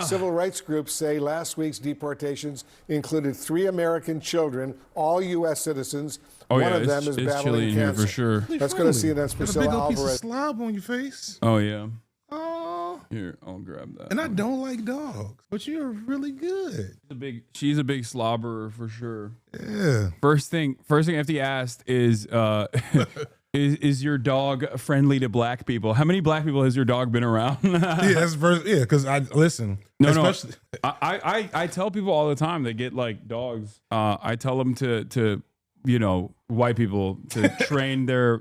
Civil rights groups say last week's deportations included 3 American children, all U.S. citizens. One of them is battling cancer. For sure. Let's go to CNN's Priscilla Alvarez. Alvarez. Piece of slob on your face. Oh yeah. Oh. Here, I'll grab that. And I don't like dogs, but you're really good. She's a big slobberer for sure. Yeah. First thing FD asked is is your dog friendly to black people? How many black people has your dog been around? Because I listen. No. I tell people all the time they get like dogs. I tell them to white people to train their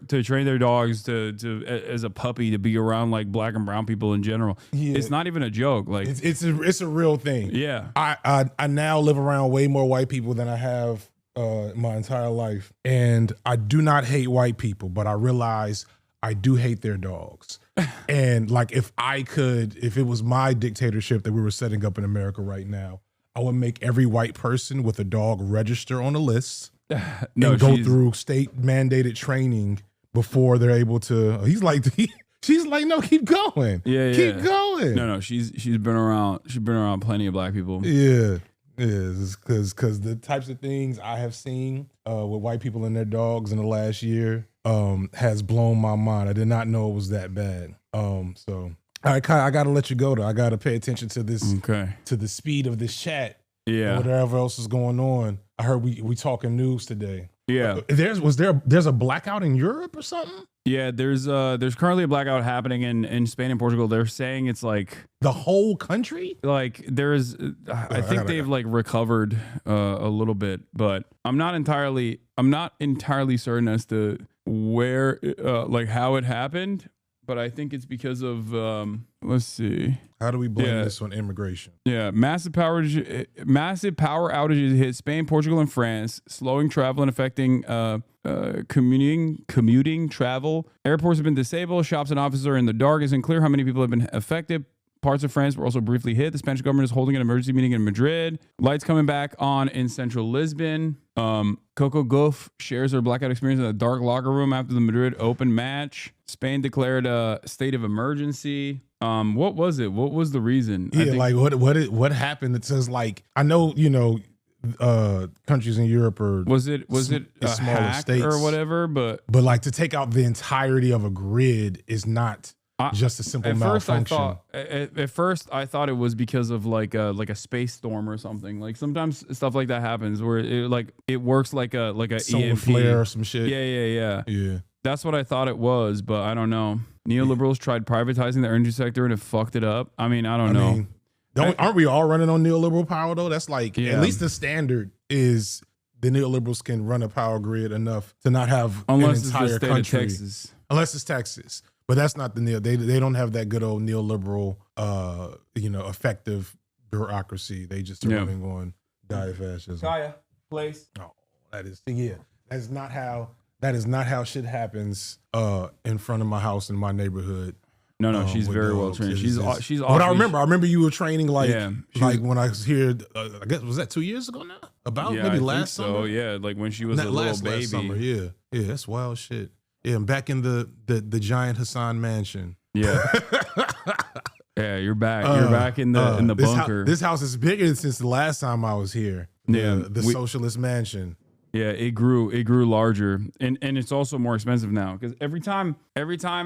dogs to as a puppy to be around like black and brown people in general. Yeah. It's not even a joke. Like it's a real thing. Yeah. I now live around way more white people than I have my entire life, and I do not hate white people, but I realize I do hate their dogs. And like if it was my dictatorship that we were setting up in America right now, I would make every white person with a dog register on a list. And go through state mandated training before they're able to. She's like, no, keep going. Keep going. No, she's been around. She's been around plenty of black people. Yeah, because the types of things I have seen with white people and their dogs in the last year has blown my mind. I did not know it was that bad. So I got to let you go though. I got to pay attention to this. Okay. To the speed of this chat. Yeah. Whatever else is going on. I heard we talking news today. Yeah. There's a blackout in Europe or something? Yeah, there's currently a blackout happening in Spain and Portugal. They're saying it's like the whole country? Like there's I think they've like recovered a little bit, but I'm not entirely certain as to where like how it happened, but I think it's because of let's see. How do we blame this on immigration? Yeah, massive power outages hit Spain, Portugal, and France, slowing travel and affecting commuting travel. Airports have been disabled. Shops and offices are in the dark. It's unclear how many people have been affected. Parts of France were also briefly hit. The Spanish government is holding an emergency meeting in Madrid. Lights coming back on in central Lisbon. Coco Gauff shares her blackout experience in a dark locker room after the Madrid Open match. Spain declared a state of emergency. What was it? What was the reason? Yeah, what happened? It says like I know countries in Europe are was it a smaller hack states or whatever? But like to take out the entirety of a grid is not just a simple malfunction. At first, I thought it was because of like a space storm or something. Like sometimes stuff like that happens where it works like a solar EMP flare or some shit. Yeah. That's what I thought it was, but I don't know. Neoliberals tried privatizing the energy sector and it fucked it up. I mean, I don't know. Aren't we all running on neoliberal power though? That's like at least the standard is the neoliberals can run a power grid enough to not have an entire country. Of Texas. Unless it's Texas. But that's not the they don't have that good old neoliberal effective bureaucracy. They just are running on diet fascism. Kaya, place. Oh, that is That is not how shit happens in front of my house in my neighborhood. No, she's very well trained. She's awesome. But I remember you were training like when I was here. I guess was that 2 years ago now? Maybe last summer. So yeah, like when she was a little baby. Last summer, yeah, that's wild shit. Yeah, I'm back in the giant Hasan mansion. Yeah. Yeah, you're back. You're back in the bunker. This house is bigger since the last time I was here. The socialist mansion. Yeah, it grew larger, and it's also more expensive now because every time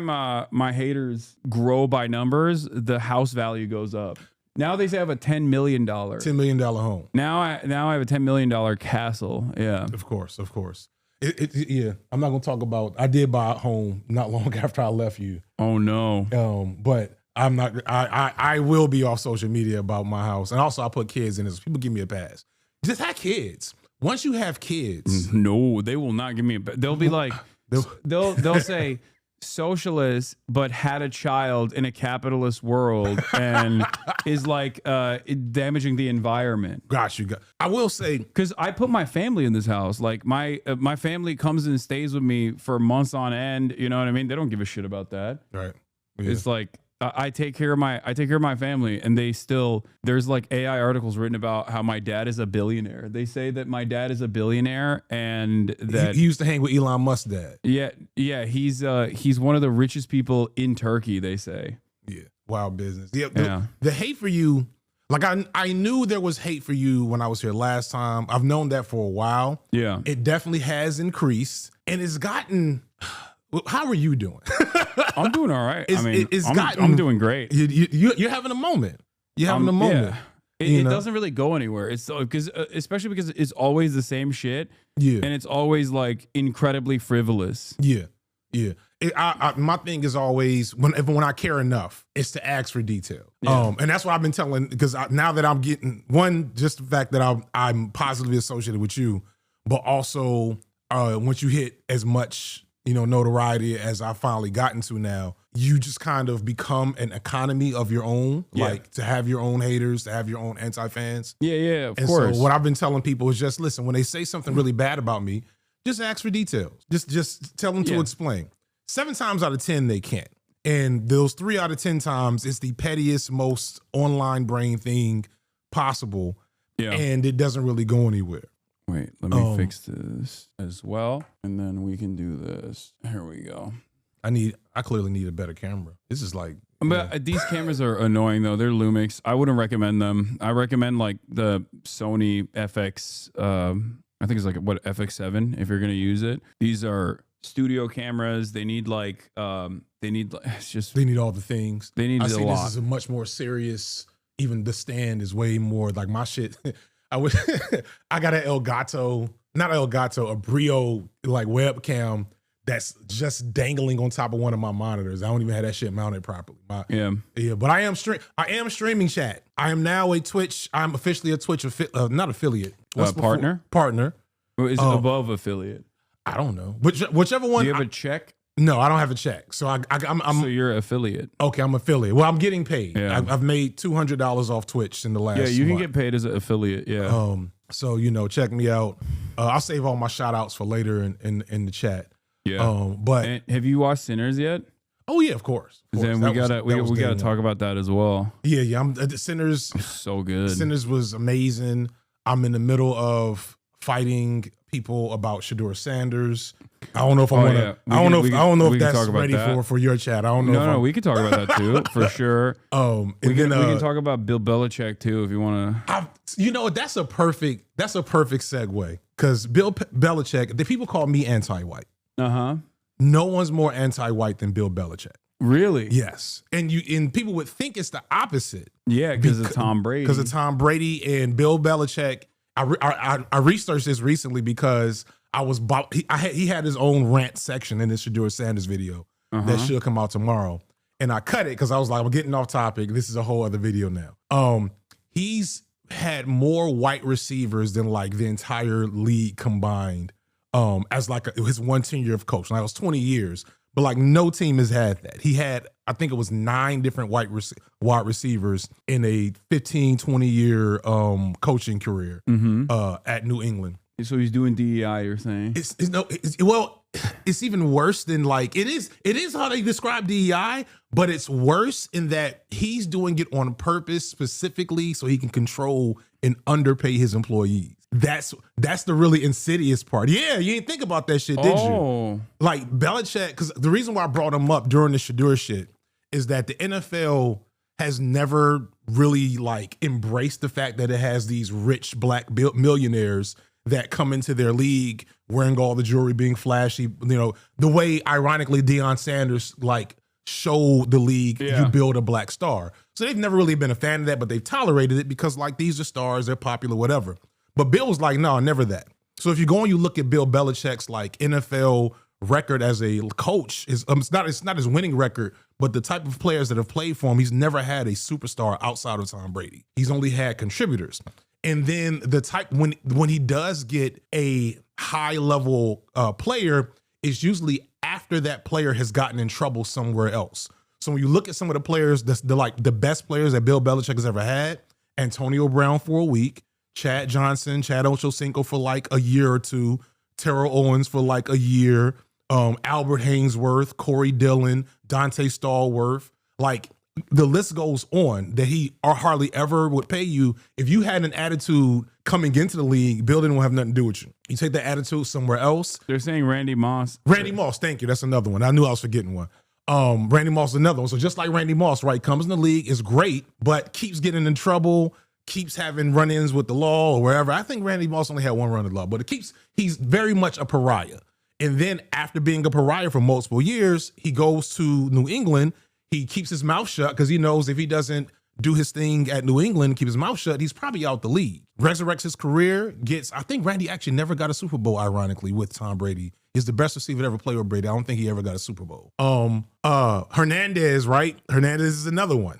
my haters grow by numbers, the house value goes up. Now they say I have a $10 million home. Now I have a $10 million castle. Yeah, of course. Yeah, I'm not gonna talk about. I did buy a home not long after I left you. Oh no. But I'm not. I will be off social media about my house, and also I put kids in this. People give me a pass. Just have kids. Once you have kids, no, they will not give me a. They'll be like, they'll say socialist, but had a child in a capitalist world and is like damaging the environment. Gosh, I will say because I put my family in this house. Like my family comes and stays with me for months on end. You know what I mean? They don't give a shit about that. Right. Yeah. It's like. I take care of my family, and there's like AI articles written about how my dad is a billionaire. They say that my dad is a billionaire and that he used to hang with Elon Musk's dad. Yeah, he's one of the richest people in Turkey, they say. Yeah, wild business. Yeah. The hate for you, Like I knew there was hate for you when I was here last time. I've known that for a while. Yeah. It definitely has increased, and it's gotten. How are you doing? I'm doing all right. I'm doing great. You're having a moment. You're having a moment. Yeah. It doesn't really go anywhere. It's because especially because it's always the same shit. Yeah. And it's always like incredibly frivolous. Yeah. Yeah. My thing is always when I care enough, is to ask for detail. Yeah. And that's what I've been telling, because now that I'm getting just the fact that I'm positively associated with you, but also once you hit as much notoriety as I've finally gotten to now, you just kind of become an economy of your own, like to have your own haters, to have your own anti-fans. Yeah, of course. So what I've been telling people is just listen, when they say something really bad about me, just ask for details. Just tell them to explain. 7 times out of 10, they can't. And those 3 out of 10 times, it's the pettiest, most online brain thing possible. Yeah. And it doesn't really go anywhere. Wait, let me fix this as well, and then we can do this. Here we go. I clearly need a better camera. This is like... But these cameras are annoying, though. They're Lumix. I wouldn't recommend them. I recommend, like, the Sony FX... I think it's like, FX7, if you're going to use it. These are studio cameras. They need, like... They need all the things. They need a lot. This is a much more serious... Even the stand is way more... Like, my shit... I got an a Brio like webcam that's just dangling on top of one of my monitors. I don't even have that shit mounted properly. But I am streaming chat. I am now a Twitch. I'm officially a Twitch not affiliate. Partner. Partner. Or is it above affiliate? I don't know. Whichever one. Do you have a check? No, I don't have a check. So I'm so you're affiliate. Okay, I'm affiliate. Well, I'm getting paid. Yeah. I've made $200 off Twitch in the last month. Yeah, you can get paid as an affiliate. Yeah. So check me out. I'll save all my shout outs for later in the chat. Yeah. But have you watched Sinners yet? Oh yeah, of course. Then we gotta talk about that as well. Yeah. Sinners. So good. Sinners was amazing. I'm in the middle of fighting people about Shedeur Sanders. I don't know if I don't know if that's ready for your chat. I don't know. No, we could talk about that too for sure. We can talk about Bill Belichick too if you want to. That's a perfect segue, because Bill Belichick. The people call me anti-white. No one's more anti-white than Bill Belichick. Really? Yes. And people would think it's the opposite. Yeah, because of Tom Brady. Because of Tom Brady and Bill Belichick. I researched this recently because he had his own rant section in this Shedeur Sanders video that should come out tomorrow, and I cut it because I was like, I'm getting off topic. This is a whole other video now. He's had more white receivers than like the entire league combined. As like his one tenure of coach. Now it was 20 years, but like no team has had that. He had, I think it was 9 different wide receivers in a 15, 20 year coaching career at New England. So he's doing DEI, you're saying? It's even worse than like, it is how they describe DEI, but it's worse in that he's doing it on purpose specifically so he can control and underpay his employees. That's the really insidious part. Yeah, you didn't think about that shit, did you? Like Belichick, because the reason why I brought him up during the Shedeur shit is that the NFL has never really like embraced the fact that it has these rich black millionaires that come into their league wearing all the jewelry, being flashy. The way ironically Deion Sanders like showed the league you build a black star. So they've never really been a fan of that, but they've tolerated it because like these are stars, they're popular, whatever. But Bill was like, no, never that. So if you go and you look at Bill Belichick's like NFL record as a coach, it's not his winning record, but the type of players that have played for him, he's never had a superstar outside of Tom Brady. He's only had contributors. And then the type when he does get a high level player, it's usually after that player has gotten in trouble somewhere else. So when you look at some of the players, the best players that Bill Belichick has ever had, Antonio Brown for a week, Chad Johnson, Chad Ochocinco for like a year or two, Terrell Owens for like a year, Albert Hainsworth, Corey Dillon, Dante Stallworth, like the list goes on that he hardly ever would pay you. If you had an attitude coming into the league, Bill didn't have nothing to do with you. You take that attitude somewhere else. They're saying Randy Moss. Randy Moss, thank you. That's another one. I knew I was forgetting one. Randy Moss is another one. So just like Randy Moss, right, comes in the league, is great, but keeps getting in trouble, keeps having run-ins with the law or wherever. I think Randy Moss only had one run in the law, but he's very much a pariah. And then after being a pariah for multiple years, he goes to New England. He keeps his mouth shut because he knows if he doesn't do his thing at New England, keep his mouth shut, he's probably out the league. Resurrects his career, I think Randy actually never got a Super Bowl, ironically, with Tom Brady. He's the best receiver to ever play with Brady. I don't think he ever got a Super Bowl. Hernandez, right? Hernandez is another one.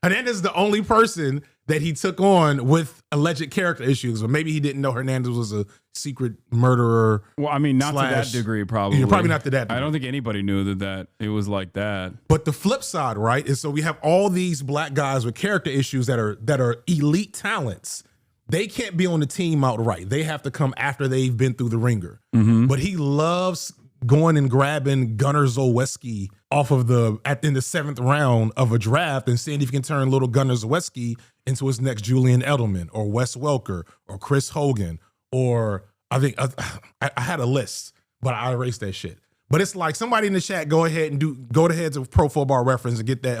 Hernandez is the only person that he took on with alleged character issues, or maybe he didn't know Hernandez was a secret murderer. Well, I mean, not to that degree, probably. Yeah, probably not to that degree. I don't think anybody knew that it was like that. But the flip side, right, is so we have all these black guys with character issues that are elite talents. They can't be on the team outright. They have to come after they've been through the ringer. Mm-hmm. But he loves going and grabbing Gunnar Zolewski off of in the 7th round of a draft and seeing if he can turn little Gunnar Zolewski into his next Julian Edelman or Wes Welker or Chris Hogan, or I think I had a list, but I erased that shit. But it's like, somebody in the chat, go ahead to Pro Football Reference and get that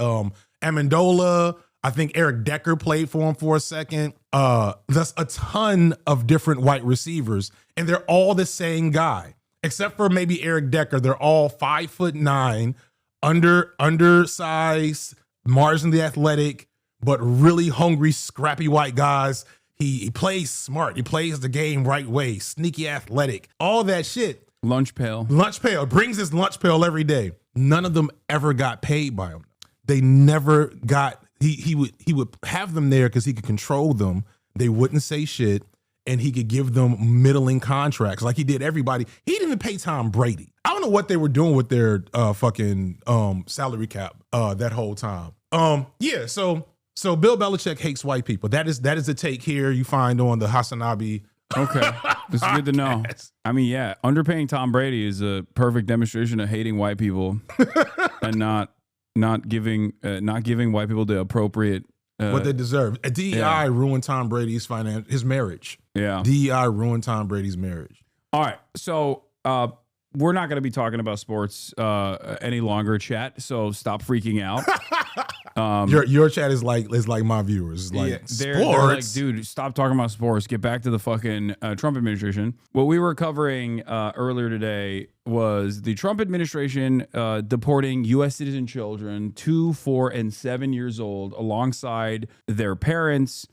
Amendola. I think Eric Decker played for him for a second. There's a ton of different white receivers, and they're all the same guy. Except for maybe Eric Decker, they're all 5'9", undersized, marginally athletic, but really hungry, scrappy white guys. He plays smart. He plays the game right way. Sneaky athletic. All that shit. Lunch pail. Brings his lunch pail every day. None of them ever got paid by him. They never got. He would have them there because he could control them. They wouldn't say shit. And he could give them middling contracts like he did everybody. He didn't even pay Tom Brady. I don't know what they were doing with their fucking salary cap that whole time. Yeah, so Bill Belichick hates white people. That is the take here you find on the HasanAbi. Okay, this is good to know. I mean, yeah, underpaying Tom Brady is a perfect demonstration of hating white people and not giving white people the appropriate what they deserve. DEI ruined Tom Brady's his marriage. Yeah. DEI ruined Tom Brady's marriage. All right. So we're not going to be talking about sports any longer, chat. So stop freaking out. Your chat is like my viewers. It's like, they're like, dude, stop talking about sports. Get back to the fucking Trump administration. What we were covering earlier today was the Trump administration deporting U.S. citizen children 2, 4, and 7 years old alongside their parents.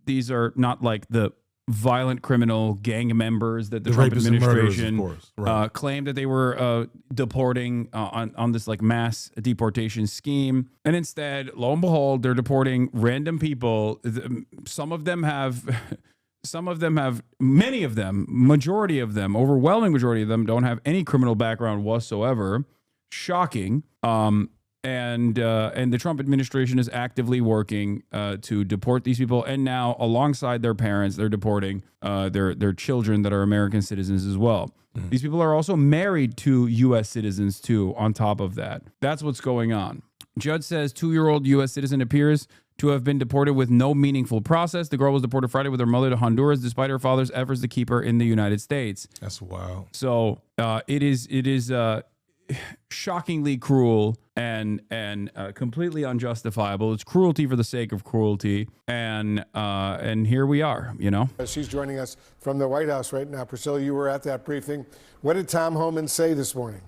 These are not like the violent criminal gang members that the Trump administration murderers, right, claimed that they were deporting on this like mass deportation scheme. And instead, lo and behold, they're deporting random people. Many of them, majority of them, overwhelming majority of them don't have any criminal background whatsoever. Shocking. And the Trump administration is actively working to deport these people. And now, alongside their parents, they're deporting their children that are American citizens as well. Mm. These people are also married to U.S. citizens, too, on top of that. That's what's going on. Judge says 2-year-old U.S. citizen appears to have been deported with no meaningful process. The girl was deported Friday with her mother to Honduras, despite her father's efforts to keep her in the United States. That's wild. So it is shockingly cruel and completely unjustifiable. It's cruelty for the sake of cruelty, and here we are, you know. She's joining us from the White House right now. Priscilla, you were at that briefing. What did Tom Homan say this morning?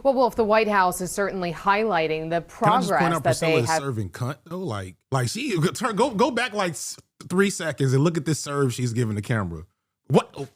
Well, Wolf, the White House is certainly highlighting the progress Can I just point out that Priscilla they have. Serving cunt though, like she go back like 3 seconds and look at this serve she's giving the camera. What? Oh.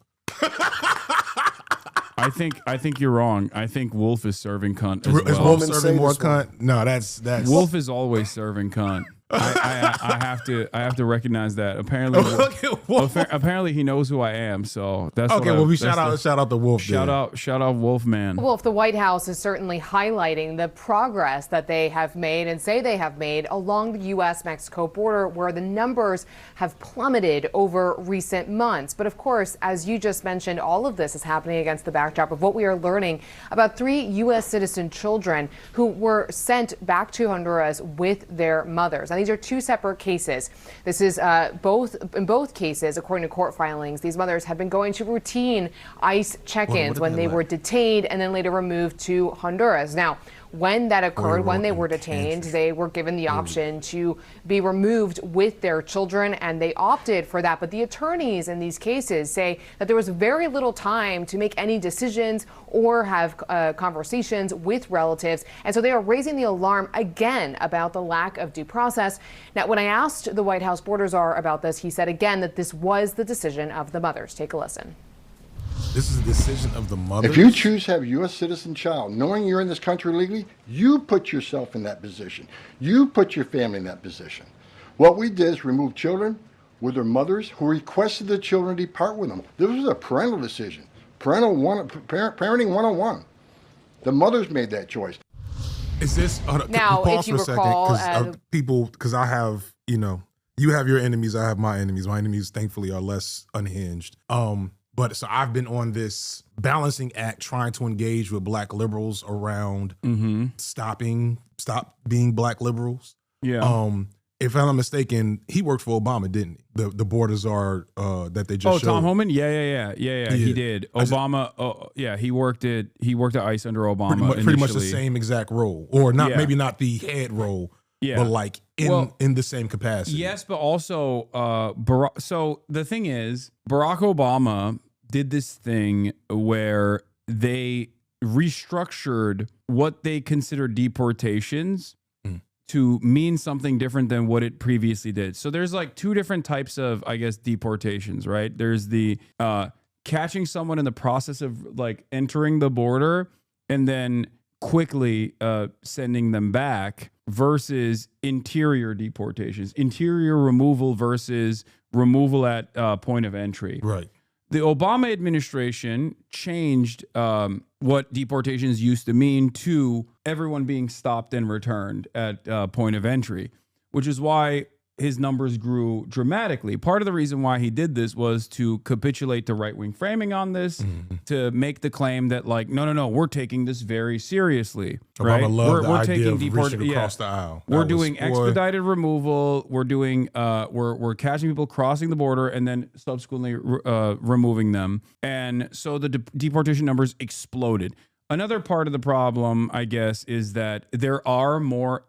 I think you're wrong. I think Wolf is serving cunt as Is well. Wolf serving more cunt? No, that's Wolf is always serving cunt. I have to recognize that. Apparently he knows who I am. So that's okay. Well, we shout out the Wolf. Shout out Wolf man. Wolf, the White House is certainly highlighting the progress that they have made and say they have made along the U.S.-Mexico border, where the numbers have plummeted over recent months. But of course, as you just mentioned, all of this is happening against the backdrop of what we are learning about 3 U.S. citizen children who were sent back to Honduras with their mothers. Now, these are two separate cases. This is in both cases, according to court filings, these mothers had been going to routine ICE check-ins when they were detained and then later removed to Honduras. Now, when that occurred, when they were detained, they were given the option to be removed with their children, and they opted for that. But the attorneys in these cases say that there was very little time to make any decisions or have conversations with relatives. And so they are raising the alarm again about the lack of due process. Now, when I asked the White House border czar about this, he said again that this was the decision of the mothers. Take a listen. This is a decision of the mother. If you choose to have a U.S. citizen child, knowing you're in this country legally, you put yourself in that position. You put your family in that position. What we did is remove children with their mothers who requested the children depart with them. This was a parental decision. Parenting 101. The mothers made that choice. Is this now? Pause If you for recall, a second, because I have, you have your enemies, I have my enemies. My enemies, thankfully, are less unhinged. But so I've been on this balancing act trying to engage with black liberals around stop being black liberals. Yeah. If I'm not mistaken, he worked for Obama, didn't he? The border czar that they just showed. Tom Homan? Yeah. He did. Obama. He worked at ICE under Obama. Pretty much the same exact role, or not? Maybe not the head role. Yeah. But like in the same capacity. Yes, but also so the thing is, Barack Obama did this thing where they restructured what they considered deportations to mean something different than what it previously did. So there's like two different types of, I guess, deportations, right? There's the catching someone in the process of like entering the border and then quickly sending them back, versus interior deportations, interior removal versus removal at point of entry. Right. The Obama administration changed what deportations used to mean to everyone being stopped and returned at point of entry, which is why his numbers grew dramatically. Part of the reason why he did this was to capitulate to right-wing framing on this, to make the claim that like, no, we're taking this very seriously. Right? We're taking deportation across the aisle. We're doing expedited removal. We're doing we're catching people crossing the border and then subsequently removing them. And so the deportation numbers exploded. Another part of the problem, I guess, is that there are more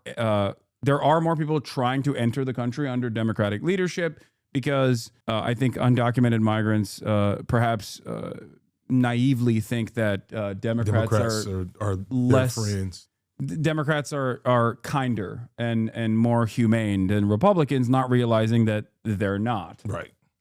people trying to enter the country under Democratic leadership because I think undocumented migrants perhaps naively think that Democrats are less their friends. Democrats are kinder and more humane than Republicans, not realizing that they're not.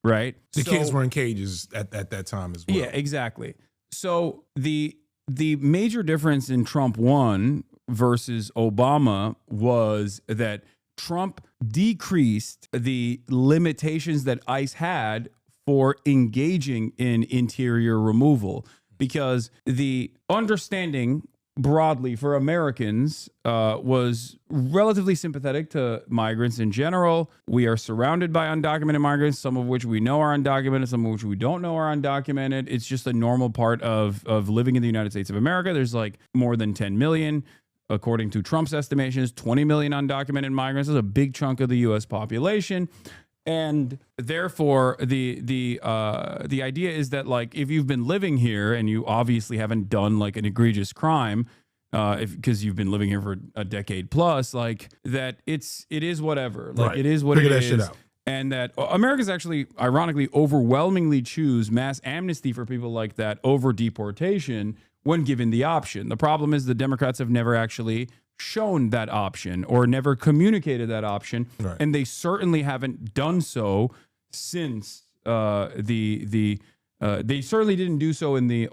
Right. The kids were in cages at that time as well. Yeah, exactly. So the major difference in Trump 1 versus Obama was that Trump decreased the limitations that ICE had for engaging in interior removal, because the understanding broadly for Americans was relatively sympathetic to migrants in general. We are surrounded by undocumented migrants, some of which we know are undocumented, some of which we don't know are undocumented. It's just a normal part of living in the United States of America. There's like more than 10 million. According to Trump's estimations, 20 million undocumented migrants is a big chunk of the U.S. population. And therefore, the idea is that, like, if you've been living here and you obviously haven't done like an egregious crime, because you've been living here for a decade plus, like that, it is whatever. Like it is what Figure it that shit is. out. And that Americans actually, ironically, overwhelmingly choose mass amnesty for people like that over deportation when given the option. The problem is the Democrats have never actually shown that option or never communicated that option, and they certainly haven't done so since they certainly didn't do so in the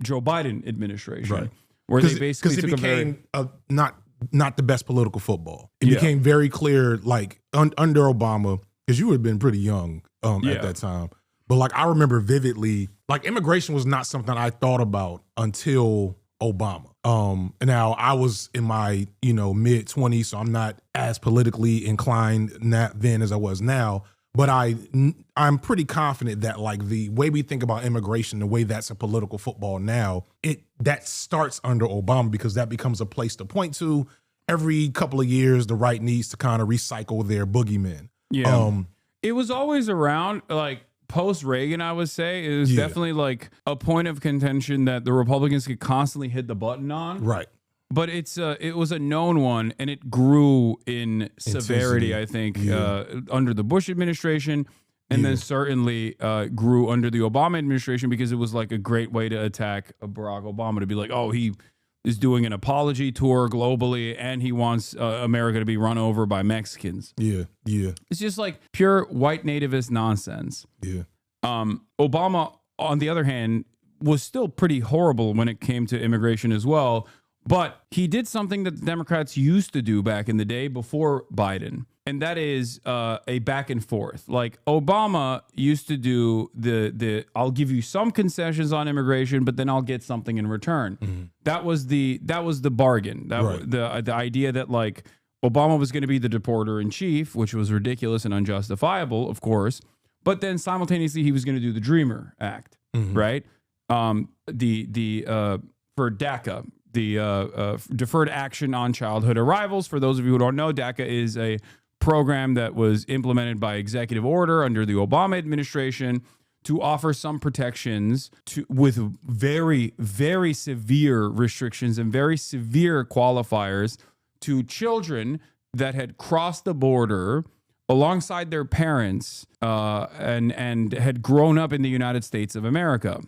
Joe Biden administration, where they basically took became not the best political football. It became very clear, like under Obama, because you would have been pretty young at that time. But like I remember vividly, like immigration was not something I thought about until Obama. Now I was in my mid 20s, so I'm not as politically inclined then as I was now. But I'm pretty confident that like the way we think about immigration, the way that's a political football now, that starts under Obama, because that becomes a place to point to. every couple of years, the right needs to kind of recycle their boogeymen. Yeah. It was always around, like, post-Reagan, I would say. It was definitely, like, a point of contention that the Republicans could constantly hit the button on. Right. But it was a known one, and it grew in severity, I think, under the Bush administration, and then certainly grew under the Obama administration, because it was like a great way to attack Barack Obama, to be like, oh, he is doing an apology tour globally, and he wants America to be run over by Mexicans. Yeah. It's just like pure white nativist nonsense. Yeah. Obama, on the other hand, was still pretty horrible when it came to immigration as well. But he did something that the Democrats used to do back in the day before Biden, and that is a back and forth. Like, Obama used to do the I'll give you some concessions on immigration, but then I'll get something in return. Mm-hmm. That was the bargain. That was the idea that, like, Obama was going to be the deporter in chief, which was ridiculous and unjustifiable, of course. But then simultaneously, he was going to do the Dreamer Act, right? For DACA. The Deferred Action on Childhood Arrivals. For those of you who don't know, DACA is a program that was implemented by executive order under the Obama administration to offer some protections with very, very severe restrictions and very severe qualifiers to children that had crossed the border alongside their parents and had grown up in the United States of America.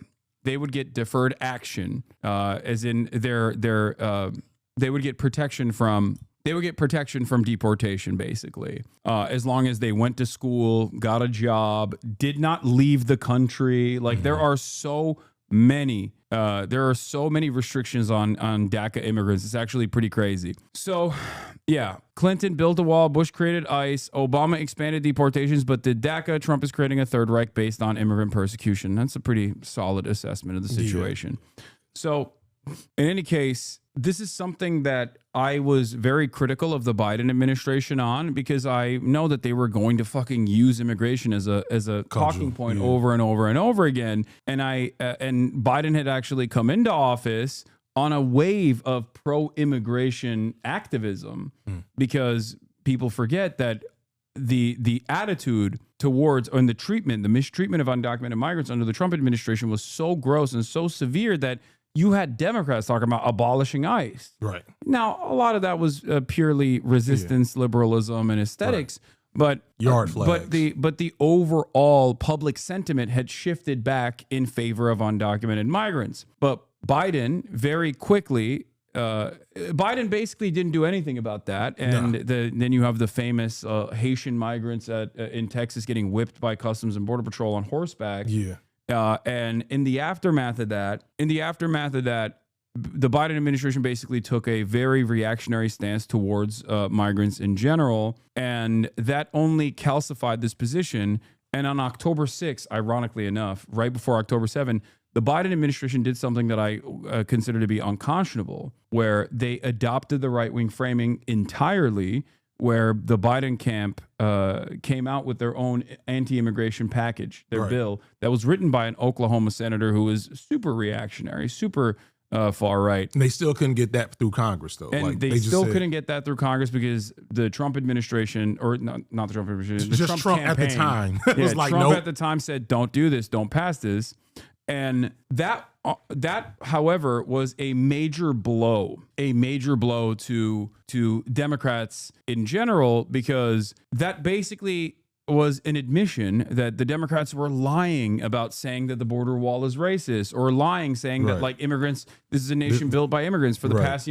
They would get deferred action, as in they would get protection from deportation, basically, as long as they went to school, got a job, did not leave the country. Like, there are so many restrictions on DACA immigrants. It's actually pretty crazy. So, yeah, Clinton built a wall, Bush created ICE, Obama expanded deportations, but did DACA. Trump is creating a third Reich based on immigrant persecution. That's a pretty solid assessment of the situation. So, in any case, this is something that I was very critical of the Biden administration on, because I know that they were going to fucking use immigration as a talking point over and over and over again. And and Biden had actually come into office on a wave of pro-immigration activism, because people forget that the attitude towards, and the mistreatment of undocumented migrants under the Trump administration was so gross and so severe that you had Democrats talking about abolishing ICE. Right. Now, a lot of that was purely resistance, liberalism, and aesthetics. But yard flags. But the overall public sentiment had shifted back in favor of undocumented migrants. But Biden very quickly, Biden basically didn't do anything about that. And then you have the famous Haitian migrants in Texas getting whipped by Customs and Border Patrol on horseback. Yeah. And in the aftermath of that, the Biden administration basically took a very reactionary stance towards migrants in general, and that only calcified this position. And on October 6th, ironically enough, right before October 7th, the Biden administration did something that I consider to be unconscionable, where they adopted the right-wing framing entirely, where the Biden camp came out with their own anti-immigration package, their bill that was written by an Oklahoma senator who was super reactionary, super far right. And they still couldn't get that through Congress, though. And like, they still couldn't get that through Congress because the Trump administration, or not the Trump administration, the just Trump campaign, at the time. It was like, Trump at the time said, don't do this, don't pass this. And that, however, was a major blow to Democrats in general, because that basically was an admission that the Democrats were lying about saying that the border wall is racist, or lying saying that, like, immigrants, this is a nation built by immigrants for the past,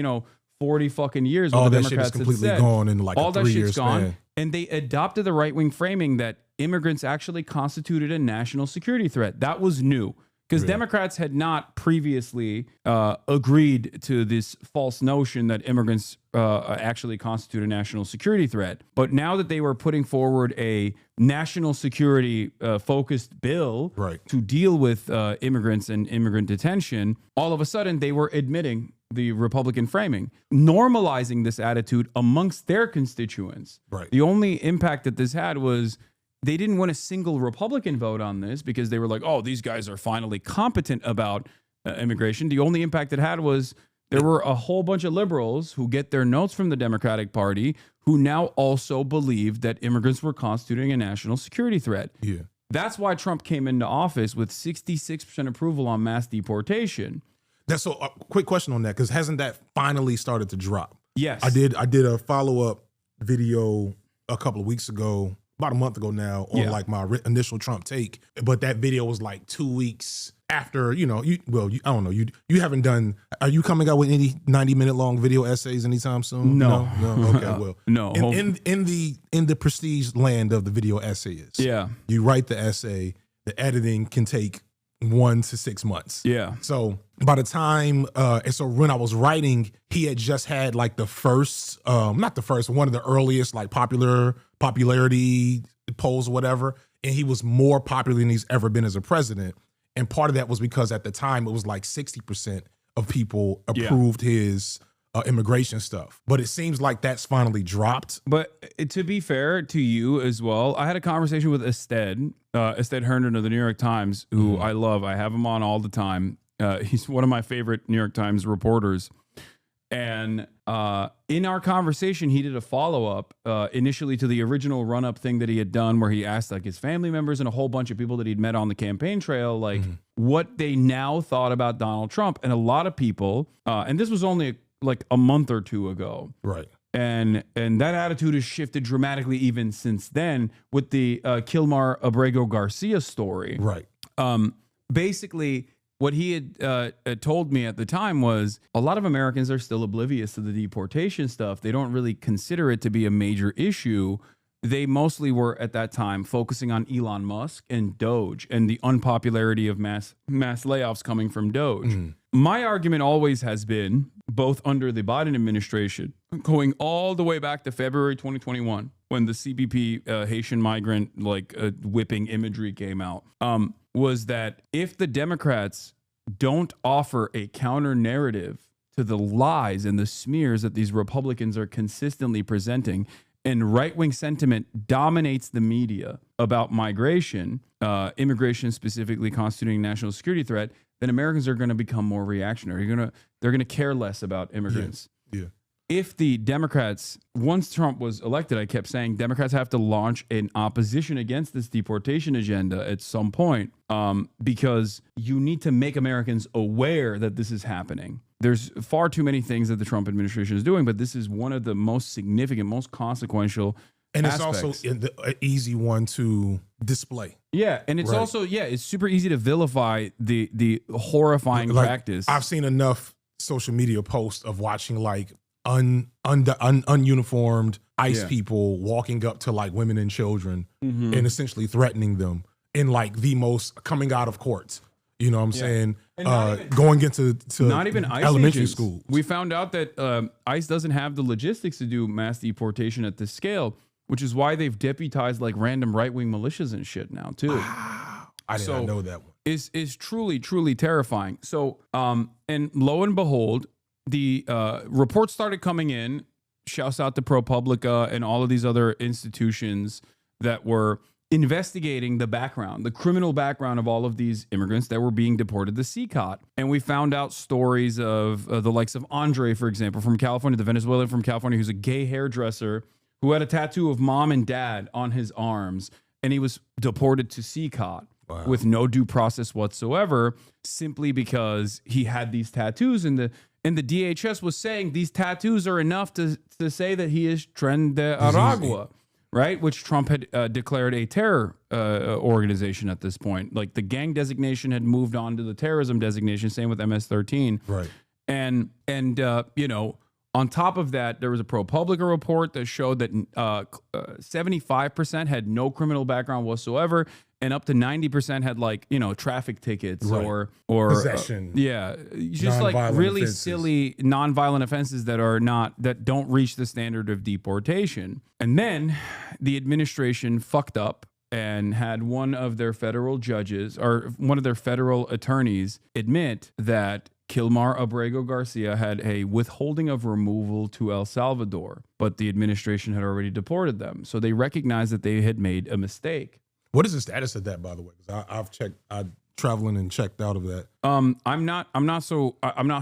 40 fucking years. All the that Democrats shit is completely gone in like all a that 3 shit's years gone. span. And they adopted the right-wing framing that immigrants actually constituted a national security threat. That was new. Because Democrats had not previously agreed to this false notion that immigrants actually constitute a national security threat. But now that they were putting forward a national security focused bill to deal with immigrants and immigrant detention, all of a sudden they were admitting the Republican framing, normalizing this attitude amongst their constituents. The only impact that this had was they didn't win a single Republican vote on this, because they were like, oh, these guys are finally competent about immigration. The only impact it had was There were a whole bunch of liberals who get their notes from the Democratic Party who now also believed that immigrants were constituting a national security threat. Yeah. That's why Trump came into office with 66% approval on mass deportation. That's so. Quick question on that, because hasn't that finally started to drop? Yes. I did a follow-up video a couple of weeks ago, about a month ago now, on like my initial Trump take. But that video was like 2 weeks after, I don't know. You haven't done, are you coming out with any 90-minute long video essays anytime soon? No. Okay, well. No. In the prestige land of the video essayists. Yeah. You write the essay, the editing can take 1 to 6 months. Yeah. So by the time, so when I was writing, he had just had like the first, not the first, one of the earliest like popularity polls or whatever. And he was more popular than he's ever been as a president. And part of that was because at the time it was like 60% of people approved his immigration stuff. But it seems like that's finally dropped. But to be fair to you as well, I had a conversation with Ested Herndon of the New York Times, who I love. I have him on all the time. He's one of my favorite New York Times reporters. And in our conversation, he did a follow-up initially to the original run-up thing that he had done, where he asked like his family members and a whole bunch of people that he'd met on the campaign trail, like what they now thought about Donald Trump. And a lot of people, and this was only like a month or two ago. Right. And that attitude has shifted dramatically even since then with the Kilmar Abrego Garcia story. Right. Basically, what he had told me at the time was a lot of Americans are still oblivious to the deportation stuff. They don't really consider it to be a major issue. They mostly were at that time focusing on Elon Musk and Doge and the unpopularity of mass layoffs coming from Doge. My argument always has been, both under the Biden administration, going all the way back to February 2021, when the CBP Haitian migrant whipping imagery came out, was that if the Democrats don't offer a counter narrative to the lies and the smears that these Republicans are consistently presenting, and right-wing sentiment dominates the media about migration, immigration specifically constituting a national security threat, then Americans are going to become more reactionary. They're going to care less about immigrants. Yeah. If the Democrats, once Trump was elected, I kept saying Democrats have to launch an opposition against this deportation agenda at some point, because you need to make Americans aware that this is happening. There's far too many things that the Trump administration is doing, but this is one of the most significant, most consequential aspects. It's also an easy one to display. Yeah, and it's also, it's super easy to vilify the horrifying practice. I've seen enough social media posts of watching like ununiformed ICE people walking up to like women and children and essentially threatening them in like the most coming out of court. You know what I'm saying? Going into not even ICE elementary agents. school. We found out that ICE doesn't have the logistics to do mass deportation at this scale, which is why they've deputized like random right-wing militias and shit now too. I did not know that one. Is truly, truly terrifying. So, and lo and behold, the reports started coming in. Shouts out to ProPublica and all of these other institutions that were investigating the background, the criminal background of all of these immigrants that were being deported to CCOT. And we found out stories of the likes of Andre, for example, from California, the Venezuelan from California, who's a gay hairdresser who had a tattoo of mom and dad on his arms. And he was deported to CCOT with no due process whatsoever, simply because he had these tattoos. And the DHS was saying these tattoos are enough to say that he is Tren de Aragua. Right, which Trump had declared a terror organization at this point. Like the gang designation had moved on to the terrorism designation. Same with MS-13. Right, and on top of that, there was a ProPublica report that showed that 75% had no criminal background whatsoever, and up to 90% had traffic tickets or possession. Just like really offenses. silly nonviolent offenses that don't reach the standard of deportation. And then the administration fucked up and had one of their federal judges or one of their federal attorneys admit that Kilmar Abrego Garcia had a withholding of removal to El Salvador, but the administration had already deported them. So they recognized that they had made a mistake. What is the status of that, by the way? Because I've checked. I traveling and checked out of that. I'm not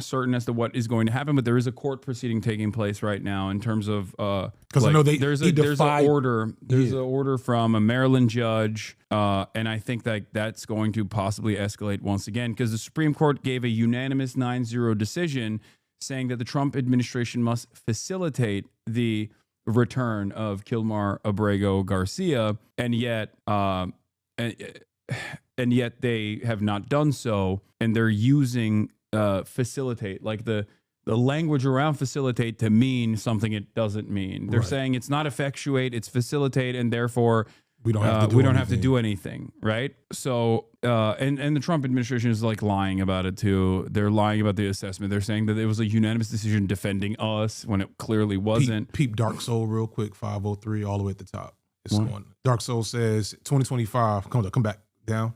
certain as to what is going to happen, but there is a court proceeding taking place right now in terms of because I know there's an order from a Maryland judge, and I think that that's going to possibly escalate once again because the Supreme Court gave a unanimous 9-0 decision saying that the Trump administration must facilitate the return of Kilmar Abrego Garcia, and yet they have not done so, and they're using facilitate, like the language around facilitate, to mean something it doesn't mean. They're saying it's not effectuate, it's facilitate, and therefore we don't have to do anything, right? So and the Trump administration is like lying about it too. They're lying about the assessment. They're saying that it was a unanimous decision defending us when it clearly wasn't. Peep Dark Soul real quick, 503 all the way at the top. It's one. Dark Soul says 2025. Come back. Down,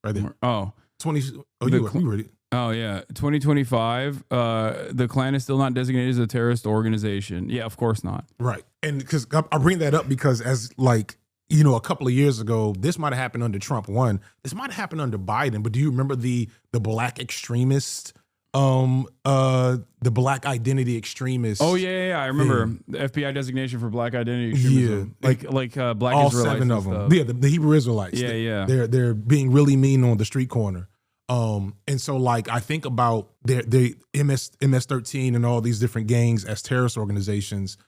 right there. Oh. 20. Oh, you ready? Oh, yeah. 2025, the Klan is still not designated as a terrorist organization. Yeah, of course not. Right. And because I bring that up because as like, a couple of years ago, this might have happened under Trump 1. This might have happened under Biden, but do you remember the black extremist, the black identity extremist? Oh, yeah. I remember the FBI designation for black identity extremism. Yeah. Like black all Israelites 7 of them. Stuff. Yeah, the Hebrew Israelites. Yeah. They're being really mean on the street corner. And so like I think about their MS-13 and all these different gangs as terrorist organizations.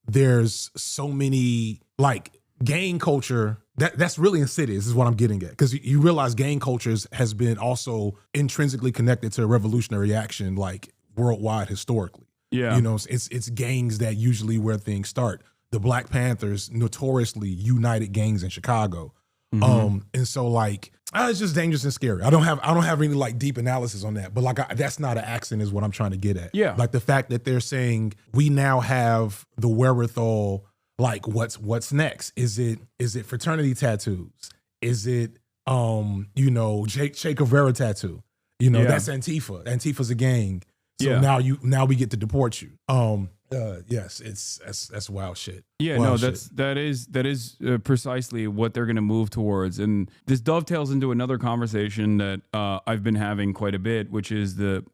There's so many like gang culture that's really insidious is what I'm getting at, because you realize gang cultures has been also intrinsically connected to revolutionary action like worldwide historically. Yeah, it's gangs that usually where things start. The Black Panthers notoriously united gangs in Chicago. And so like it's just dangerous and scary. I don't have any like deep analysis on that, but like that's not an accident is what I'm trying to get at. Yeah, like the fact that they're saying we now have the wherewithal. Like what's next? Is it fraternity tattoos? Is it Che Guevara tattoo? That's Antifa. Antifa's a gang. So now we get to deport you. Yes, that's wild shit. Yeah, wild that is precisely what they're going to move towards, and this dovetails into another conversation that I've been having quite a bit, which is that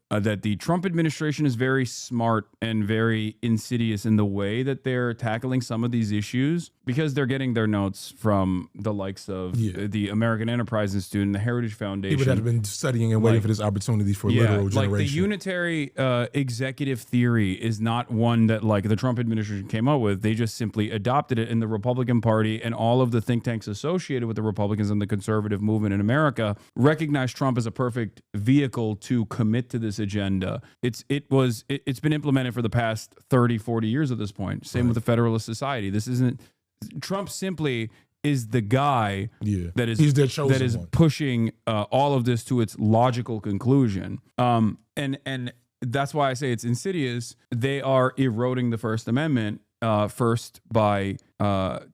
the Trump administration is very smart and very insidious in the way that they're tackling some of these issues, because they're getting their notes from the likes of the American Enterprise Institute and the Heritage Foundation. People that have been studying and waiting for this opportunity for literal generation. Like the unitary executive theory is not one that like the Trump administration came up with. They just simply adopted it, in the Republican Party and all of the think tanks associated with the Republicans and the conservative movement in America recognize Trump as a perfect vehicle to commit to this agenda. It's been implemented for the past 30, 40 years at this point. Same with the Federalist Society. This isn't Trump simply is the guy that is pushing all of this to its logical conclusion. And that's why I say it's insidious. They are eroding the First Amendment first by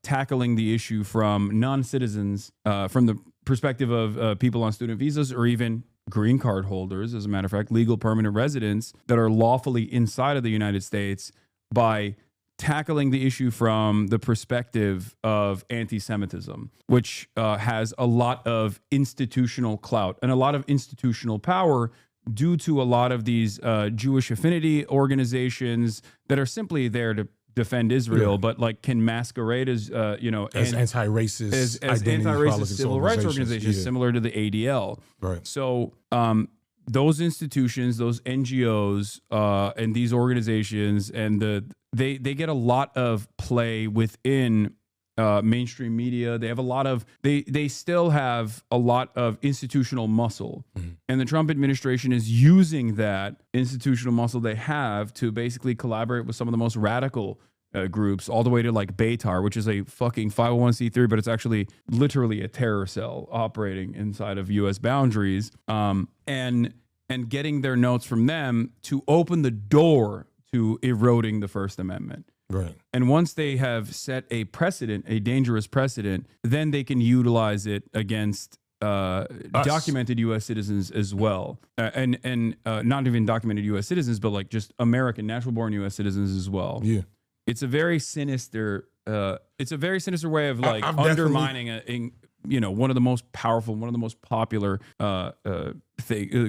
tackling the issue from non-citizens, from the perspective of people on student visas or even green card holders, as a matter of fact, legal permanent residents that are lawfully inside of the United States, by tackling the issue from the perspective of anti-Semitism, which has a lot of institutional clout and a lot of institutional power due to a lot of these Jewish affinity organizations that are simply there to defend Israel, but like can masquerade as as anti-racist, as anti-racist civil rights organizations, similar to the ADL. Right. So those institutions, those NGOs, and these organizations, and they get a lot of play within mainstream media. They have a lot of they still have a lot of institutional muscle, and the Trump administration is using that institutional muscle they have to basically collaborate with some of the most radical groups, all the way to like Beitar, which is a fucking 501c3, but it's actually literally a terror cell operating inside of U.S. boundaries, and getting their notes from them to open the door to eroding the First Amendment. Right. And once they have set a precedent, a dangerous precedent, then they can utilize it against documented U.S. citizens as well, and not even documented U.S. citizens, but like just American natural-born U.S. citizens as well. Yeah, it's a very sinister way of like undermining one of the most powerful, one of the most popular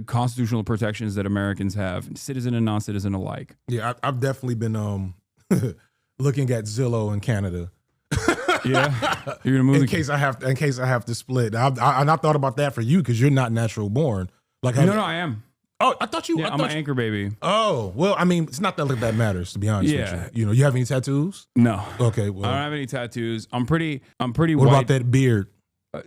constitutional protections that Americans have, citizen and non-citizen alike. Yeah, I've definitely been looking at Zillow in Canada. Yeah, you're gonna move in case I have to split. And I thought about that for you because you're not natural born. Like, no, I am. Oh, I thought you. Yeah, I'm an anchor baby. Oh, well, I mean, it's not that matters, to be honest with you. You have any tattoos? No. Okay, well, I don't have any tattoos. I'm pretty. What white. about that beard? I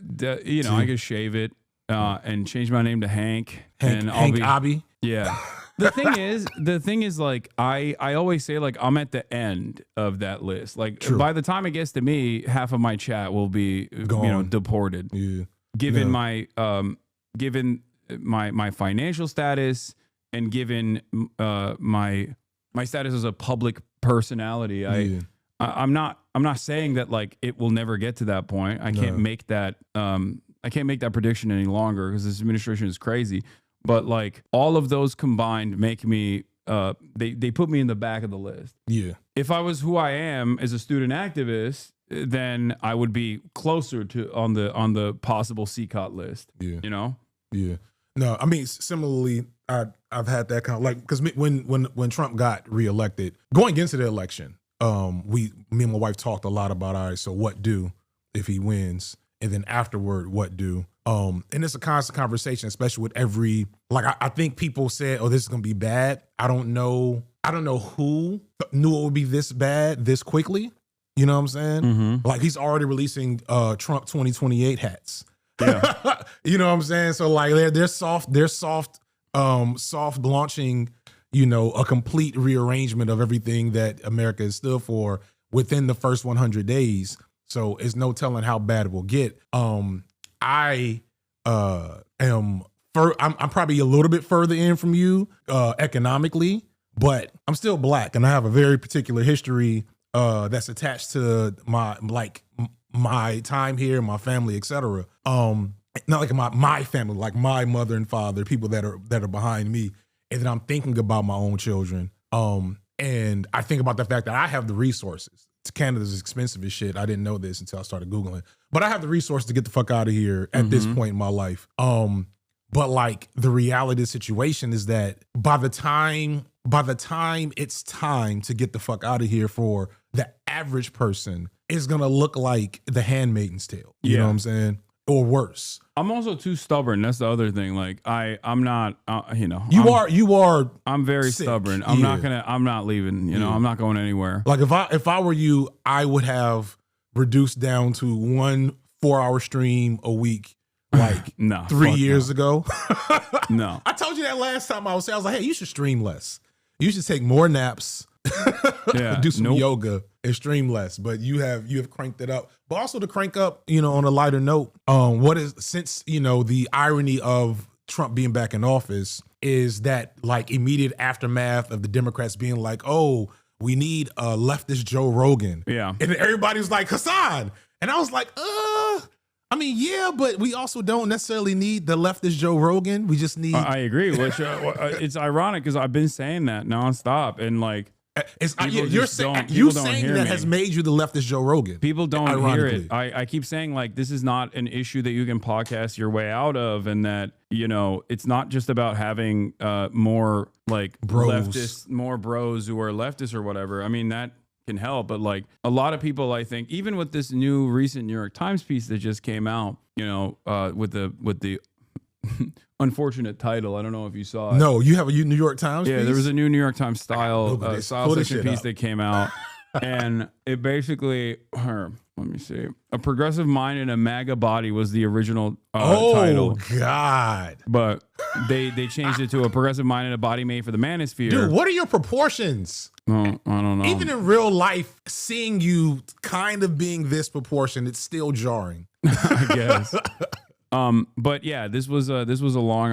could shave it and change my name to Hank. And HasanAbi. Yeah. The thing is, like, I always say, like, I'm at the end of that list. Like, by the time it gets to me, half of my chat will be deported. Yeah. Given my financial status and given my status as a public personality, I'm not saying that, like, it will never get to that point. I can't make that prediction any longer because this administration is crazy. But, like, all of those combined make me they put me in the back of the list. Yeah. If I was who I am as a student activist, then I would be closer to on the possible CCOT list. Yeah. Yeah. No, I mean, similarly, I've had that kind of, like, because when Trump got reelected, going into the election, me and my wife talked a lot about, all right, so what do if he wins, and then afterward, what do? And it's a constant conversation, especially with every, like, I think people said, oh, this is gonna be bad. I don't know who knew it would be this bad this quickly. You know what I'm saying? Mm-hmm. Like, he's already releasing Trump 2028 hats. Yeah. You know what I'm saying? So, like, they're soft launching, a complete rearrangement of everything that America is stood for within the first 100 days. So it's no telling how bad it will get. I'm probably a little bit further in from you economically, but I'm still Black and I have a very particular history that's attached to my time here, my family, etc. Not like my family, like my mother and father, people that are behind me, and then I'm thinking about my own children. And I think about the fact that I have the resources. Canada's expensive as shit. I didn't know this until I started Googling, but I have the resources to get the fuck out of here at this point in my life. But, like, the reality of the situation is that by the time it's time to get the fuck out of here for the average person, it's gonna look like The Handmaid's Tale. You know what I'm saying? Or worse. I'm also too stubborn. That's the other thing. Like, I'm not, You are. I'm very sick. stubborn. I'm not leaving. I'm not going anywhere. Like, if I were you, I would have reduced down to 1 4-hour stream a week. Like, no, 3 years ago. No. I told you that last time I was like, hey, you should stream less. You should take more naps. Do some yoga and stream less. But you have cranked it up. But also to crank up, on a lighter note, since the irony of Trump being back in office is that, like, immediate aftermath of the Democrats being like, oh, we need a leftist Joe Rogan. Yeah. And everybody was like, Hasan. And I was like, I mean, yeah, but we also don't necessarily need the leftist Joe Rogan. We just need. I agree. Which it's ironic because I've been saying that nonstop, and, like, you're saying that has made you the leftist Joe Rogan. People don't hear it. I keep saying, like, this is not an issue that you can podcast your way out of, and that it's not just about having more, like, leftists, more bros who are leftists or whatever. I mean, that can help, but, like, a lot of people, I think, even with this new recent New York Times piece that just came out, with the unfortunate title. I don't know if you saw it. No, you have a New York Times piece? There was a new New York Times style section piece that came out, and it basically, let me see, a progressive mind in a MAGA body was the original title. Oh, God. But they changed it to a progressive mind in a body made for the manosphere. Dude, what are your proportions? I don't know. Even in real life, seeing you kind of being this proportion, it's still jarring. I guess. But yeah, this was a long,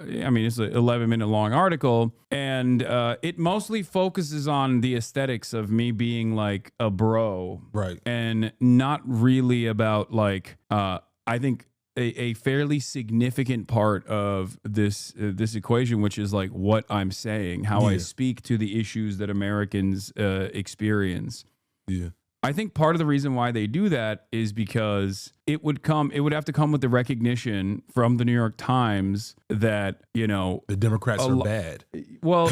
it's an 11-minute long article, and it mostly focuses on the aesthetics of me being, like, a bro, right? And not really about, like, I think a fairly significant part of this equation, which is, like, what I'm saying, how I speak to the issues that Americans experience. Yeah. I think part of the reason why they do that is because it would have to come with the recognition from the New York Times that, the Democrats are bad. Well,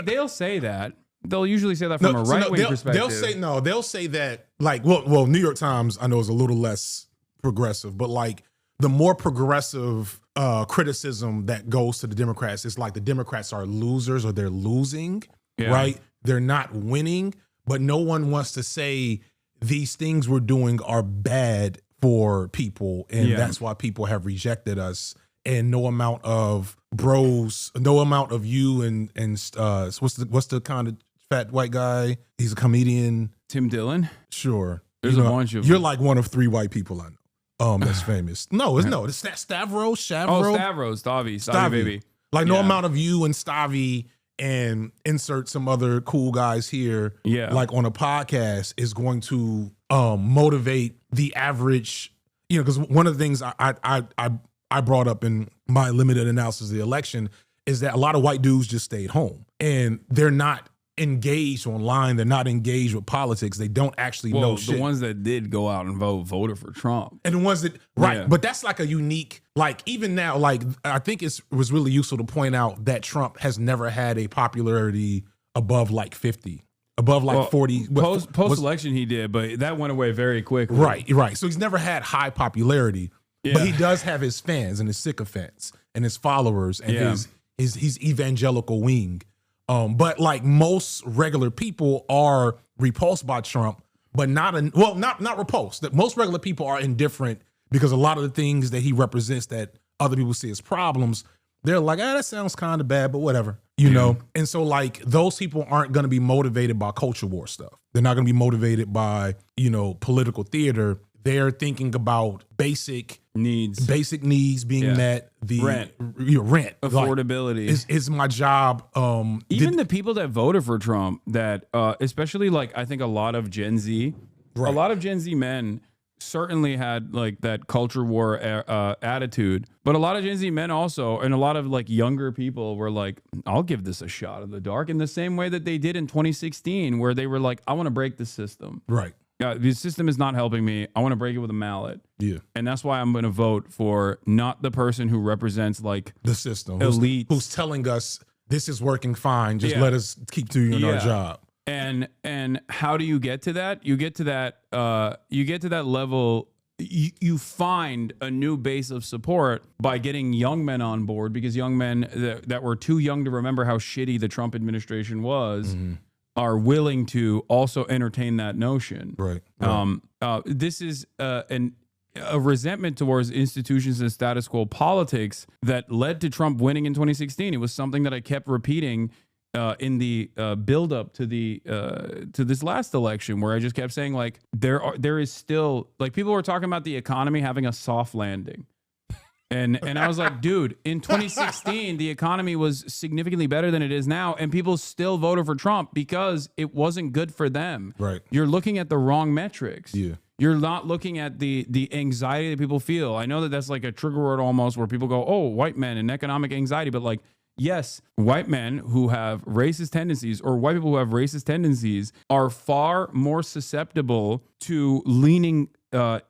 they'll say that. They'll usually say that from a right-wing perspective. They'll say that, like, well, New York Times, I know, is a little less progressive, but like the more progressive criticism that goes to the Democrats is like the Democrats are losers or they're losing, right? They're not winning, but no one wants to say these things we're doing are bad for people, and that's why people have rejected us. And no amount of you and what's the kind of fat white guy? He's a comedian. Tim Dillon? Sure. There's a bunch of You're them. like one of 3 white people I know. That's famous. It's that Stavros. Stavi, baby. Like no amount of you and Stavi and insert some other cool guys here, like on a podcast, is going to motivate the average, because one of the things I brought up in my limited analysis of the election is that a lot of white dudes just stayed home and they're not engaged online. They're not engaged with politics. They don't actually know shit. The ones that did go out and voted for Trump. And the ones that, but that's like a unique, like even now, like I think it was really useful to point out that Trump has never had a popularity above like 50. Above like 40. Post-election he did, but that went away very quickly. Right. So he's never had high popularity. Yeah. But he does have his fans and his sycophants and his followers and his evangelical wing. But like most regular people are repulsed by Trump, but not repulsed. That most regular people are indifferent because a lot of the things that he represents that other people see as problems, they're like, that sounds kind of bad, but whatever, you know? And so like those people aren't going to be motivated by culture war stuff. They're not going to be motivated by, political theater. They're thinking about basic needs being met. The rent, affordability is my job. Even the people that voted for Trump, that especially like I think a lot of Gen Z, a lot of Gen Z men certainly had like that culture war attitude, but a lot of Gen Z men also, and a lot of like younger people were like, I'll give this a shot in the dark, in the same way that they did in 2016, where they were like, I want to break the system. Right. The system is not helping me. I want to break it with a mallet. Yeah. And that's why I'm going to vote for not the person who represents like the system, elite, who's telling us this is working fine. Just let us keep doing our job. And how do you get to that? You get to that level. You find a new base of support by getting young men on board, because young men that were too young to remember how shitty the Trump administration was. Mm-hmm. Are willing to also entertain that notion. Right. This is a resentment towards institutions and status quo politics that led to Trump winning in 2016. It was something that I kept repeating in the build-up to this last election, where I just kept saying like there is still, like, people were talking about the economy having a soft landing. And I was like, dude, in 2016, the economy was significantly better than it is now, and people still voted for Trump because it wasn't good for them. Right. You're looking at the wrong metrics. Yeah. You're not looking at the anxiety that people feel. I know that that's like a trigger word almost, where people go, oh, white men and economic anxiety. But like, yes, white men who have racist tendencies, or white people who have racist tendencies, are far more susceptible to leaning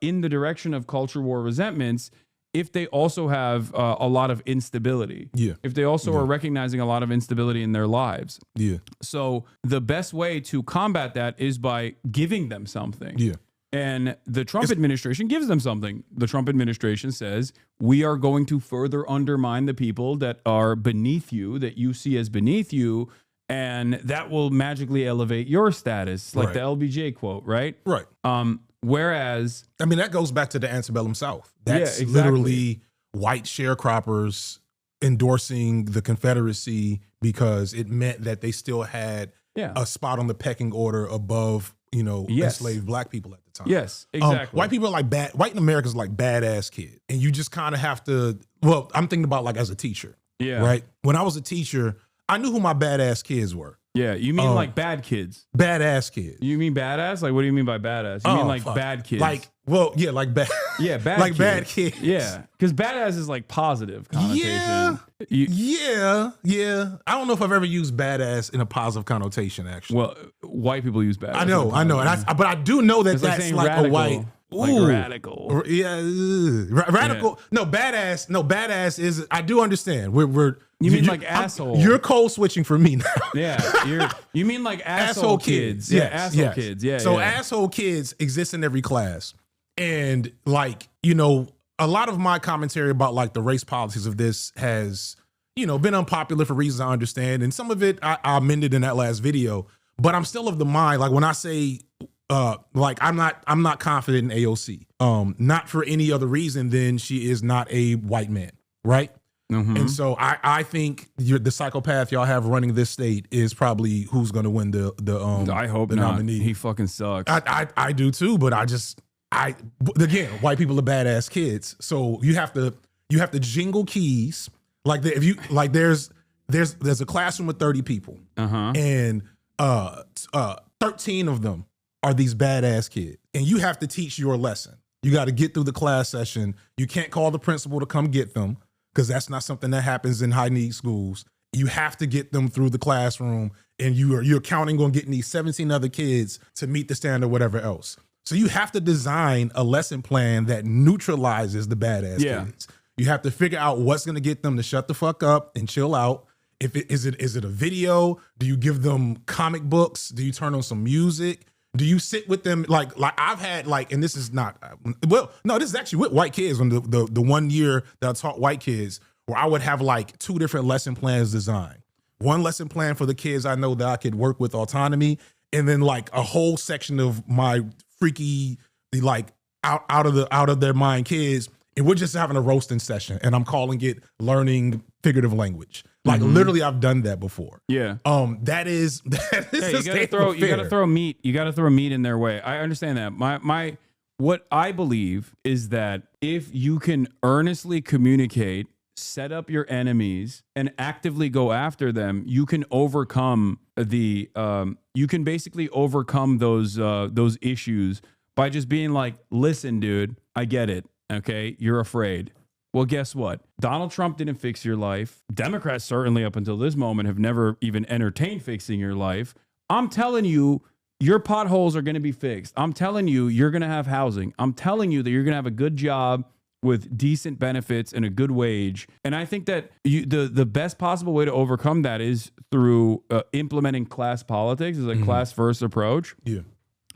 in the direction of culture war resentments if they also have a lot of instability. Yeah. If they also are recognizing a lot of instability in their lives. Yeah. So the best way to combat that is by giving them something. Yeah. And the Trump administration gives them something. The Trump administration says, we are going to further undermine the people that are beneath you, that you see as beneath you, and that will magically elevate your status, like the LBJ quote, right? Right. Whereas, I mean, that goes back to the antebellum South. That's exactly. Literally white sharecroppers endorsing the Confederacy because it meant that they still had a spot on the pecking order above, enslaved black people at the time. Yes, exactly. White people are like white Americans are like badass kids. And you just kind of have to, well, I'm thinking about like as a teacher. Yeah. Right? When I was a teacher, I knew who my badass kids were. Yeah, you mean like bad kids? Badass kids. You mean badass? Like, what do you mean by badass? You mean like bad kids? Like Well, yeah, like bad. Yeah, bad like kids. bad kids. Yeah, because badass is like positive connotation. Yeah. I don't know if I've ever used badass in a positive connotation, actually. Well, white people use badass. I know. But I do know that that's like radical, a white. Like radical. Yeah. Radical. Yeah. No, badass. No, badass is, I do understand. You mean like asshole? You're code switching for me now. Yeah. You mean like asshole kids. Yes, Yeah, asshole kids. Yeah. So asshole kids exist in every class. And like, you know, a lot of my commentary about like the race politics of this has, you know, been unpopular for reasons I understand. And some of it I amended in that last video. But I'm still of the mind, like when I say like I'm not confident in AOC. Not for any other reason than she is not a white man, right? Mm-hmm. And so I think the psychopath y'all have running this state is probably who's going to win the I hope the not. nominee. He fucking sucks. I do too, but again, white people are badass kids, so you have to jingle keys like if you like there's a classroom with 30 people, and 13 of them are these badass kids, and you have to teach your lesson. You got to get through the class session. You can't call the principal to come get them because that's not something that happens in high need schools. You have to get them through the classroom, and you're counting on getting these 17 other kids to meet the standard, whatever else. So you have to design a lesson plan that neutralizes the badass kids. You have to figure out what's going to get them to shut the fuck up and chill out. Is it a video? Do you give them comic books? Do you turn on some music? Do you sit with them like I've had like, and this is not this is actually with white kids on the 1 year that I taught white kids, where I would have like 2 different lesson plans designed. One lesson plan for the kids I know that I could work with autonomy, and then like a whole section of my freaky like out of their mind kids, and we're just having a roasting session, and I'm calling it learning figurative language. Like literally, I've done that before. Yeah. That is you gotta throw meat. You gotta throw meat in their way. I understand that. What I believe is that if you can earnestly communicate, set up your enemies, and actively go after them, you can overcome you can basically overcome those issues by just being like, listen, dude, I get it. Okay, you're afraid. Well, guess what? Donald Trump didn't fix your life. Democrats, certainly up until this moment, have never even entertained fixing your life. I'm telling you, your potholes are going to be fixed. I'm telling you, you're going to have housing. I'm telling you that you're going to have a good job with decent benefits and a good wage. And I think that the best possible way to overcome that is through implementing class politics, is a class first approach. Yeah.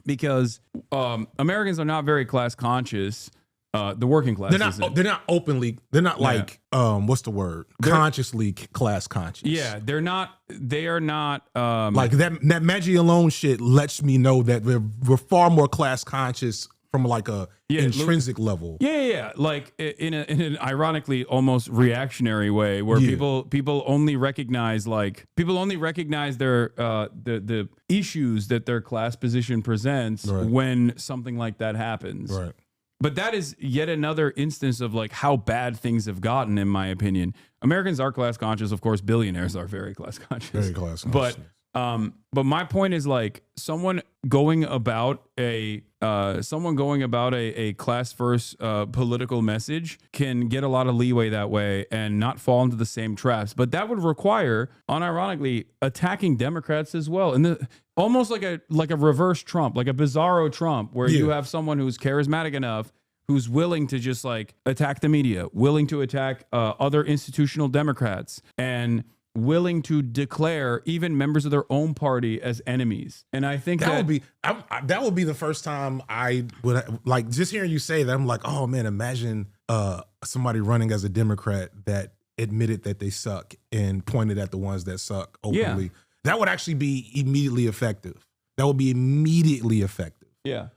Because Americans are not very class conscious. The working class. They're not openly. They're not like what's the word? Consciously class conscious. Yeah, they're not. They are not. Like that Maggie alone shit lets me know that we're far more class conscious from like a intrinsic level. Yeah. Like in an ironically almost reactionary way, where people only recognize their the issues that their class position presents when something like that happens. Right. But that is yet another instance of like how bad things have gotten, in my opinion. Americans are class conscious, of course. Billionaires are very class conscious. Very class conscious. But my point is like someone going about a class first political message can get a lot of leeway that way and not fall into the same traps. But that would require, unironically, attacking Democrats as well, and almost like a reverse Trump, like a bizarro Trump, where you have someone who's charismatic enough, who's willing to just like attack the media, willing to attack other institutional Democrats, and willing to declare even members of their own party as enemies. And I think that would be the first time I would like, just hearing you say that, I'm like, oh man, imagine somebody running as a Democrat that admitted that they suck and pointed at the ones that suck openly. Yeah. That would actually be immediately effective. That would be immediately effective. Yeah.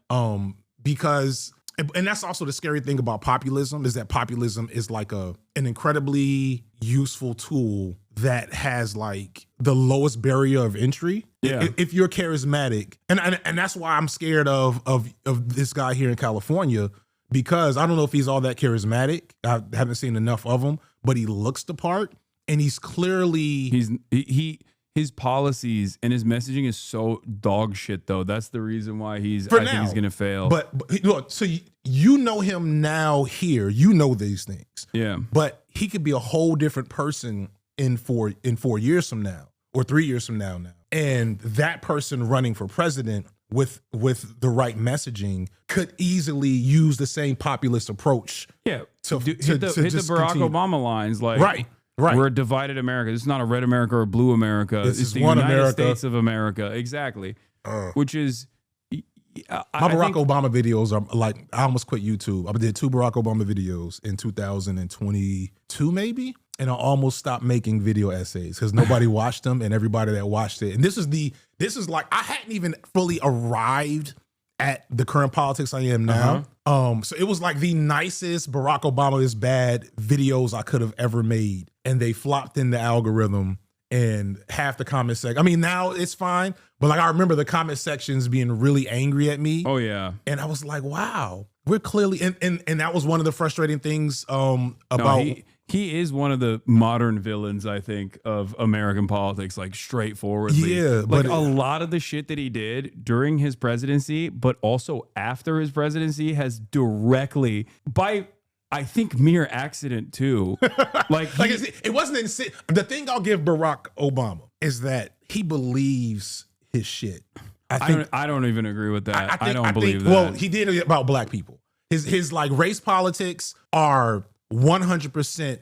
Because, and that's also the scary thing about populism, is that populism is like an incredibly useful tool that has like the lowest barrier of entry. Yeah. If you're charismatic, and that's why I'm scared of this guy here in California, because I don't know if he's all that charismatic. I haven't seen enough of him, but he looks the part, and he's clearly his policies and his messaging is so dog shit, though. That's the reason why I think he's gonna fail. But look, so you know him now here, you know these things. Yeah. But he could be a whole different person in 4 years from now or 3 years from now. And that person running for president with the right messaging could easily use the same populist approach. Yeah. To hit the Barack Obama lines like, right. We're a divided America. This is not a red America or blue America. This is the one United America. States of America. Exactly. Which is... My Barack Obama videos are like, I almost quit YouTube. I did 2 Barack Obama videos in 2022 maybe, and I almost stopped making video essays because nobody watched them, and everybody that watched it. And this is like, I hadn't even fully arrived at the current politics I am now. So it was like the nicest Barack Obama is bad videos I could have ever made, and they flopped in the algorithm. And half the comment section, I mean, now it's fine, but like I remember the comment sections being really angry at me. Oh yeah. And I was like, wow, we're clearly, and that was one of the frustrating things about. He is one of the modern villains, I think, of American politics, like straightforwardly. Yeah, like a lot of the shit that he did during his presidency, but also after his presidency, has directly, by I think mere accident too. It wasn't insane. The thing I'll give Barack Obama is that he believes his shit. I don't even agree with that. I don't believe that. Well, he did it about black people. His like race politics are 100%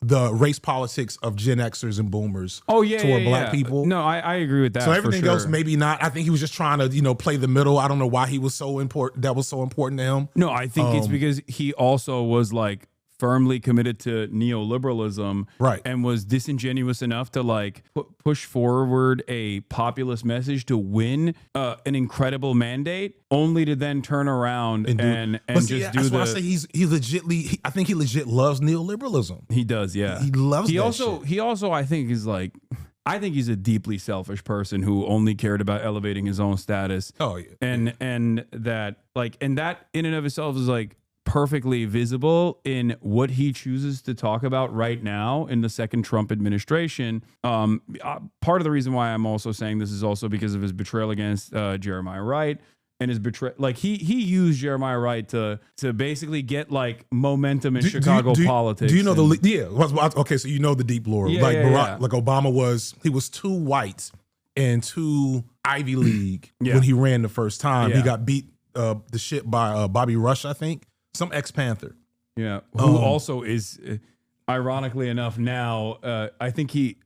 the race politics of Gen Xers and Boomers. Toward black people. No, I agree with that. So everything else, maybe not. I think he was just trying to, play the middle. I don't know why he was so important. That was so important to him. No, I think it's because he also was like firmly committed to neoliberalism, right, and was disingenuous enough to like push forward a populist message to win an incredible mandate, only to then turn around and just do that's why I say I think he legit loves neoliberalism. He does, yeah. He loves. He also I think is like, I think he's a deeply selfish person who only cared about elevating his own status. Oh yeah, and that in and of itself is like perfectly visible in what he chooses to talk about right now in the second Trump administration. Part of the reason why I'm also saying this is also because of his betrayal against Jeremiah Wright and his betrayal. Like he used Jeremiah Wright to basically get like momentum in Chicago politics. Do you know okay, so you know the deep lore. Like Obama was too white and too Ivy League when he ran the first time. Yeah. He got beat the shit by Bobby Rush, I think. Some ex-Panther. Yeah. Who also is, ironically enough, now, I think he's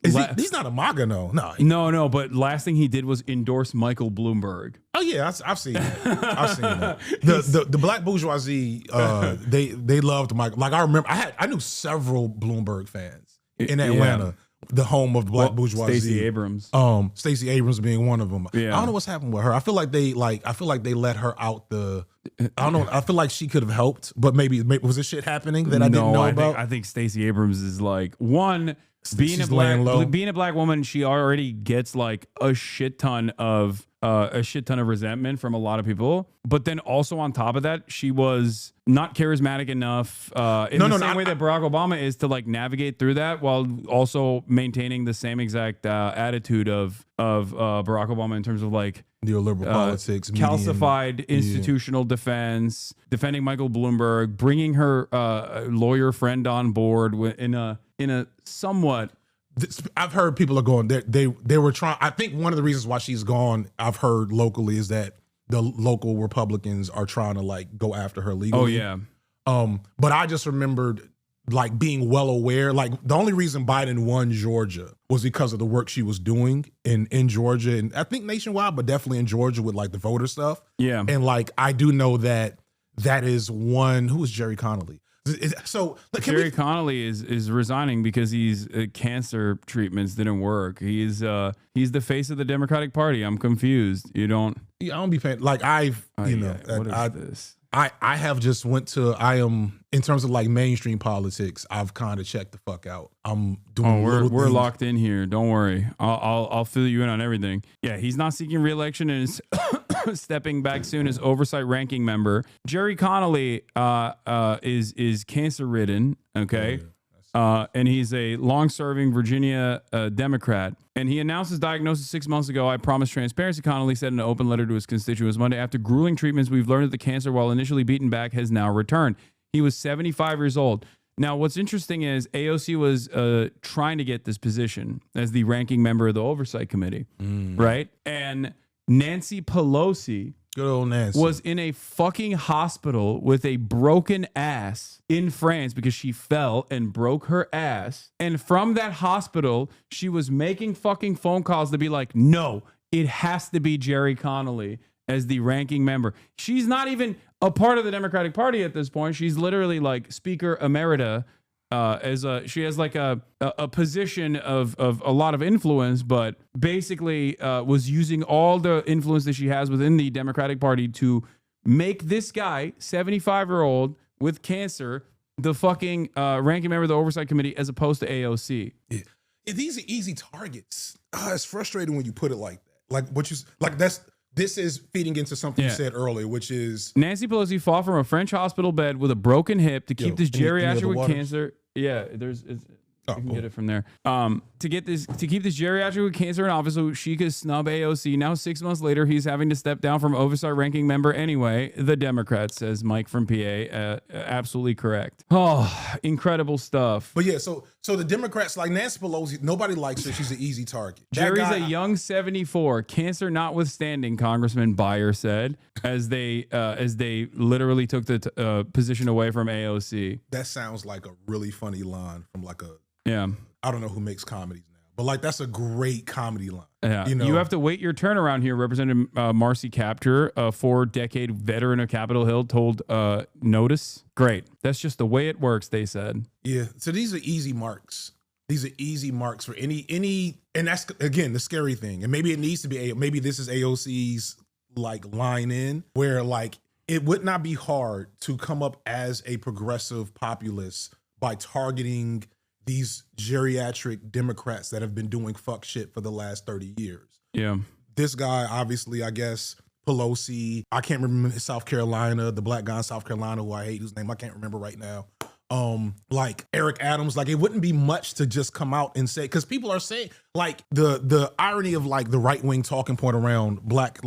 not a MAGA, no. No, but last thing he did was endorse Michael Bloomberg. Oh, yeah, I've seen that. I've seen that. The black bourgeoisie, they loved Michael. Like, I remember, I knew several Bloomberg fans in Atlanta. The home of the black bourgeoisie. Stacey Abrams. Stacey Abrams being one of them. Yeah. I don't know what's happened with her. I feel like they let her out I don't know. I feel like she could have helped, but maybe was this shit happening that I didn't know about? I think Stacey Abrams is like, one, being a black woman, she already gets like a shit ton of resentment from a lot of people. But then also on top of that, she was not charismatic enough in the same way that Barack Obama is to like navigate through that while also maintaining the same exact attitude of Barack Obama in terms of like neoliberal politics, calcified institutional defense, defending Michael Bloomberg, bringing her lawyer friend on board in a somewhat. I've heard people are going. They were trying. I think one of the reasons why she's gone, I've heard locally, is that the local Republicans are trying to like go after her legally. Oh yeah. But I just remembered like being well aware. Like the only reason Biden won Georgia was because of the work she was doing in Georgia, and I think nationwide, but definitely in Georgia with like the voter stuff. Yeah. And like I do know that is one. Who is Jerry Connolly? So Jerry Connolly is resigning because he's cancer treatments didn't work. He's the face of the Democratic Party. I'm confused. You don't? Yeah, I don't be paying. Like what is this? I have just went to. I am in terms of like mainstream politics. I've kind of checked the fuck out. I'm doing. We're locked in here. Don't worry. I'll fill you in on everything. Yeah, he's not seeking re-election and is stepping back soon as oversight ranking member. Jerry Connolly is cancer ridden. Okay. and he's a long-serving Virginia Democrat. And he announced his diagnosis 6 months ago. I promise transparency, Connolly said in an open letter to his constituents Monday. After grueling treatments, we've learned that the cancer, while initially beaten back, has now returned. He was 75 years old. Now, what's interesting is AOC was trying to get this position as the ranking member of the Oversight Committee, right? And Nancy Pelosi, good old Nancy, was in a fucking hospital with a broken ass in France because she fell and broke her ass. And from that hospital, she was making fucking phone calls to be like, no, it has to be Jerry Connolly as the ranking member. She's not even a part of the Democratic Party at this point. She's literally like Speaker Emerita. She has like a position of a lot of influence, but basically was using all the influence that she has within the Democratic Party to make this guy, 75-year-old with cancer, the fucking ranking member of the Oversight Committee, as opposed to AOC. Yeah. These are easy targets. It's frustrating when you put it like that. This is feeding into something you said earlier, which is Nancy Pelosi fought from a French hospital bed with a broken hip to keep this geriatric with cancer. Yeah, you can get it from there. To keep this geriatric with cancer in office so she could snub AOC. Now 6 months later, he's having to step down from oversight ranking member anyway. The Democrat, says Mike from PA. Absolutely correct. Oh, incredible stuff. But yeah, so the Democrats, like Nancy Pelosi, nobody likes her. She's an easy target. Jerry's a young 74, cancer notwithstanding, Congressman Beyer said, as they literally took the position away from AOC. That sounds like a really funny line from like a, yeah, I don't know who makes comedies now, but like that's a great comedy line. Yeah, you have to wait your turn around here. Representative Marcy Kaptur, a 4-decade veteran of Capitol Hill, told Notice. Great, that's just the way it works, they said. Yeah, so these are easy marks. These are easy marks for any, and that's again the scary thing. And maybe it needs to be maybe this is AOC's like line in where like it would not be hard to come up as a progressive populist by targeting these geriatric Democrats that have been doing fuck shit for the last 30 years. Yeah. This guy, obviously, I guess, Pelosi, I can't remember South Carolina, the black guy in South Carolina who I hate, whose name I can't remember right now. Like Eric Adams, like it wouldn't be much to just come out and say, because people are saying, like the irony of like the right-wing talking point around black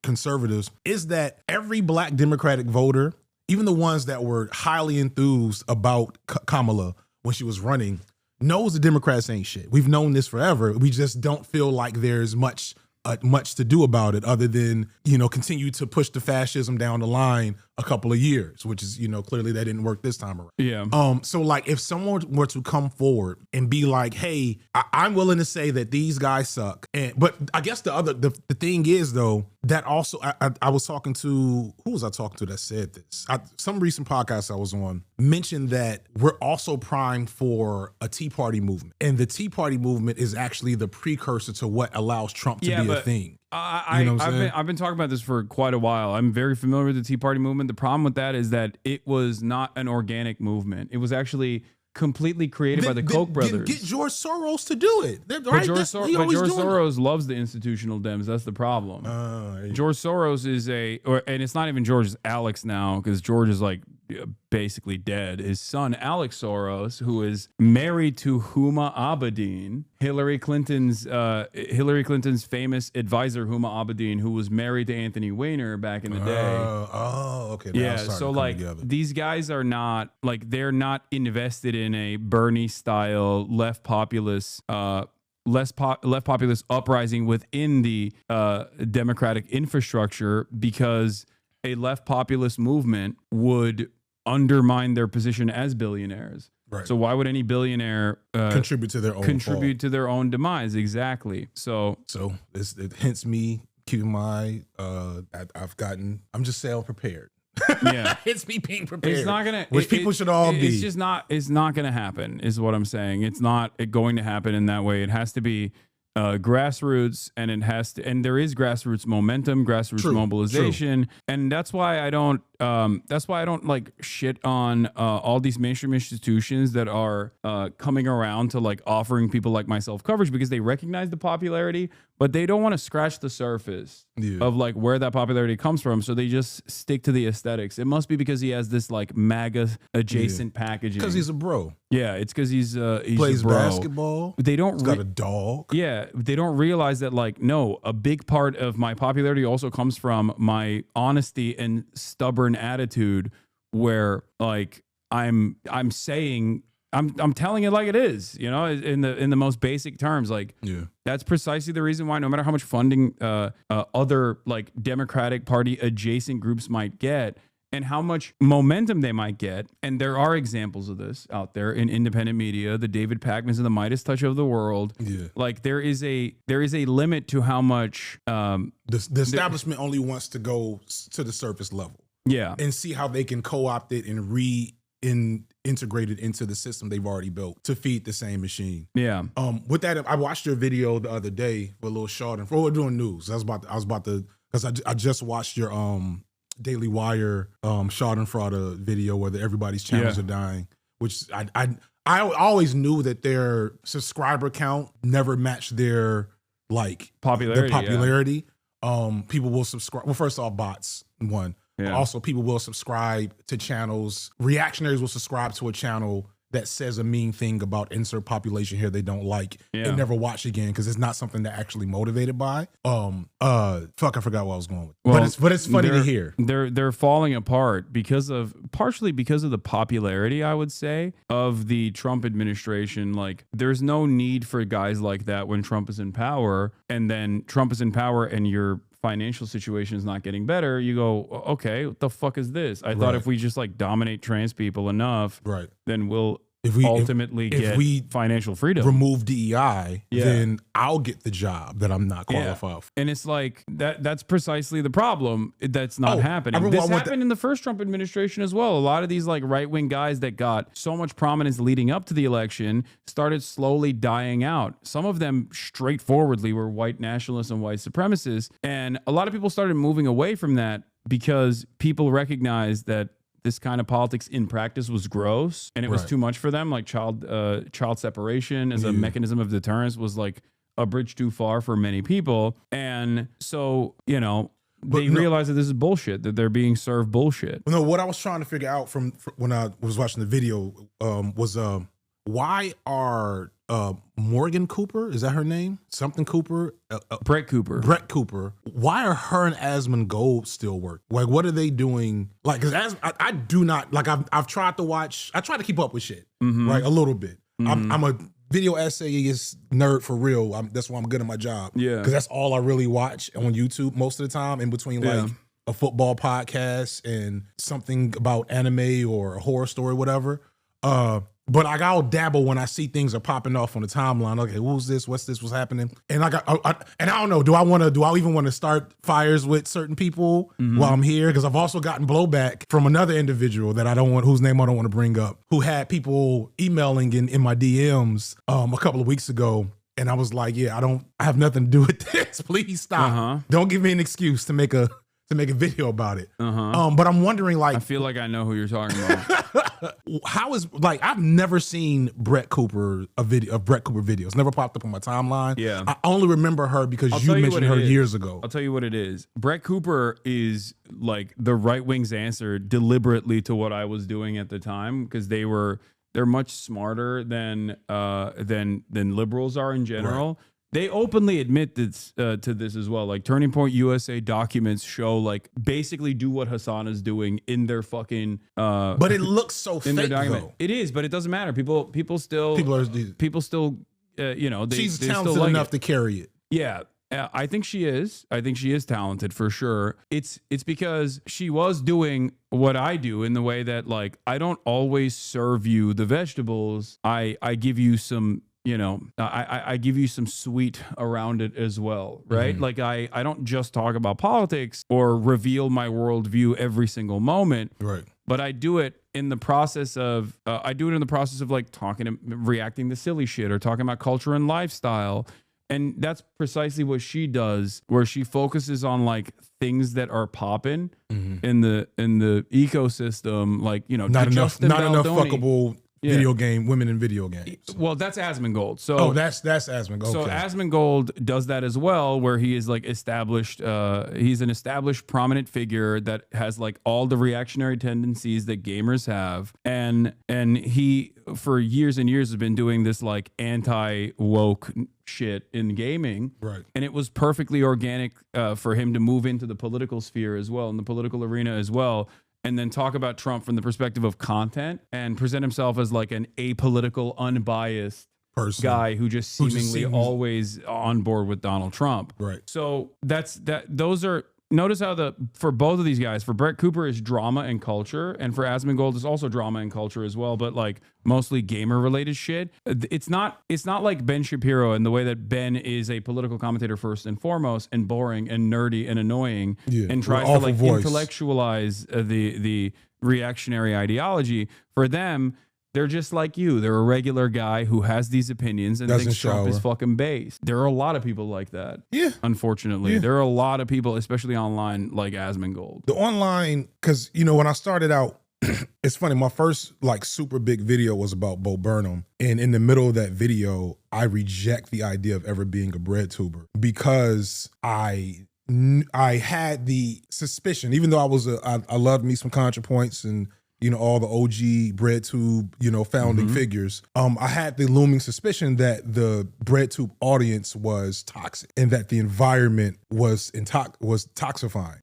conservatives is that every black Democratic voter, even the ones that were highly enthused about Kamala when she was running, knows the Democrats ain't shit. We've known this forever. We just don't feel like there's much to do about it other than, continue to push the fascism down the line a couple of years, which is, clearly that didn't work this time around. Yeah. So like if someone were to come forward and be like, hey, I'm willing to say that these guys suck. But I guess the thing is though, that also, I was talking to, who was I talking to that said this? Some recent podcast I was on mentioned that we're also primed for a Tea Party movement. And the Tea Party movement is actually the precursor to what allows Trump to be a thing. I've been talking about this for quite a while. I'm very familiar with the Tea Party movement. The problem with that is that it was not an organic movement. It was actually completely created by the Koch brothers. Get George Soros to do it. But George Soros loves the institutional Dems. That's the problem. George Soros is and it's not even George, it's Alex now, because George is like basically dead. His son, Alex Soros, who is married to Huma Abedin, Hillary Clinton's famous advisor, Huma Abedin, who was married to Anthony Weiner back in the day. Okay. Yeah, so like these guys are not like, they're not invested in a Bernie style left populist left populist uprising within the Democratic infrastructure, because a left populist movement would undermine their position as billionaires. Right. So why would any billionaire contribute to their own demise? Exactly. So it hence me keeping my I'm just saying prepared. Yeah, it's me being prepared. It's not gonna, which people should all be. It's just not. It's not gonna happen. Is what I'm saying. It's not going to happen in that way. It has to be grassroots, and it has to. And there is grassroots momentum, grassroots mobilization, and that's why I don't. That's why I don't like shit on all these mainstream institutions that are coming around to like offering people like myself coverage, because they recognize the popularity, but they don't want to scratch the surface of like where that popularity comes from. So they just stick to the aesthetics. It must be because he has this like MAGA adjacent packaging. Because he's a bro. Yeah, it's because he's plays a bro. basketball. They don't He's got a dog. Yeah, they don't realize that like, no, a big part of my popularity also comes from my honesty and stubborn attitude, where like I'm telling it like it is, you know, in the most basic terms. Like, that's precisely the reason why, no matter how much funding other like Democratic Party adjacent groups might get, and how much momentum they might get, and there are examples of this out there in independent media, the David Pakmans and the Midas Touch of the world. Like there is a limit to how much the establishment only wants to go to the surface level. And see how they can co-opt it and integrate it into the system they've already built to feed the same machine. With that, I watched your video the other day with a little short, and we're doing news. I was about to because I just watched your Daily Wire Schadenfreude video where everybody's channels are dying, which I always knew that their subscriber count never matched their like popularity. People will subscribe. Well, first off, bots, one. Also, people will subscribe to channels. Reactionaries will subscribe to a channel that says a mean thing about insert population here they don't like and never watch again because it's not something they're actually motivated by. I forgot what I was going with. Well, but it's funny to hear. They're falling apart partially because of the popularity, I would say, of the Trump administration. Like, there's no need for guys like that when Trump is in power, and then Trump is in power and your financial situation is not getting better. You go, okay, what the fuck is this? I thought if we just like dominate trans people enough, then we'll ultimately get financial freedom. Remove DEI, then I'll get the job that I'm not qualified for. And it's like that's precisely the problem that's not happening. This happened in the first Trump administration as well. A lot of these like right-wing guys that got so much prominence leading up to the election started slowly dying out. Some of them straightforwardly were white nationalists and white supremacists. And a lot of people started moving away from that because people recognized that this kind of politics in practice was gross and it was too much for them. Like child separation as a mechanism of deterrence was like a bridge too far for many people. And so, you know, they realize that this is bullshit, that they're being served bullshit. No, what I was trying to figure out from when I was watching the video was why are Morgan Cooper, is that her name? Something Cooper? Brett Cooper. Why are her and Asmund Gold still work? Like, what are they doing? Like, because I do not, like, I've tried to watch, I try to keep up with shit, right? A little bit. I'm a video essayist nerd for real. That's why I'm good at my job. Because that's all I really watch on YouTube most of the time, in between like a football podcast and something about anime or a horror story, whatever. But I'll dabble when I see things are popping off on the timeline. Okay, who's this? What's this? What's happening? And I don't know. Do I even want to start fires with certain people while I'm here? Because I've also gotten blowback from another individual that whose name I don't want to bring up, who had people emailing in my DMs a couple of weeks ago. And I was like, I have nothing to do with this. Please stop. Don't give me an excuse to make a video about it. But I'm wondering, like, I feel like I know who you're talking about. How is, like, I've never seen Brett Cooper videos. Never popped up on my timeline. I only remember her because you mentioned her years ago. I'll tell you what it is. Brett Cooper is like the right wing's answer deliberately to what I was doing at the time, because they're much smarter than liberals are in general. They openly admit this, to this as well. Like, Turning Point USA documents show, like, basically do what Hasan is doing in their fucking. But it looks so fake, though. It is, but it doesn't matter. People still. You know, she's talented enough to carry it. Yeah. I think she is. I think she is talented for sure. It's because she was doing what I do in the way that, like, I don't always serve you the vegetables. I give you some. You know, I give you some sweet around it as well, right? Like, I don't just talk about politics or reveal my worldview every single moment, right? But I do it in the process of like reacting to silly shit or talking about culture and lifestyle. And that's precisely what she does, where she focuses on like things that are popping in the ecosystem, like, you know, not enough fuckable women in video games. Well, that's Asmongold. So that's Asmongold. Okay. So Asmongold does that as well, where he is like established. He's an established, prominent figure that has like all the reactionary tendencies that gamers have, and he for years and years has been doing this like anti-woke shit in gaming. Right. And it was perfectly organic for him to move into the political sphere as well, in the political arena as well. And then talk about Trump from the perspective of content and present himself as like an apolitical, unbiased guy who just seemingly always on board with Donald Trump. Right. So those are, notice how for both of these guys, for Brett Cooper is drama and culture, and for Asmongold is also drama and culture as well, but like mostly gamer related shit. It's not like Ben Shapiro in the way that Ben is a political commentator first and foremost, and boring and nerdy and annoying, and tries to like intellectualize the reactionary ideology. For them, they're just like you. They're a regular guy who has these opinions and thinks Trump is fucking based. There are a lot of people like that. Yeah. Unfortunately. Yeah. There are a lot of people, especially online, like Asmongold. The online, because, when I started out, it's funny, my first like super big video was about Bo Burnham. And in the middle of that video, I reject the idea of ever being a bread tuber because I had the suspicion, even though I loved me some ContraPoints and all the OG BreadTube, founding figures. I had the looming suspicion that the BreadTube audience was toxic and that the environment was toxifying,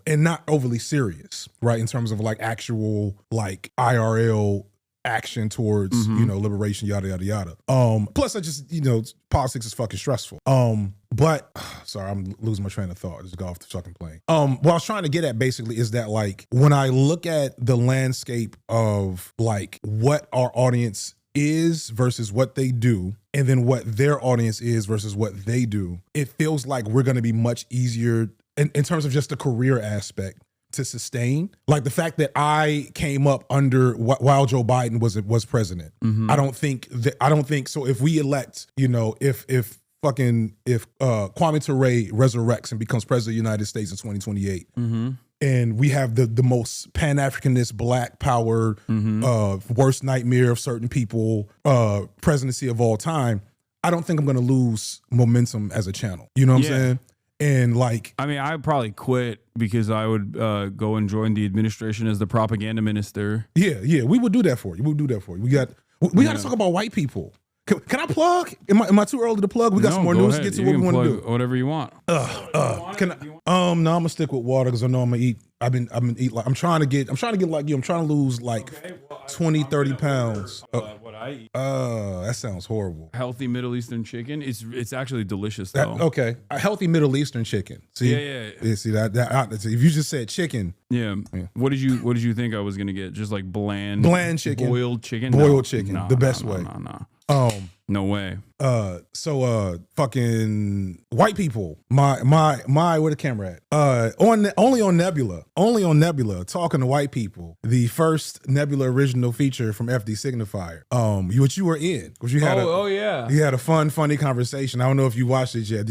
and not overly serious, right? In terms of like actual like IRL action towards, liberation, yada, yada, yada. Plus I just, politics is fucking stressful. But sorry, I'm losing my train of thought. Just got off the fucking plane. What I was trying to get at basically is that like when I look at the landscape of like what our audience is versus what they do, and then what their audience is versus what they do, it feels like we're going to be much easier in terms of just the career aspect to sustain. Like the fact that I came up under while Joe Biden was president. I don't think so. If we elect, if Kwame Ture resurrects and becomes president of the United States in 2028, and we have the most Pan-Africanist, Black power, worst nightmare of certain people, presidency of all time, I don't think I'm going to lose momentum as a channel. You know what I'm saying? And like, I mean, I'd probably quit because I would go and join the administration as the propaganda minister. Yeah, we would do that for you. We would do that for you. We got to talk about white people. Can I plug? Am I too early to plug? We got some more news to get to. What we want to do? Whatever you want. No, I'm gonna stick with water because I know I'm gonna eat. I've been eat like I'm trying to get like you. I'm trying to lose like 20, 30 pounds. What I eat. That sounds horrible. Healthy Middle Eastern chicken. It's actually delicious though. Okay, a healthy Middle Eastern chicken. See, yeah. See that if you just said chicken. Yeah. What did you think I was gonna get? Just like bland chicken, boiled chicken. Boiled chicken, the best way. No way. Fucking white people. Where the camera at? Only on Nebula. Talking to white people. The first Nebula original feature from FD Signifier. Which you were in. Which you had. You had a funny conversation. I don't know if you watched it yet.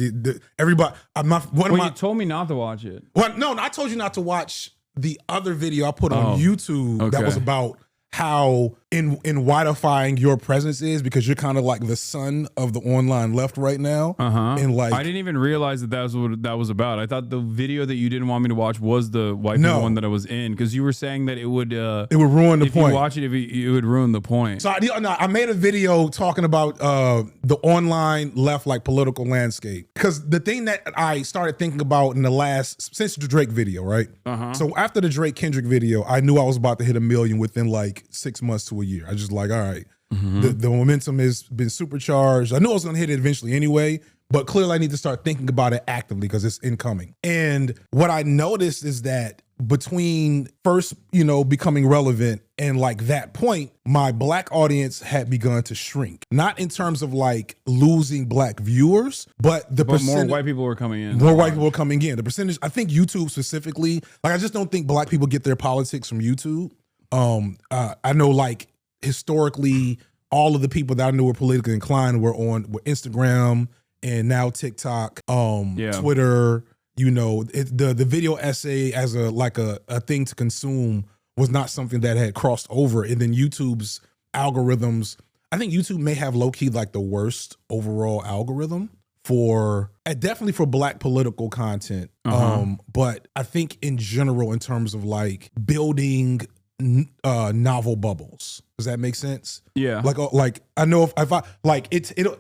Everybody. You told me not to watch it. Well, no, I told you not to watch the other video I put on YouTube that was about how whiteifying your presence is, because you're kind of like the son of the online left right now. And like, I didn't even realize that was what that was about. I thought the video that you didn't want me to watch was the white people one that I was in, because you were saying that it would ruin the point. If you watch it, it would ruin the point. So I made a video talking about the online left like political landscape, because the thing that I started thinking about since the Drake video, right? So after the Drake Kendrick video, I knew I was about to hit 1 million within like 6 months to a year. I just like, all right, the momentum has been supercharged. I knew I was going to hit it eventually anyway, but clearly I need to start thinking about it actively because it's incoming. And what I noticed is that between first, becoming relevant and like that point, my Black audience had begun to shrink. Not in terms of like losing Black viewers, but more white people were coming in. More white people were coming in. The percentage, I think YouTube specifically, like I just don't think Black people get their politics from YouTube. I know like historically all of the people that I knew were politically inclined were Instagram and now TikTok, Twitter. The video essay as a thing to consume was not something that had crossed over, and then YouTube's algorithms, I think YouTube may have low key like the worst overall algorithm for definitely for Black political content. But I think in general, in terms of like building novel bubbles, does that make sense? Yeah. Like I know if I like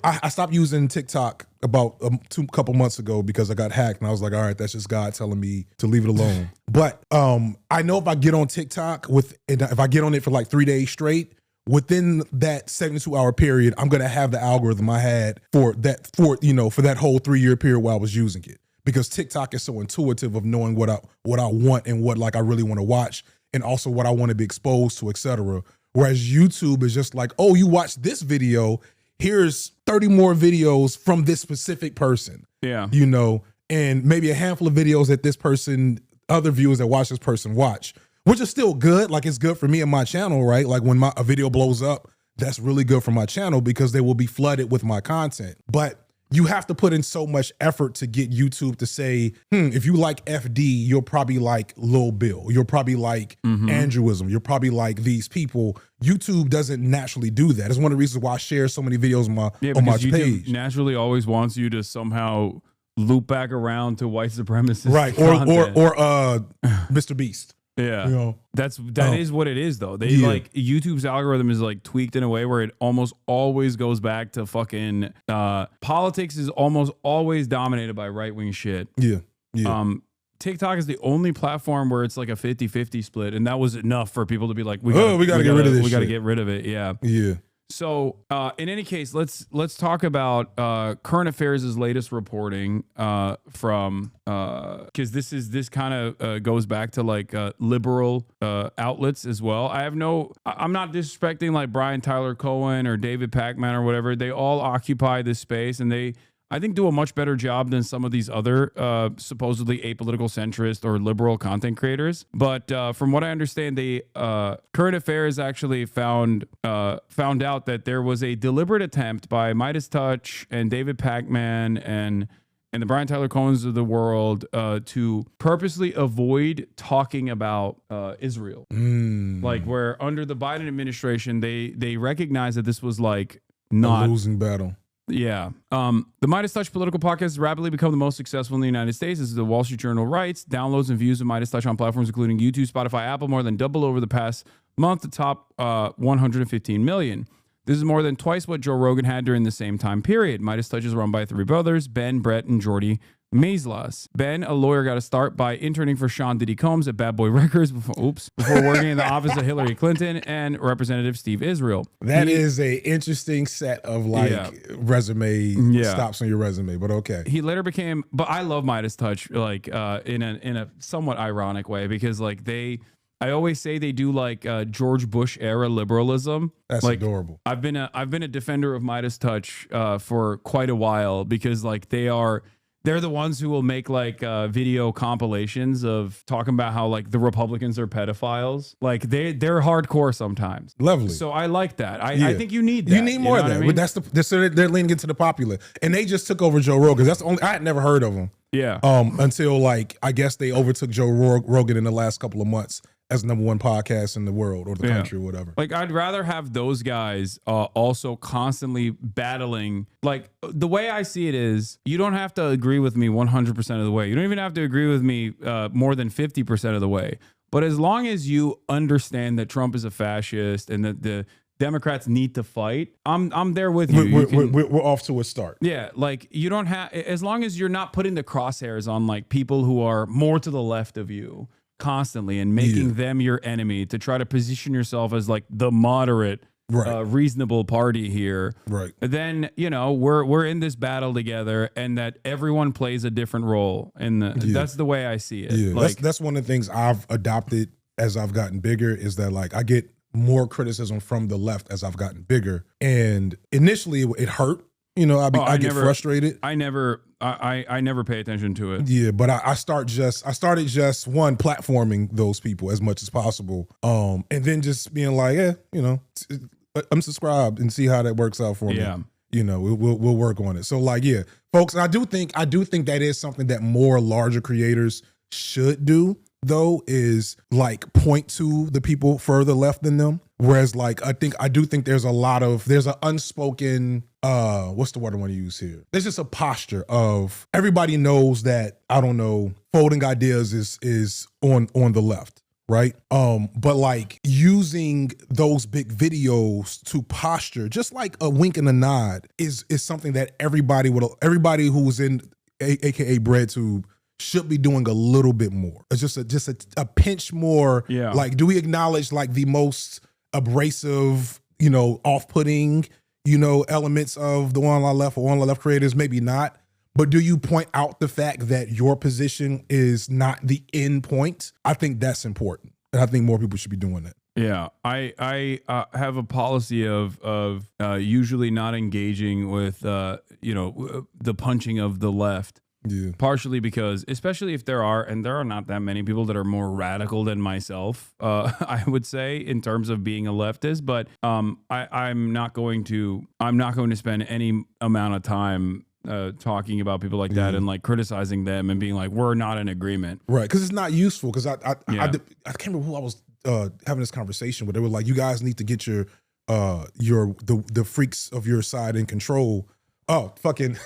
I stopped using TikTok about a couple months ago because I got hacked, and I was like, all right, that's just God telling me to leave it alone. But I know if I get on TikTok if I get on it for like 3 days straight, within that 72-hour period, I'm gonna have the algorithm I had for that whole 3-year period while I was using it, because TikTok is so intuitive of knowing what I want and what like I really want to watch, and also what I want to be exposed to, etc. Whereas YouTube is just like, oh, you watched this video, here's 30 more videos from this specific person. Yeah. And maybe a handful of videos that other viewers that watch this person watch, which is still good. Like, it's good for me and my channel, right? Like when a video blows up, that's really good for my channel because they will be flooded with my content. But you have to put in so much effort to get YouTube to say, if you like FD, you'll probably like Lil Bill. You'll probably like Andrewism. You'll probably like these people. YouTube doesn't naturally do that. It's one of the reasons why I share so many videos on my YouTube page. Naturally always wants you to somehow loop back around to white supremacist right, content. or Mr. Beast. Yeah, that is what it is though. They like YouTube's algorithm is like tweaked in a way where it almost always goes back to fucking politics is almost always dominated by right-wing shit. Yeah. TikTok is the only platform where it's like a 50-50 split, and that was enough for people to be like, we gotta get rid of this. We gotta get rid of it. Yeah. So in any case, let's talk about Current Affairs' latest reporting from because this kind of goes back to like liberal outlets as well. I'm not disrespecting like Brian Tyler Cohen or David Pacman or whatever. They all occupy this space, and they, I think, do a much better job than some of these other supposedly apolitical centrist or liberal content creators. But from what I understand, the Current Affairs actually found out that there was a deliberate attempt by Midas Touch and David Pacman and the Brian Tyler Cohens of the world to purposely avoid talking about Israel. Like, where under the Biden administration, they recognized that this was like not a losing battle. Yeah. The Midas Touch political podcast has rapidly become the most successful in the United States. As the Wall Street Journal writes, downloads and views of Midas Touch on platforms including YouTube, Spotify, Apple more than double over the past month to top 115 million. This is more than twice what Joe Rogan had during the same time period. Midas Touch is run by three brothers, Ben, Brett, and Jordy Maislas. Ben, a lawyer, got a start by interning for Sean Diddy Combs at Bad Boy Records before working in the office of Hillary Clinton and Representative Steve Israel. That is a interesting set of resume stops on your resume, but okay. He later became, but I love Midas Touch like in a somewhat ironic way, because like I always say they do like George Bush era liberalism. That's like, adorable. I've been a defender of Midas Touch for quite a while, because like they're the ones who will make like video compilations of talking about how like the Republicans are pedophiles. Like they're hardcore sometimes. Lovely. So I like that. I think you need that. You need more of that. I mean? But they're leaning into the popular, and they just took over Joe Rogan. That's the only, I had never heard of them. Yeah. Until like I guess they overtook Joe Rogan in the last couple of months as the #1 podcast in the world or the country or whatever. Like, I'd rather have those guys also constantly battling. Like, the way I see it is, you don't have to agree with me 100% of the way. You don't even have to agree with me more than 50% of the way. But as long as you understand that Trump is a fascist and that the Democrats need to fight, I'm there with you. We're off to a start. Yeah, like, you don't have, as long as you're not putting the crosshairs on like people who are more to the left of you constantly and making them your enemy to try to position yourself as like the moderate, reasonable party here. Right. Then, you know, we're in this battle together, and that everyone plays a different role. And that's the way I see it. Yeah, like, that's one of the things I've adopted as I've gotten bigger, is that like I get more criticism from the left as I've gotten bigger. And initially it hurt. You know, I get frustrated. I never pay attention to it. Yeah, but I started just platforming those people as much as possible. And then just being like, you know, I'm subscribed and see how that works out for me. Yeah. You know, we'll work on it. So like, yeah, folks, I do think that is something that more larger creators should do, though, is like point to the people further left than them. Whereas like I do think there's an unspoken what's the word I want to use here? There's just a posture of everybody knows that, I don't know, folding ideas is on the left. Right. But like using those big videos to posture, just like a wink and a nod is something that everybody who's in AKA BreadTube should be doing a little bit more. It's just a pinch more. Yeah. Like, do we acknowledge like the most abrasive, off-putting, elements of the One on the Left creators? Maybe not. But do you point out the fact that your position is not the end point? I think that's important. And I think more people should be doing that. Yeah, I have a policy of usually not engaging with, the punching of the left. Yeah. Partially because, especially if there are not that many people that are more radical than myself, I would say, in terms of being a leftist. But I'm not going to spend any amount of time talking about people like that and like criticizing them and being like, we're not in agreement. Right. Because it's not useful. Because I can't remember who I was having this conversation with. They were like, you guys need to get the freaks of your side in control. Oh, fucking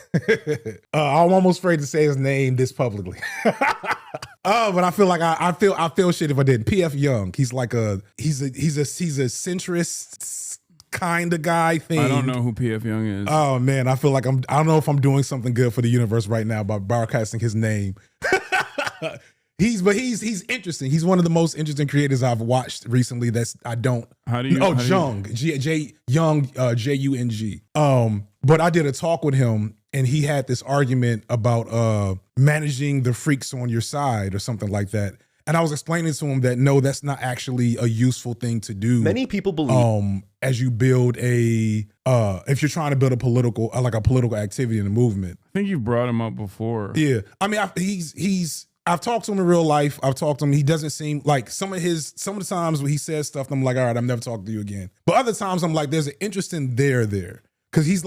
I'm almost afraid to say his name this publicly. But I feel like I feel shit if I did. PF Young. He's like he's a centrist kind of guy thing. I don't know who PF Young is. Oh man, I feel like I don't know if I'm doing something good for the universe right now by broadcasting his name. He's interesting. He's one of the most interesting creators I've watched recently. Young, Jung. But I did a talk with him and he had this argument about managing the freaks on your side or something like that. And I was explaining to him that no, that's not actually a useful thing to do. Many people believe as you build if you're trying to build a political activity in the movement. I think you've brought him up before. Yeah, I mean, I've talked to him in real life. I've talked to him. He doesn't seem like some of the times when he says stuff, I'm like, all right, I'm never talking to you again. But other times I'm like, there's an interest in there. Cause he's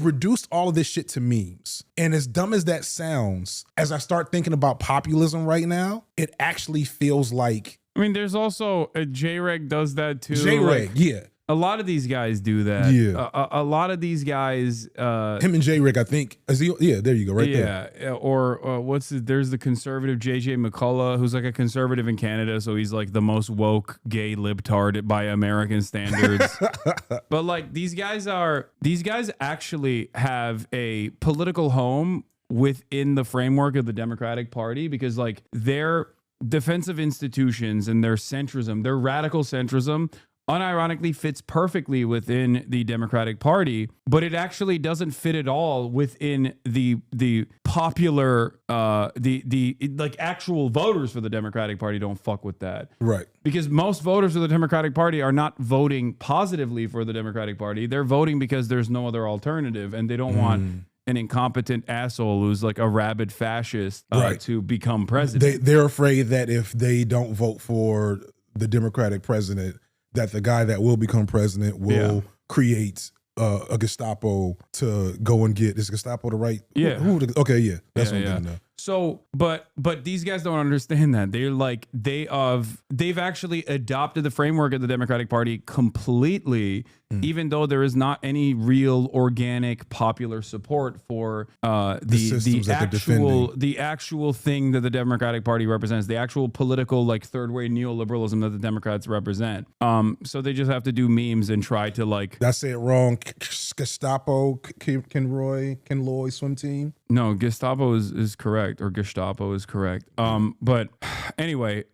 reduced all of this shit to memes. And as dumb as that sounds, as I start thinking about populism right now, it actually feels like. I mean, there's also J-Reg does that too. J-Reg, yeah. A lot of these guys do that. Yeah. A lot of these guys. Him and J-Reg, I think. Yeah, there you go, right there. Yeah. Or there's the conservative JJ McCullough, who's like a conservative in Canada, so he's like the most woke gay libtard by American standards. But like these guys actually have a political home within the framework of the Democratic Party, because like their defensive institutions and their centrism, their radical centrism, unironically fits perfectly within the Democratic Party, but it actually doesn't fit at all within the popular like actual voters for the Democratic Party don't fuck with that. Right. Because most voters of the Democratic Party are not voting positively for the Democratic Party. They're voting because there's no other alternative, and they don't want an incompetent asshole who's like a rabid fascist to become president. They're afraid that if they don't vote for the Democratic president, that the guy that will become president will create a Gestapo to go and get. Is Gestapo the right? Yeah. Okay, yeah. That's what I'm doing now. So, but these guys don't understand that. They're like, they've actually adopted the framework of the Democratic Party completely, even though there is not any real organic popular support for the actual thing that the Democratic Party represents, the actual political like third way neoliberalism that the Democrats represent. So they just have to do memes and try to like. Did I say it wrong? Gestapo, Kenloy swim team. No, Gestapo is correct, or Gestapo is correct. But anyway,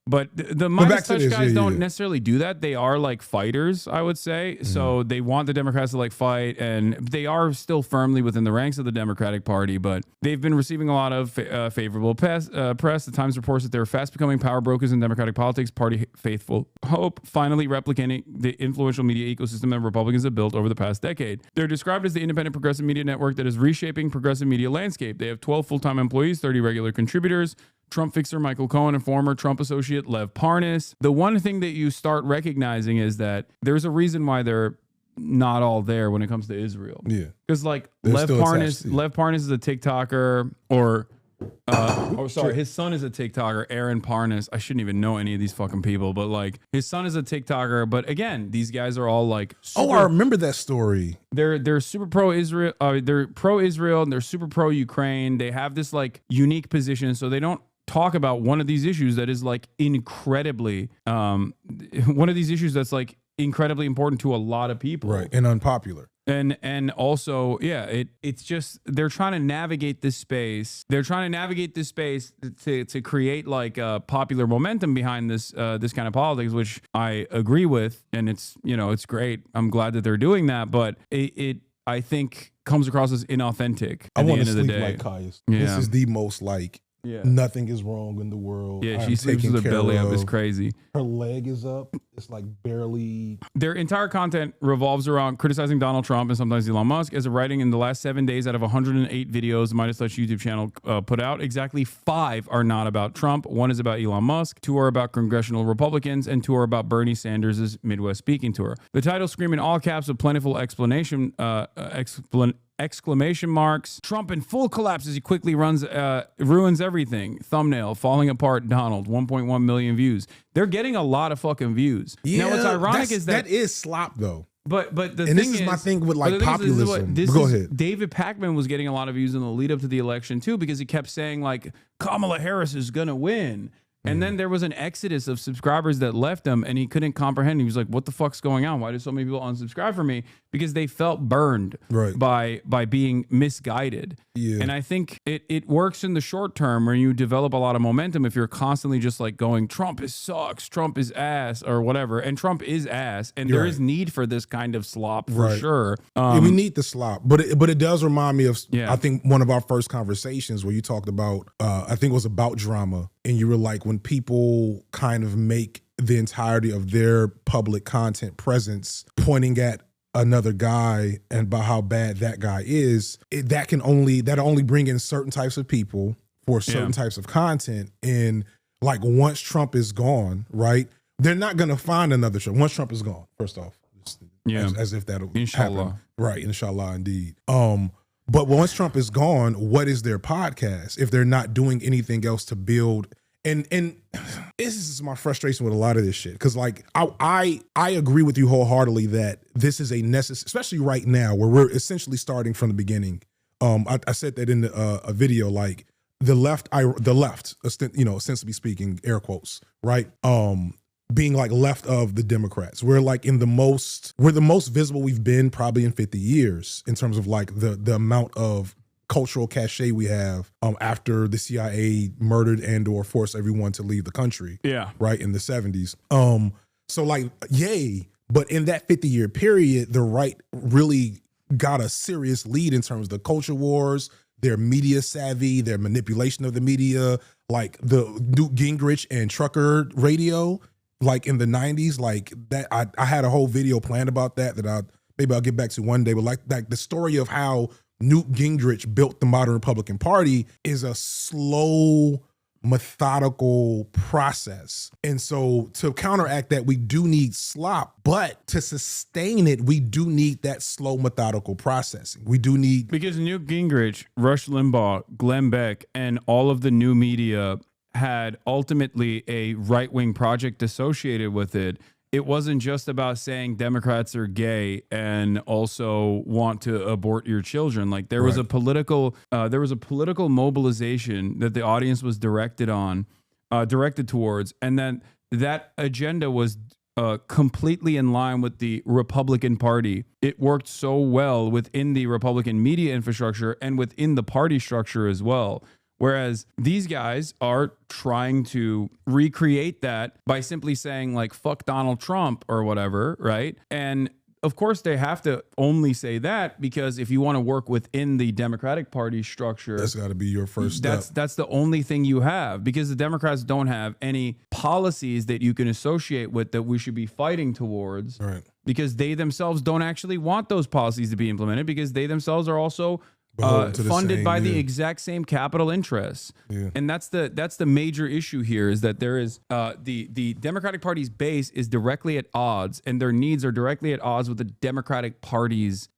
but the Midas Touch guys don't necessarily do that. They are like fighters, I would say. So they want the Democrats to like fight, and they are still firmly within the ranks of the Democratic Party, but they've been receiving a lot of favorable press. The Times reports that they're fast becoming power brokers in Democratic politics, party faithful hope, finally replicating the influential media ecosystem that Republicans have built over the past decade. They're described as the independent progressive media network that is reshaping progressive media landscape. They have 12 full-time employees, 30 regular contributors, Trump fixer Michael Cohen and former Trump associate Lev Parnas. The one thing that you start recognizing is that there's a reason why they're not all there when it comes to Israel. Yeah. Because like Lev Parnas is a TikToker, or His son is a TikToker, Aaron Parnas. I shouldn't even know any of these fucking people, but like his son is a TikToker. But again, these guys are all like, I remember that story. They're super pro Israel. They're pro Israel and they're super pro Ukraine. They have this like unique position, so they don't talk about one of these issues that is like incredibly one of these issues that's like incredibly important to a lot of people, right, and unpopular. And also, yeah, it's just they're trying to navigate this space. They're trying to navigate this space to create like popular momentum behind this this kind of politics, which I agree with, and it's it's great. I'm glad that they're doing that, but it I think comes across as inauthentic at the end of the day. Like Caius. Yeah. This is the most like. Yeah. Nothing is wrong in the world. Yeah, she sleeps with her belly up. It's crazy. Her leg is up. It's like barely. Their entire content revolves around criticizing Donald Trump and sometimes Elon Musk. As of writing, in the last 7 days out of 108 videos the Midas Touch YouTube channel put out, exactly 5 are not about Trump. 1 is about Elon Musk. 2 are about congressional Republicans, and 2 are about Bernie Sanders' Midwest speaking tour. The title scream in all caps with plentiful exclamation marks. Trump in full collapse as he quickly ruins everything. Thumbnail, falling apart Donald, 1.1 million views. They're getting a lot of fucking views. Yeah, now what's ironic is that is slop though. But the and thing this is my thing with like populism. Go ahead. David Pakman was getting a lot of views in the lead up to the election too, because he kept saying like Kamala Harris is gonna win. And then there was an exodus of subscribers that left him, and he couldn't comprehend. He was like, what the fuck's going on? Why did so many people unsubscribe from me? Because they felt burned by being misguided. Yeah. And I think it works in the short term where you develop a lot of momentum if you're constantly just like going, Trump is sucks, Trump is ass, or whatever. And Trump is ass. And there is need for this kind of slop for sure. We need the slop. But it does remind me of, I think, one of our first conversations where you talked about, I think it was about drama. And you were like, when people kind of make the entirety of their public content presence pointing at another guy and about how bad that guy is, that only bring in certain types of people for certain types of content. And like once Trump is gone, right, they're not going to find another Trump. Once Trump is gone, first off, as if that'll happen. Right, inshallah, indeed. But once Trump is gone, what is their podcast if they're not doing anything else to build? And this is my frustration with a lot of this shit, because like I agree with you wholeheartedly that this is a necessary, especially right now where we're essentially starting from the beginning. I said that in a video, like the left, ostensibly speaking, air quotes, right? Being like left of the Democrats. We're like we're the most visible we've been probably in 50 years in terms of like the amount of cultural cachet we have after the CIA murdered and or forced everyone to leave the country. Yeah. Right, in the 70s. So like, yay. But in that 50-year period, the right really got a serious lead in terms of the culture wars, their media savvy, their manipulation of the media, like the Newt Gingrich and trucker radio, like in the 90s, like that. I had a whole video planned about that I'll get back to one day, but like the story of how Newt Gingrich built the modern Republican Party is a slow, methodical process. And so to counteract that, we do need slop, but to sustain it, we do need that slow, methodical processing. We do need... Because Newt Gingrich, Rush Limbaugh, Glenn Beck, and all of the new media had ultimately a right-wing project associated with it. It wasn't just about saying Democrats are gay and also want to abort your children. Like there was a political mobilization that the audience was directed towards, and then that agenda was completely in line with the Republican Party. It worked so well within the Republican media infrastructure and within the party structure as well. Whereas these guys are trying to recreate that by simply saying like, fuck Donald Trump or whatever, right? And of course they have to only say that because if you want to work within the Democratic Party structure, that's got to be your first step. That's the only thing you have, because the Democrats don't have any policies that you can associate with that we should be fighting towards, right? Because they themselves don't actually want those policies to be implemented, because they themselves are also funded by the exact same capital interests. And that's the major issue here, is that there is the Democratic Party's base is directly at odds, and their needs are directly at odds with the Democratic Party's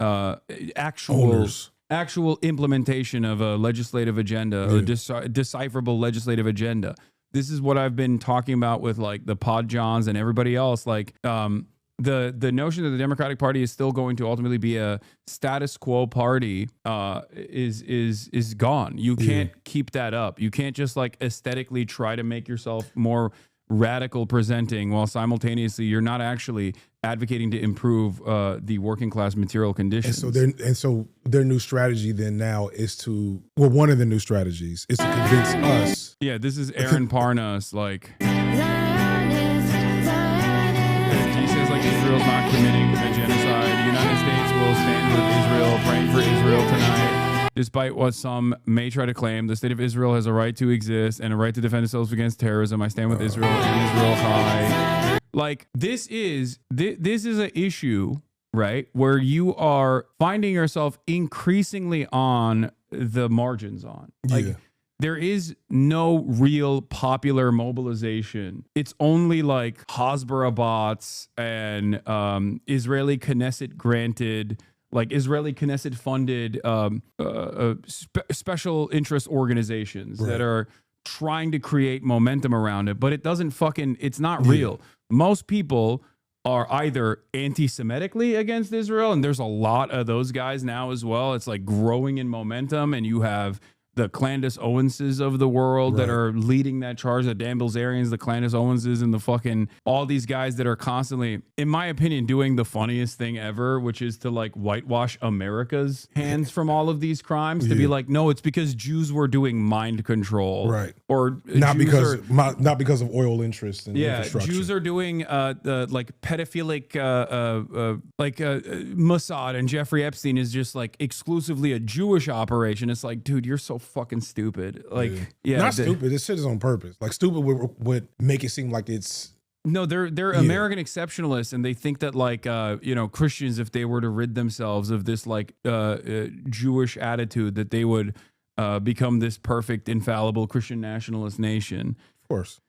actual actual implementation of a legislative agenda, a decipherable legislative agenda. This is what I've been talking about with like the Pod Johns and everybody else. Like the notion that the Democratic Party is still going to ultimately be a status quo party is gone. You can't keep that up. You can't just like aesthetically try to make yourself more radical presenting while simultaneously you're not actually advocating to improve the working class material conditions. And so their new strategy then now is to, well, one of the new strategies is to convince us. Yeah, this is Aaron Parnas, like he says like Israel's not committing a genocide. The United States will stand with Israel, praying for Israel tonight. Despite what some may try to claim, the state of Israel has a right to exist and a right to defend itself against terrorism. I stand with Israel and Israel high. Like this is an issue, right, where you are finding yourself increasingly on the margins on. Like there is no real popular mobilization. It's only like Hasbara bots and Israeli Knesset granted, like Israeli Knesset funded special interest organizations that are trying to create momentum around it, but it doesn't it's not real. Most people are either anti-Semitically against Israel, and there's a lot of those guys now as well. It's like growing in momentum, and you have the Clandis Owenses of the world that are leading that charge, the Dan Bilzerians, the Clandis Owenses, and the fucking all these guys that are constantly, in my opinion, doing the funniest thing ever, which is to like whitewash America's hands from all of these crimes, to be like, no, it's because Jews were doing mind control, right? Or not because of oil interests and infrastructure. Jews are doing like pedophilic, Mossad and Jeffrey Epstein is just like exclusively a Jewish operation. It's like, dude, you're so fucking stupid. Like, not stupid. This shit is on purpose. Like, stupid would make it seem like it's. No, they're American exceptionalists, and they think that like Christians, if they were to rid themselves of this like Jewish attitude, that they would become this perfect, infallible Christian nationalist nation. Of course.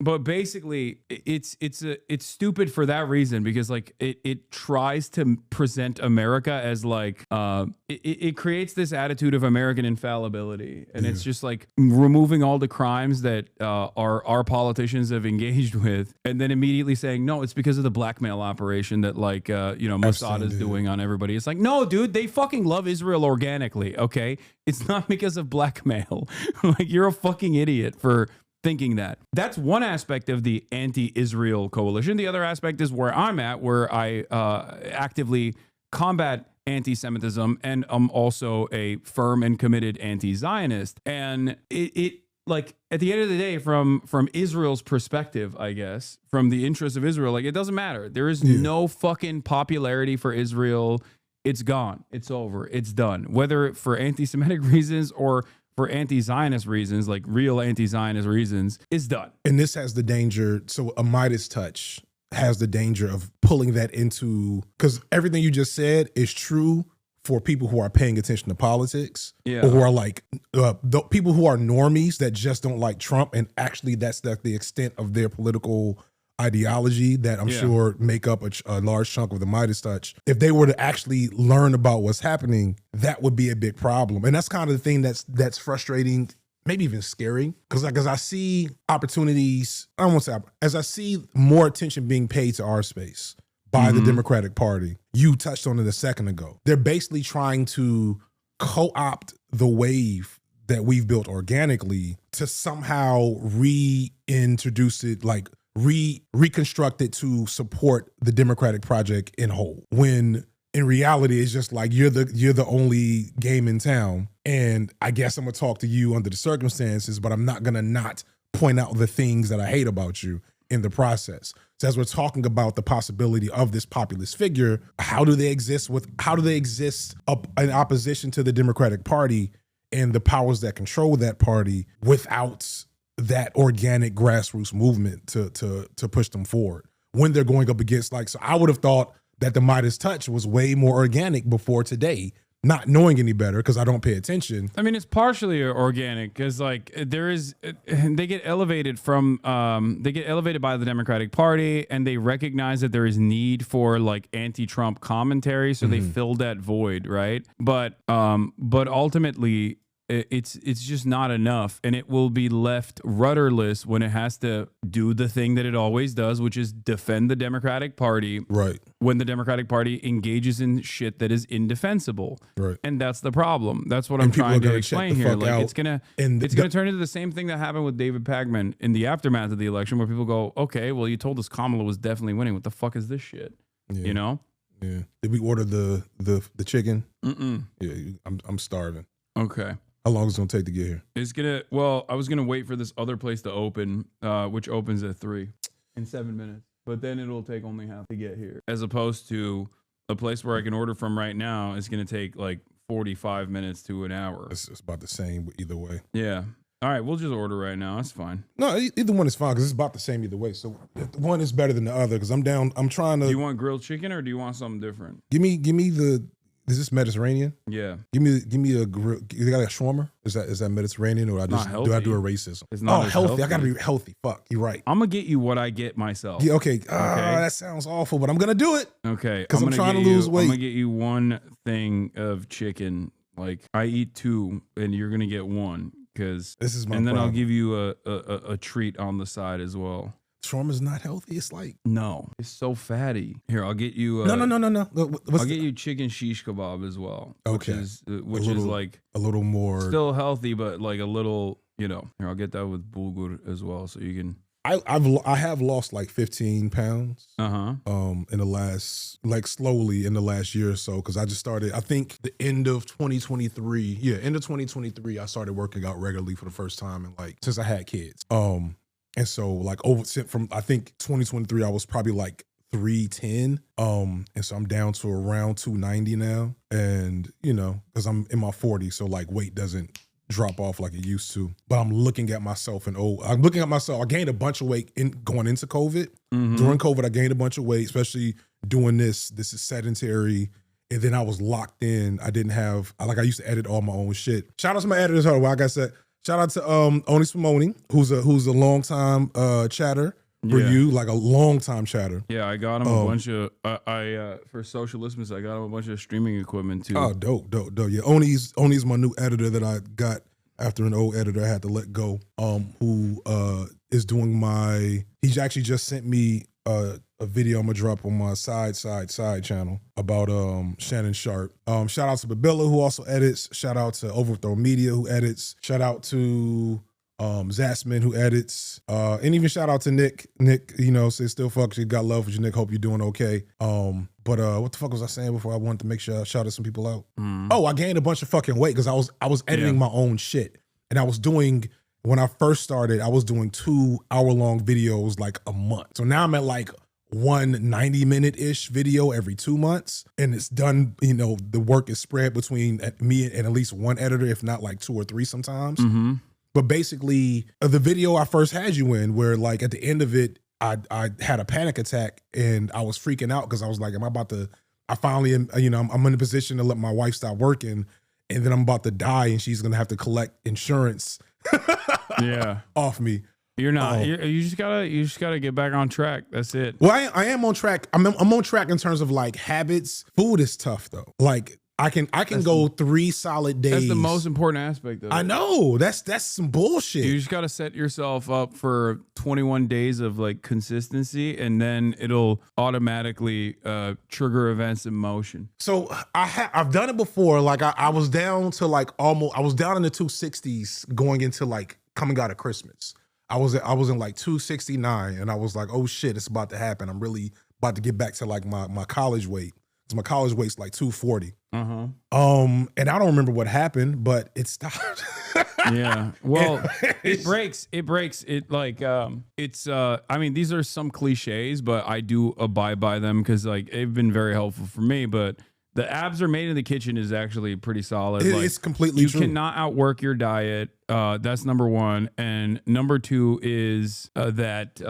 But basically, it's stupid for that reason, because like it tries to present America as like it creates this attitude of American infallibility, and it's just like removing all the crimes that our politicians have engaged with, and then immediately saying no, it's because of the blackmail operation that like Mossad is doing on everybody. It's like, no, dude, they fucking love Israel organically. Okay, it's not because of blackmail. Like, you're a fucking idiot for thinking that. That's one aspect of the anti-Israel coalition. The other aspect is where I'm at, where I actively combat anti-Semitism, and I'm also a firm and committed anti-Zionist. And it like, at the end of the day, from Israel's perspective, I guess, from the interests of Israel, like, it doesn't matter. There is no fucking popularity for Israel. It's gone. It's over. It's done. Whether for anti-Semitic reasons or for anti-Zionist reasons, like real anti-Zionist reasons, is done. And this has the danger. So a Midas touch has the danger of pulling that into, because everything you just said is true for people who are paying attention to politics, or who are like the people who are normies that just don't like Trump, and actually that's the extent of their political ideology that I'm sure make up a large chunk of the Midas touch. If they were to actually learn about what's happening, that would be a big problem. And that's kind of the thing that's frustrating, maybe even scary, because like, as I see opportunities, I don't want to say, as I see more attention being paid to our space by the Democratic Party, you touched on it a second ago. They're basically trying to co-opt the wave that we've built organically to somehow reintroduce it, like reconstruct it to support the Democratic project in whole, when in reality it's just like you're the only game in town, and I guess I'm gonna talk to you under the circumstances, but I'm not gonna not point out the things that I hate about you in the process. So as we're talking about the possibility of this populist figure, how do they exist in opposition to the Democratic Party and the powers that control that party without that organic grassroots movement to push them forward, when they're going up against, like, so I would have thought that the Midas touch was way more organic before today, not knowing any better because I don't pay attention. I mean, it's partially organic because like they get elevated by the Democratic Party, and they recognize that there is need for like anti-Trump commentary, so they fill that void, right? But ultimately, it's just not enough, and it will be left rudderless when it has to do the thing that it always does, which is defend the Democratic Party. Right. When the Democratic Party engages in shit that is indefensible. Right. And that's the problem. That's what I'm trying to explain here. Like it's gonna turn into the same thing that happened with David Pagman in the aftermath of the election, where people go, okay, well, you told us Kamala was definitely winning. What the fuck is this shit? Yeah. You know? Yeah. Did we order the chicken? Yeah, I'm starving. Okay. How long is it gonna take to get here? I was gonna wait for this other place to open, which opens at 3 in 7 minutes. But then it'll take only half to get here. As opposed to a place where I can order from right now, it's gonna take like 45 minutes to an hour. It's about the same either way. Yeah. All right, we'll just order right now. That's fine. No, either one is fine because it's about the same either way. So one is better than the other because I'm down. I'm trying to. Do you want grilled chicken or do you want something different? Give me the. Is this Mediterranean? Yeah. Give me a grill. You got a shawarma? Is that Mediterranean or do I do a racism? It's not healthy. I gotta be healthy. Fuck, you're right. I'm gonna get you what I get myself. Yeah, okay. That sounds awful, but I'm gonna do it. Okay. Because I'm trying to lose weight. I'm gonna get you one thing of chicken. Like I eat 2, and you're gonna get 1 because this is my. And then problem. I'll give you a treat on the side as well. Shawarma's not healthy. It's like no, it's so fatty. Here, I'll get you. No. I'll get you chicken shish kebab as well. Okay, which is like a little more still healthy, but like a little, Here, I'll get that with bulgur as well, so you can. I have lost like 15 pounds. In the last slowly in the last year or so because I just started. I think the end of 2023. Yeah, end of 2023. I started working out regularly for the first time and since I had kids. And so from I think 2023, I was probably like 310. And so I'm down to around 290 now. And because I'm in my 40s, so weight doesn't drop off like it used to. But I'm looking at myself I gained a bunch of weight going into COVID. During COVID, I gained a bunch of weight, especially doing this. This is sedentary. And then I was locked in. I didn't have I used to edit all my own shit. Shout out to my editors, like I said. Shout out to Oni Simone, who's a long time chatter for you, like a long time chatter. Yeah, I got him a bunch of for Socialismus. I got him a bunch of streaming equipment too. Oh, dope. Yeah, Oni's my new editor that I got after an old editor I had to let go. Who is doing he's actually just sent me a video I'm gonna drop on my side channel about Shannon Sharp. Shout out to Babilla who also edits. Shout out to Overthrow Media who edits. Shout out to Zassman who edits. And even shout out to Nick. Nick, says still fucks you. Got love for you, Nick. Hope you're doing okay. But what the fuck was I saying before? I wanted to make sure I shouted some people out. Oh, I gained a bunch of fucking weight because I was editing my own shit. And I was doing when I first started, I was doing 2-hour-long videos a month. So now I'm at one 90-minute-ish video every 2 months. And it's done, the work is spread between me and at least one editor, if not 2 or 3 sometimes. But basically, the video I first had you in, where at the end of it, I had a panic attack and I was freaking out because I was like, I finally am, I'm in a position to let my wife stop working and then I'm about to die and she's going to have to collect insurance off me. You're not. You just gotta get back on track. That's it. Well, I am on track. I'm on track in terms of habits. Food is tough though. I can go 3 solid days. That's the most important aspect of it. I know. That's some bullshit. You just gotta set yourself up for 21 days of consistency, and then it'll automatically trigger events in motion. So I've done it before. I was down to I was down in the 260s going into coming out of Christmas. I was in 269 and I was like, oh shit, it's about to happen. I'm really about to get back to my college weight. So my college weight's 240. And I don't remember what happened, but it stopped. Yeah. Well, it breaks. I mean, these are some cliches, but I do abide by them because they've been very helpful for me. But The abs are made in the kitchen is actually pretty solid. It's completely true. You cannot outwork your diet. That's number one. And number two is that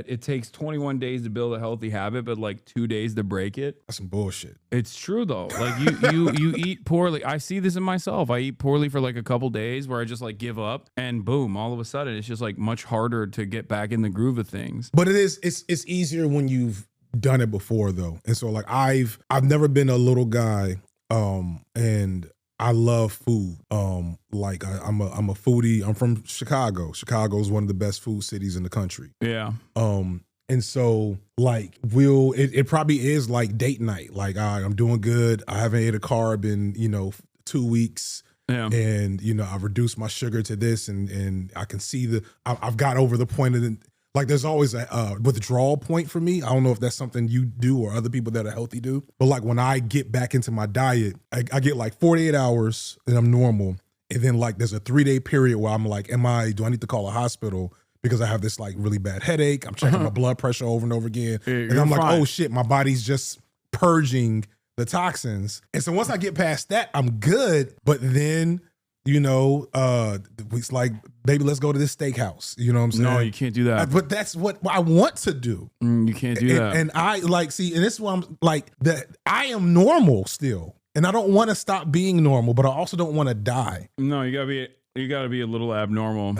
it takes 21 days to build a healthy habit, but like 2 days to break it. That's some bullshit. It's true though. Like you eat poorly. I see this in myself. I eat poorly for like a couple days where I just like give up, and boom, all of a sudden it's just like much harder to get back in the groove of things. But it's easier when you've done it before though. And so like I've never been a little guy, and I love food. Like I'm a foodie. I'm from Chicago. Chicago is one of the best food cities in the country. Yeah. And so like it probably is like date night. Like I'm doing good. I haven't ate a carb in 2 weeks. Yeah. And I've reduced my sugar to this, and I can see I've got over the point of like there's always a withdrawal point for me. I don't know if that's something you do or other people that are healthy do. But like when I get back into my diet, I get like 48 hours and I'm normal. And then like there's a 3-day period where I'm like, do I need to call a hospital because I have this like really bad headache? I'm checking my blood pressure over and over again. And I'm like, oh shit, my body's just purging the toxins. And so once I get past that, I'm good. But then it's like, baby, let's go to this steakhouse. You know what I'm saying? No, you can't do that. But that's what I want to do. You can't do that. And I like, see, and this is why I'm like, that I am normal still. And I don't want to stop being normal, but I also don't want to die. No, you gotta be a little abnormal.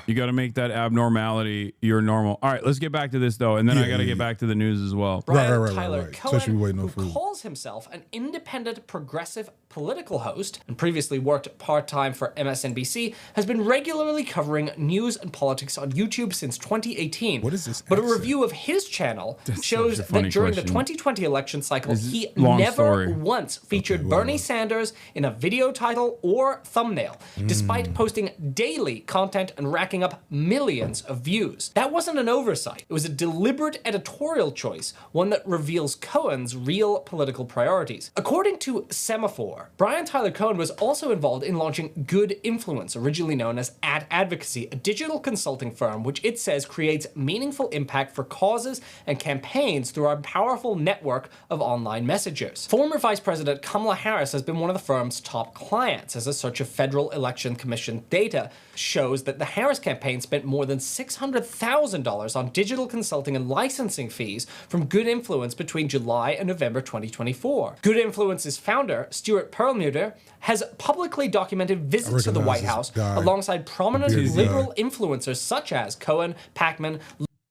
You gotta make that abnormality your normal. All right, let's get back to this though, and then I gotta get back to the news as well. Brian Tyler Cohen, who food. calls himself an independent progressive political host and previously worked part-time for MSNBC, has been regularly covering news and politics on YouTube since 2018. What is this But accent? a review of his channel shows such a funny that during question. the 2020 election cycle, he long never story. once featured Bernie Sanders in a video title or thumbnail, despite posting daily content and racking up millions of views. That wasn't an oversight. It was a deliberate editorial choice, one that reveals Cohen's real political priorities. According to Semaphore, Brian Tyler Cohen was also involved in launching Good Influence, originally known as Ad Advocacy, a digital consulting firm which it says creates meaningful impact for causes and campaigns through our powerful network of online messengers. Former Vice President Kamala Harris has been one of the firm's top clients, as a search of Federal Election Commission data shows that the Harris campaign spent more than $600,000 on digital consulting and licensing fees from Good Influence between July and November 2024. Good Influence's founder, Stuart Perlmutter, has publicly documented visits to the White House alongside prominent liberal influencers such as Cohen, Pacman.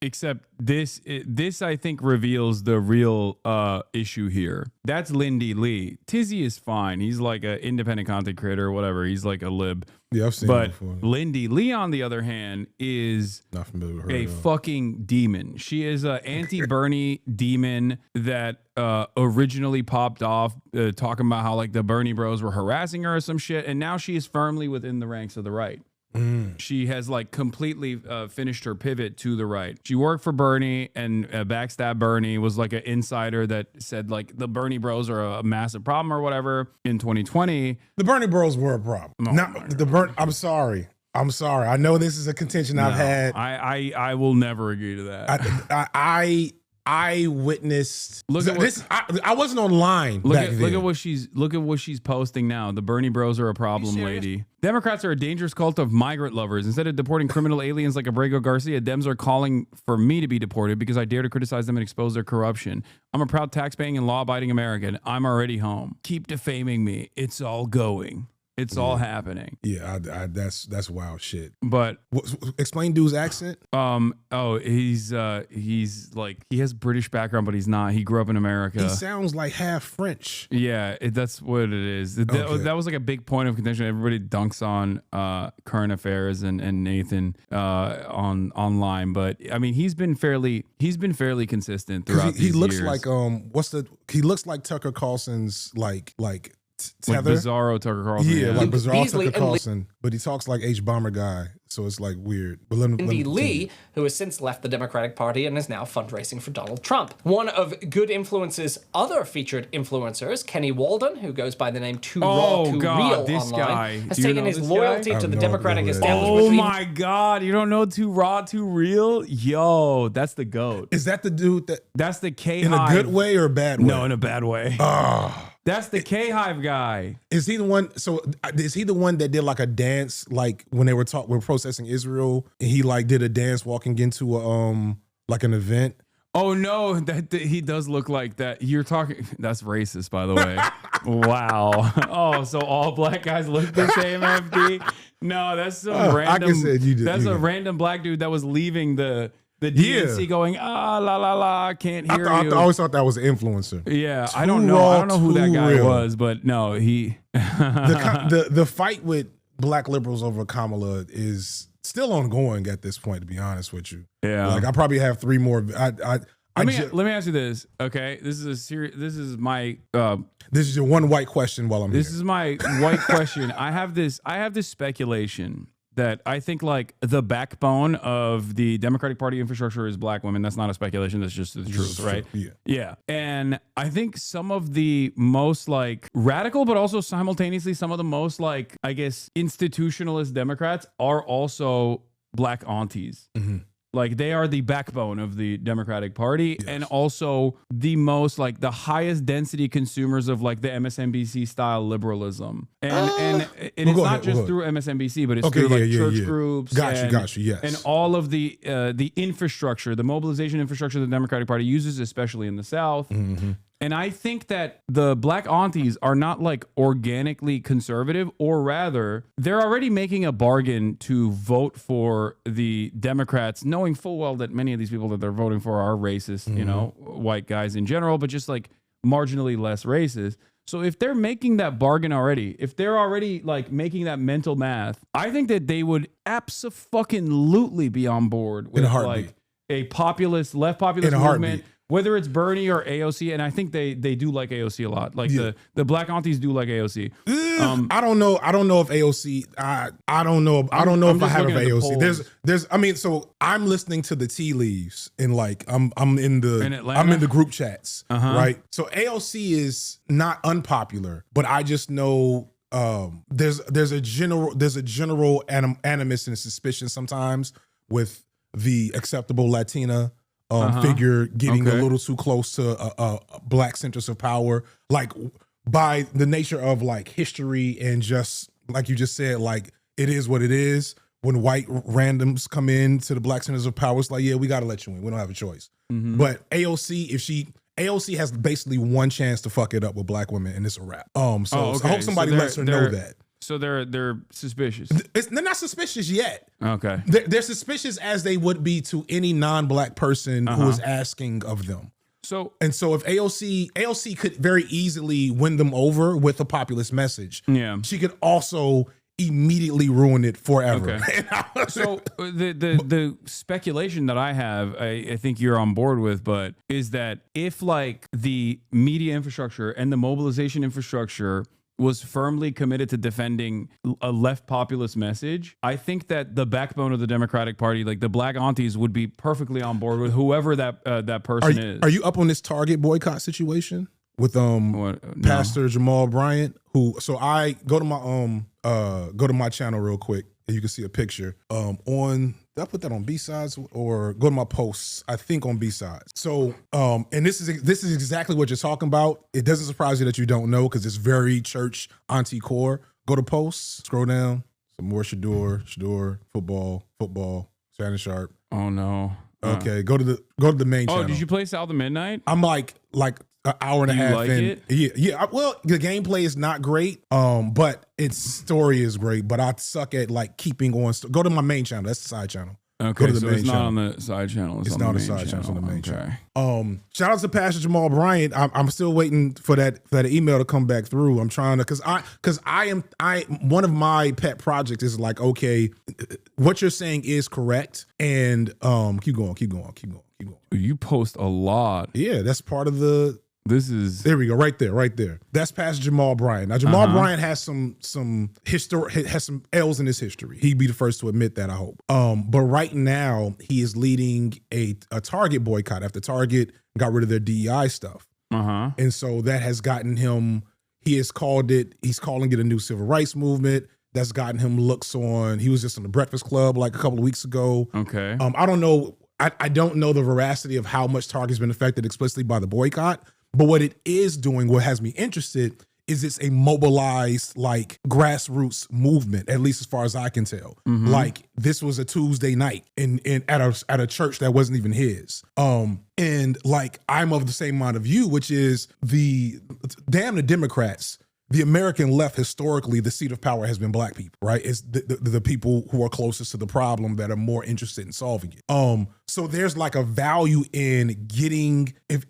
Except this I think reveals the real issue here. That's Lindy Lee. Tizzy is fine. He's like an independent content creator or whatever. He's like a lib. Yeah, I've seen him before. Lindy Lee, on the other hand, is not familiar with her a fucking demon. She is an anti-Bernie demon that originally popped off talking about how like the Bernie bros were harassing her or some shit, and now she is firmly within the ranks of the right. She has like completely finished her pivot to the right. She worked for Bernie and backstabbed Bernie, was like an insider that said like the Bernie bros are a massive problem or whatever in 2020. The Bernie bros were a problem. I'm sorry. I know this is a contention I've had. I will never agree to that. I witnessed. Look at this. I wasn't online. Look at what she's posting now. The Bernie bros are a problem, lady. Democrats are a dangerous cult of migrant lovers. Instead of deporting criminal aliens like Abrego Garcia, Dems are calling for me to be deported because I dare to criticize them and expose their corruption. I'm a proud tax-paying and law-abiding American. I'm already home. Keep defaming me. It's all going. It's all happening. Yeah, that's wild shit. But explain dude's accent. He's like, he has British background, but he's not. He grew up in America. He sounds like half French. Yeah, that's what it is. That was like a big point of contention. Everybody dunks on current affairs and Nathan online, but I mean, he's been fairly consistent throughout. He looks years. like he looks like Tucker Carlson's like Like Bizarro Tucker Carlson. Yeah, like Bizarro Tucker Carlson, but he talks like H Bomber guy, so it's like weird. But Lindy Lee, who has since left the Democratic Party and is now fundraising for Donald Trump. One of Good Influence's other featured influencers, Kenny Walden, who goes by the name Too Raw, Too Real this online, guy. has taken his loyalty to the Democratic establishment. Oh my God, you don't know Too Raw, Too Real? Yo, that's the GOAT. Is that the dude That's the K in a good way or a bad way? No, in a bad way. That's the K-Hive guy. Is he the one? So is he the one that did like a dance, like when they were processing Israel, and he like did a dance walking into a like an event? Oh no, that he does look like that. You're talking. That's racist, by the way. Wow. Oh, so all black guys look the same, FD? No, that's some random. That's a random black dude that was leaving the DNC going, la la la, can't hear you. I always thought that was an influencer. Yeah, I don't know who that guy was, but no, he. the fight with black liberals over Kamala is still ongoing at this point, to be honest with you. Yeah, like I probably have 3 more. Let me ask you this, okay? This is my. This is your one white question while I'm here. This is my white question. I have this speculation that I think like the backbone of the Democratic Party infrastructure is black women. That's not a speculation. That's just the truth, right? Yeah. And I think some of the most like radical, but also simultaneously some of the most like, I guess, institutionalist Democrats are also black aunties. Mm-hmm. Like they are the backbone of the Democratic Party, and also the most like the highest density consumers of like the MSNBC style liberalism. And it's not just through MSNBC, but it's through like church groups. Got you. Yes. And all of the infrastructure, the mobilization infrastructure the Democratic Party uses, especially in the South. Mm-hmm. And I think that the black aunties are not like organically conservative, or rather, they're already making a bargain to vote for the Democrats, knowing full well that many of these people that they're voting for are racist, you know, white guys in general, but just like marginally less racist. So if they're making that bargain already, if they're already like making that mental math, I think that they would abso-fucking-lutely be on board with like a populist, left populist movement. Whether it's Bernie or AOC, and I think they do like AOC a lot. Like the black aunties do like AOC. I don't know if AOC. I don't know. I don't know if I have AOC. There's. I mean, so I'm listening to the tea leaves, and like I'm in the group chats, right? So AOC is not unpopular, but I just know there's a general animus and suspicion sometimes with the acceptable Latina figure getting a little too close to black centers of power, like by the nature of like history, and just like you just said, like it is what it is. When white randoms come in to the black centers of power, it's like, yeah, we got to let you in. We don't have a choice. Mm-hmm. But AOC has basically one chance to fuck it up with black women, and it's a wrap. So I hope somebody lets her know that. So they're suspicious. They're not suspicious yet. Okay. They're suspicious as they would be to any non-black person who is asking of them. So if AOC could very easily win them over with a populist message. Yeah. She could also immediately ruin it forever. Okay. So the speculation that I have, I think you're on board with, but is that if like the media infrastructure and the mobilization infrastructure was firmly committed to defending a left populist message, I think that the backbone of the Democratic Party, like the black aunties, would be perfectly on board with whoever that person is. Are you up on this Target boycott situation with Pastor Jamal Bryant? So I go to my channel real quick, and you can see a picture did I put that on B-sides, or go to my posts? I think on B-sides. So, and this is exactly what you're talking about. It doesn't surprise you that you don't know, because it's very church auntie core. Go to posts, scroll down, some more Shador, football, Shannon Sharp. Oh no. Okay, go to the main channel. Oh, did you play South of Midnight? I'm like an hour and a half like in. It? Yeah. Well, the gameplay is not great, but its story is great. But I suck at like keeping on. Go to my main channel. That's the side channel. Okay, so it's not on the side channel. It's not on the side channel. It's on the main channel. Shout out to Pastor Jamal Bryant. I'm still waiting for that email to come back through. I'm trying to, because one of my pet projects is like, okay, what you're saying is correct, and keep going. You post a lot. Yeah, that's part of there we go, right there. That's Pastor Jamal Bryant. Now Jamal Bryant has some L's in his history. He'd be the first to admit that, I hope. But right now he is leading a Target boycott after Target got rid of their DEI stuff. And so that has gotten him. He's calling it a new civil rights movement. That's gotten him looks on. He was just on the Breakfast Club like a couple of weeks ago. Okay. I don't know. I don't know the veracity of how much Target's been affected explicitly by the boycott. But what it is doing, what has me interested, is it's a mobilized, like, grassroots movement, at least as far as I can tell. Like, this was a Tuesday night at a church that wasn't even his. And like, I'm of the same mind of you, which is the Democrats. The American left, historically, the seat of power has been black people, right? It's the people who are closest to the problem that are more interested in solving it. So there's like a value in getting, if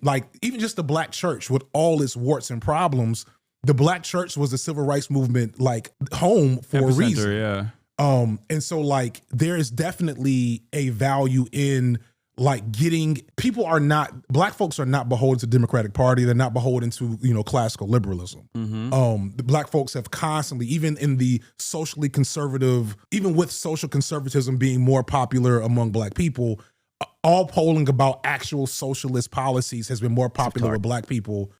like, even just the black church with all its warts and problems, the black church was the civil rights movement, like, home for a reason. Yeah. And so, like, there is definitely a value in, like, black folks are not beholden to the Democratic Party. They're not beholden to, classical liberalism. The black folks have constantly, even in the socially conservative, even with social conservatism being more popular among black people, all polling about actual socialist policies has been more popular with black people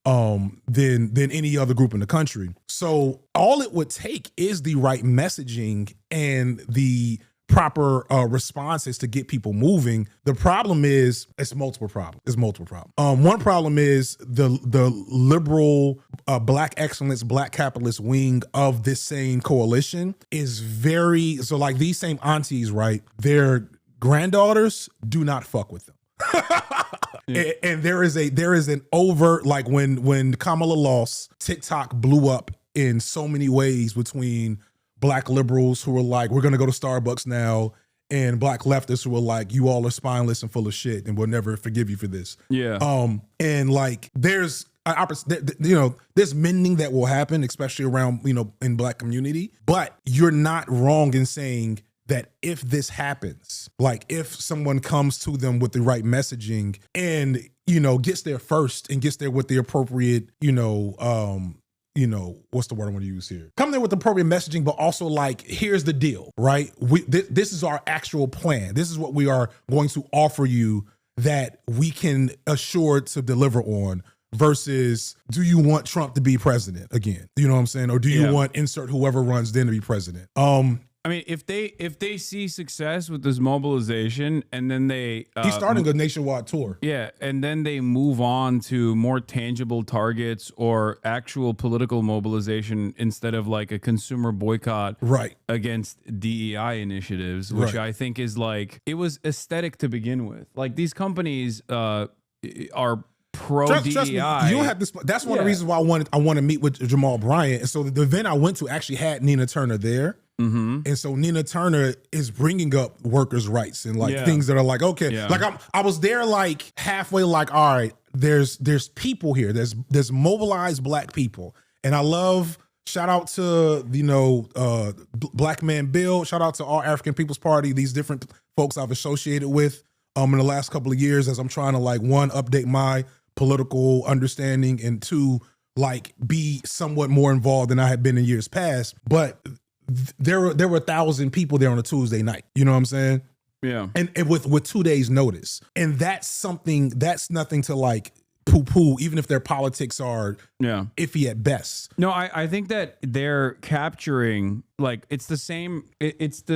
than any other group in the country. So all it would take is the right messaging and the proper responses to get people moving. The problem is it's multiple problems. One problem is the liberal black excellence, black capitalist wing of this same coalition is very, so like these same aunties, right? Their granddaughters do not fuck with them. And there is an overt, like, when Kamala lost, TikTok blew up in so many ways between black liberals who were like, we're going to go to Starbucks now, and black leftists who were like, you all are spineless and full of shit and we'll never forgive you for this. Yeah. And like, there's mending that will happen, especially around, in black community. But you're not wrong in saying that if this happens, like, if someone comes to them with the right messaging and, gets there first and gets there with the appropriate, what's the word I want to use here? Come there with appropriate messaging, but also, like, here's the deal, right? This is our actual plan. This is what we are going to offer you that we can assure to deliver on, versus, do you want Trump to be president again? You know what I'm saying? Or do you want insert whoever runs then to be president? I mean, if they see success with this mobilization, and then he's starting a nationwide tour. Yeah, and then they move on to more tangible targets or actual political mobilization instead of like a consumer boycott, right, against DEI initiatives, which I think is like, it was aesthetic to begin with. Like, these companies are pro DEI. Trust me, you don't have to. That's one of the reasons why I want to meet with Jamal Bryant. And so the event I went to actually had Nina Turner there. And so Nina Turner is bringing up workers' rights and like things that are like, okay, like I was there like halfway, like, all right, there's people here, there's mobilized black people, and I love, shout out to Black Man Bill, shout out to our African People's Party, these different folks I've associated with in the last couple of years as I'm trying to, like, one, update my political understanding, and two, like, be somewhat more involved than I had been in years past. But there were 1,000 people there on a Tuesday night. You know what I'm saying? Yeah. And with 2 days notice. And that's nothing to, like, poo-poo, even if their politics are iffy at best. No, I think that they're capturing, like, it's the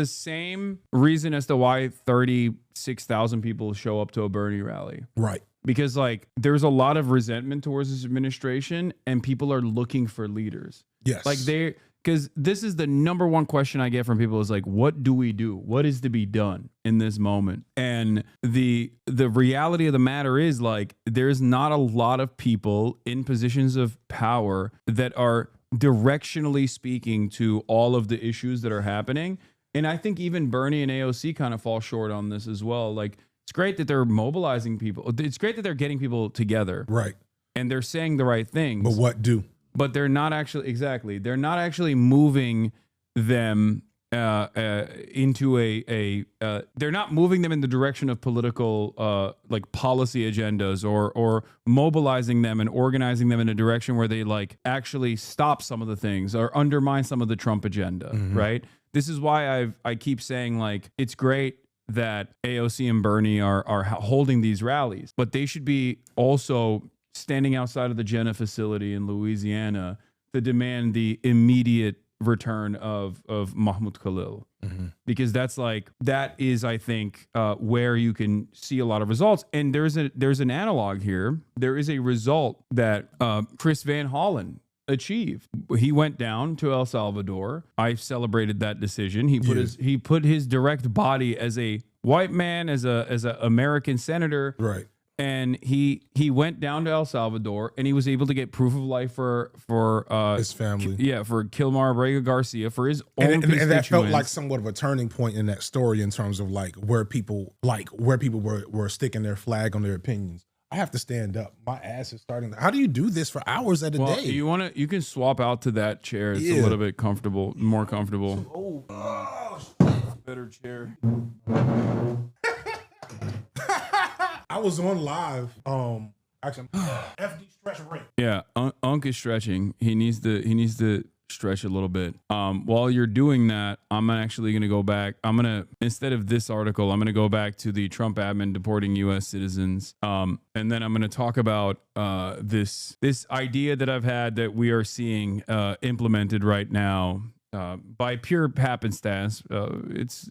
same reason as to why 36,000 people show up to a Bernie rally. Right. Because, like, there's a lot of resentment towards this administration, and people are looking for leaders. Yes. Like, because this is the number one question I get from people is like, what do we do? What is to be done in this moment? And the reality of the matter is, like, there's not a lot of people in positions of power that are directionally speaking to all of the issues that are happening. And I think even Bernie and AOC kind of fall short on this as well. Like, it's great that they're mobilizing people. It's great that they're getting people together. Right. And they're saying the right things. But what do? But they're not actually, they're not actually moving them into they're not moving them in the direction of political, like, policy agendas, or mobilizing them and organizing them in a direction where they, like, actually stop some of the things or undermine some of the Trump agenda, right? This is why I keep saying, like, it's great that AOC and Bernie are holding these rallies, but they should be also standing outside of the Jenna facility in Louisiana to demand the immediate return of Mahmoud Khalil, because that is I think where you can see a lot of results. And there's an analog here. There is a result that Chris Van Hollen achieved. He went down to El Salvador. I celebrated that decision. He put his direct body as a white man, as a American senator, right. And he went down to El Salvador, and he was able to get proof of life for his family. For Kilmar Abrega Garcia, for his own constituents. And that felt like somewhat of a turning point in that story in terms of where people were sticking their flag on their opinions. I have to stand up. My ass is starting. How do you do this for hours at a day? You can swap out to that chair. It's a little bit more comfortable. Better chair. I was on live. Actually, FD stretch ring. Yeah, Unk is stretching. He needs to stretch a little bit. While you're doing that, I'm actually going to go back. Instead of this article, I'm going to go back to the Trump admin deporting U.S. citizens. And then I'm going to talk about this idea that I've had that we are seeing implemented right now. By pure happenstance, it's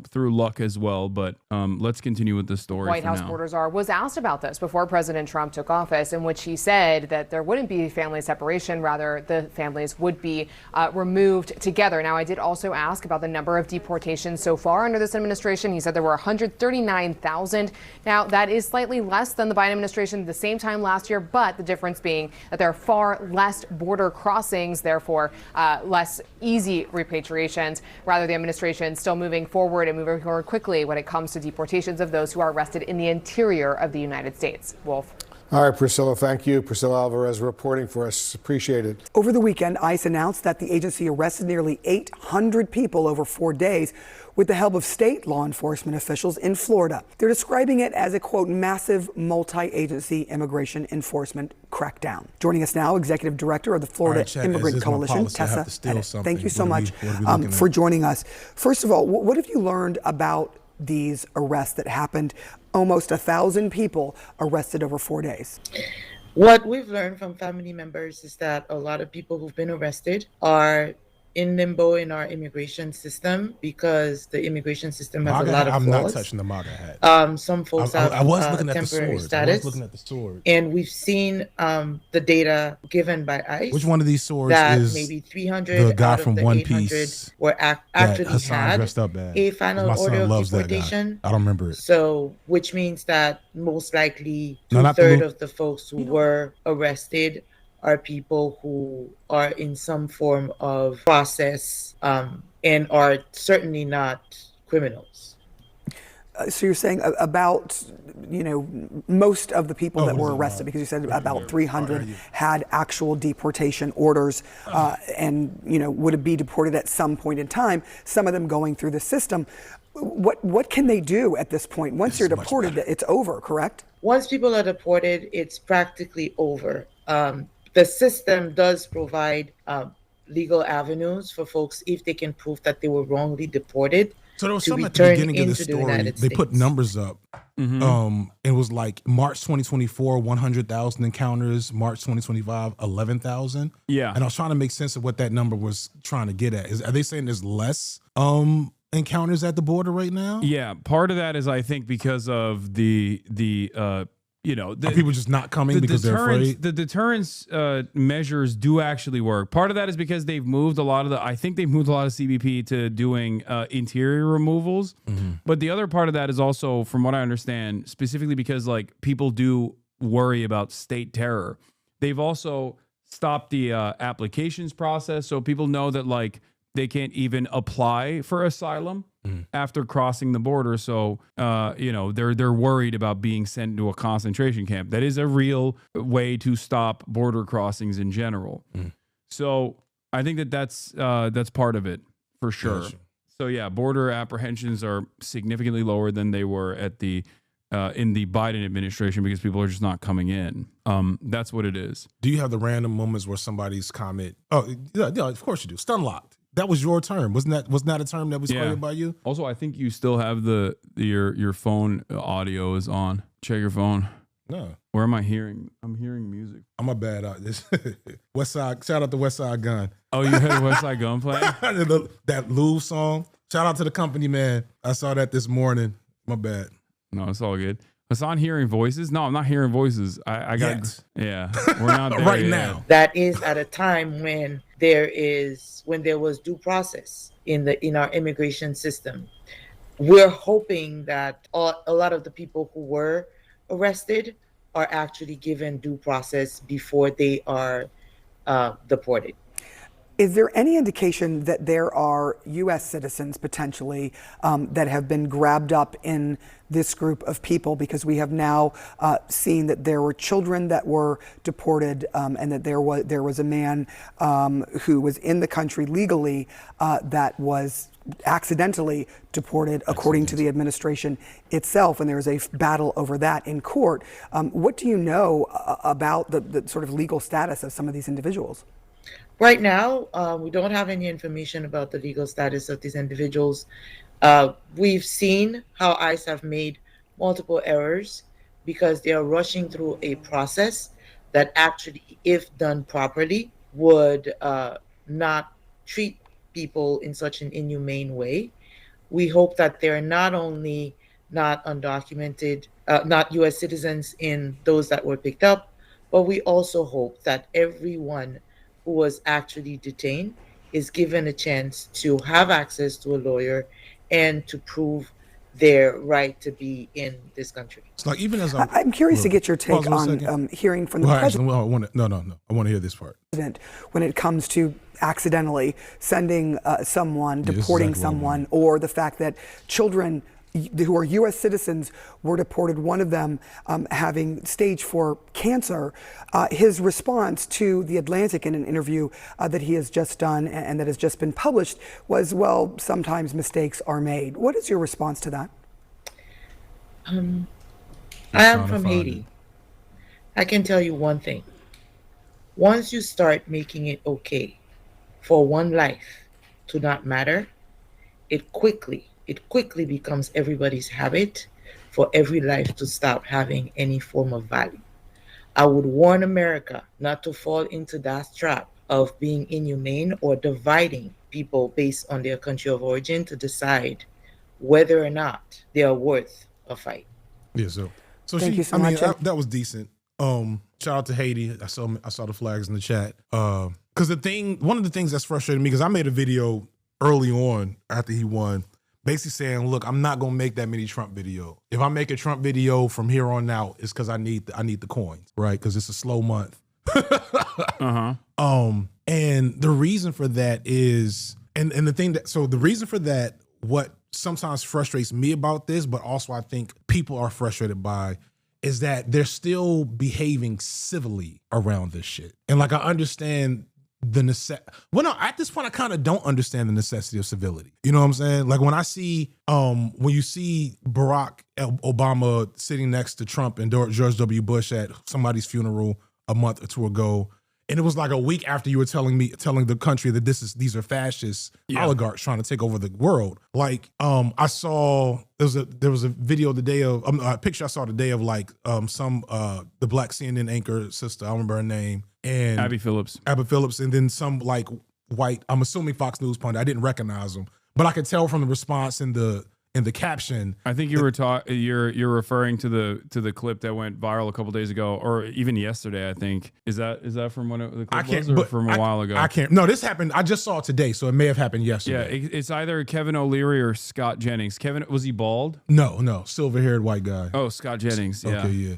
through luck as well. But let's continue with the story. White House Border Czar was asked about this before President Trump took office, in which he said that there wouldn't be family separation, rather the families would be removed together. Now, I did also ask about the number of deportations so far under this administration. He said there were 139,000. Now, that is slightly less than the Biden administration at the same time last year, but the difference being that there are far less border crossings, therefore less easy repatriations. Rather, the administration still moving forward quickly when it comes to deportations of those who are arrested in the interior of the United States. Wolf. All right, Priscilla, thank you. Priscilla Alvarez reporting for us. Appreciate it. Over the weekend, ICE announced that the agency arrested nearly 800 people over 4 days with the help of state law enforcement officials in Florida. They're describing it as a, quote, massive multi-agency immigration enforcement crackdown. Joining us now, Executive Director of the Florida Immigrant Coalition, Tessa. Thank you so much for joining us. First of all, what have you learned about these arrests that happened? Almost 1,000 people arrested over 4 days. What we've learned from family members is that a lot of people who've been arrested are in limbo in our immigration system because the immigration system has a lot of flaws. I'm not touching the MAGA hat. Some folks have temporary status. I was looking at the sword. And we've seen the data given by ICE. Which one of these swords that is maybe 300 the guy out from of the One 800 Piece were actually Hasan had dressed up as? a final My order son of loves deportation. that guy. I don't remember it. So, which means that most likely No, not the two-thirds mo- of the folks who were arrested are people who are in some form of process and are certainly not criminals. So you're saying about, most of the people that were arrested, because you said about 300 had actual deportation orders and, would be deported at some point in time, some of them going through the system. What can they do at this point? Once you're deported, it's over, correct? Once people are deported, it's practically over. The system does provide legal avenues for folks if they can prove that they were wrongly deported. So there was to something at the return beginning of the into the story. United They put States. numbers up. It was like March 2024, 100,000 encounters. March 2025, 11,000. Yeah. And I was trying to make sense of what that number was trying to get at. Are they saying there's less encounters at the border right now? Yeah, part of that is I think because of the Are people just not coming because they're afraid? The deterrence measures do actually work. Part of that is because they've moved a lot of CBP to doing interior removals. But the other part of that is also, from what I understand, specifically because people do worry about state terror. They've also stopped the applications process, so people know that they can't even apply for asylum after crossing the border. So, they're worried about being sent to a concentration camp. That is a real way to stop border crossings in general. So I think that's part of it for sure. Gotcha. So yeah, border apprehensions are significantly lower than they were at the in the Biden administration because people are just not coming in. That's what it is. Do you have the random moments where somebody's comment? Oh, yeah, of course you do. Stun locked. That was your term, wasn't that a term that was created by you? Also, I think you still have your phone audio is on. Check your phone. No. Where am I hearing? I'm hearing music. I'm a bad out this. West Side. Shout out to West Side Gun. Oh, you heard West Side Gun play? That Louvre song. Shout out to the company, man. I saw that this morning. My bad. No, it's all good. Hasan hearing voices? No, I'm not hearing voices. I got. Yes. Yeah, we're not there right yet. now. That is at a time when there was due process in our immigration system. We're hoping that a lot of the people who were arrested are actually given due process before they are deported. Is there any indication that there are U.S. citizens potentially that have been grabbed up in this group of people? Because we have now seen that there were children that were deported, and that there was a man who was in the country legally that was accidentally deported, according to the administration itself, and there's a battle over that in court. What do you know about the sort of legal status of some of these individuals? Right now, we don't have any information about the legal status of these individuals. We've seen how ICE have made multiple errors because they are rushing through a process that actually, if done properly, would not treat people in such an inhumane way. We hope that they're not only not undocumented, not U.S. citizens in those that were picked up, but we also hope that everyone who was actually detained is given a chance to have access to a lawyer and to prove their right to be in this country. It's like even as I'm curious to get your take on hearing from the president. I want to hear this part. When it comes to accidentally sending someone, deporting someone, or the fact that children who are U.S. citizens were deported, one of them having stage 4 cancer. His response to The Atlantic in an interview that he has just done and that has just been published was, well, sometimes mistakes are made. What is your response to that? I am from Haiti. I can tell you one thing. Once you start making it okay for one life to not matter, it quickly becomes everybody's habit for every life to stop having any form of value. I would warn America not to fall into that trap of being inhumane or dividing people based on their country of origin to decide whether or not they are worth a fight. Yeah, so Thank you so much. That was decent. Shout out to Haiti. I saw the flags in the chat. Because one of the things that's frustrating me, because I made a video early on after he won, basically saying, look, I'm not gonna make that many Trump video. If I make a Trump video from here on out, it's because I need the coins, right? Because it's a slow month. And the reason for that is, and the reason for that, what sometimes frustrates me about this, but also I think people are frustrated by, is that they're still behaving civilly around this shit. And like, I understand the necessity. Well, no, at this point, I kind of don't understand the necessity of civility. You know what I'm saying? Like when you see Barack Obama sitting next to Trump and George W. Bush at somebody's funeral a month or two ago, and it was like a week after you were telling the country that these are fascist oligarchs trying to take over the world. Like, I saw there was a video the day of a picture I saw the day of like the black CNN anchor sister, I don't remember her name, and Abby Phillips, and then some like white, I'm assuming Fox News pundit. I didn't recognize them, but I could tell from the response in the caption. I think you're referring to the clip that went viral a couple days ago, or even yesterday. I think is that from when the clip was, or from a while ago? I can't. No, this happened. I just saw it today, so it may have happened yesterday. Yeah, it's either Kevin O'Leary or Scott Jennings. Kevin, was he bald? No, silver-haired white guy. Oh, Scott Jennings. Yeah. Okay, yeah.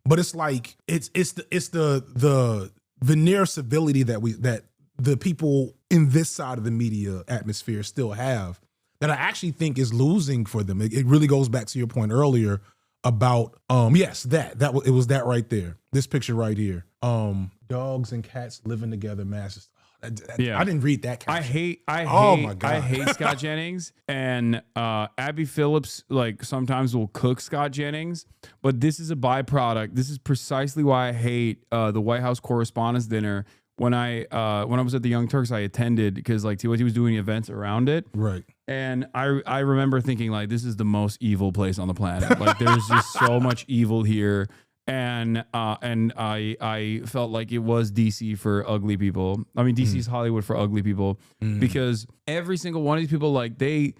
But it's like it's the veneer of civility that the people in this side of the media atmosphere still have, that I actually think is losing for them. It really goes back to your point earlier about it was that right there. This picture right here. Dogs and cats living together, masses. I didn't read that caption. I hate Scott Jennings, and Abby Phillips like sometimes will cook Scott Jennings, but this is a byproduct. This is precisely why I hate the White House Correspondents' Dinner. When I was at the Young Turks, I attended because like TYT was doing events around it. Right. And I remember thinking like, this is the most evil place on the planet. Like there's just so much evil here. and I felt like it was DC for ugly people. I mean, DC's Hollywood for ugly people, because every single one of these people, like they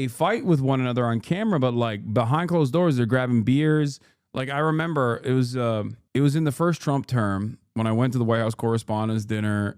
fight with one another on camera, but like behind closed doors, they're grabbing beers. Like I remember it was in the first Trump term when I went to the White House Correspondents' Dinner,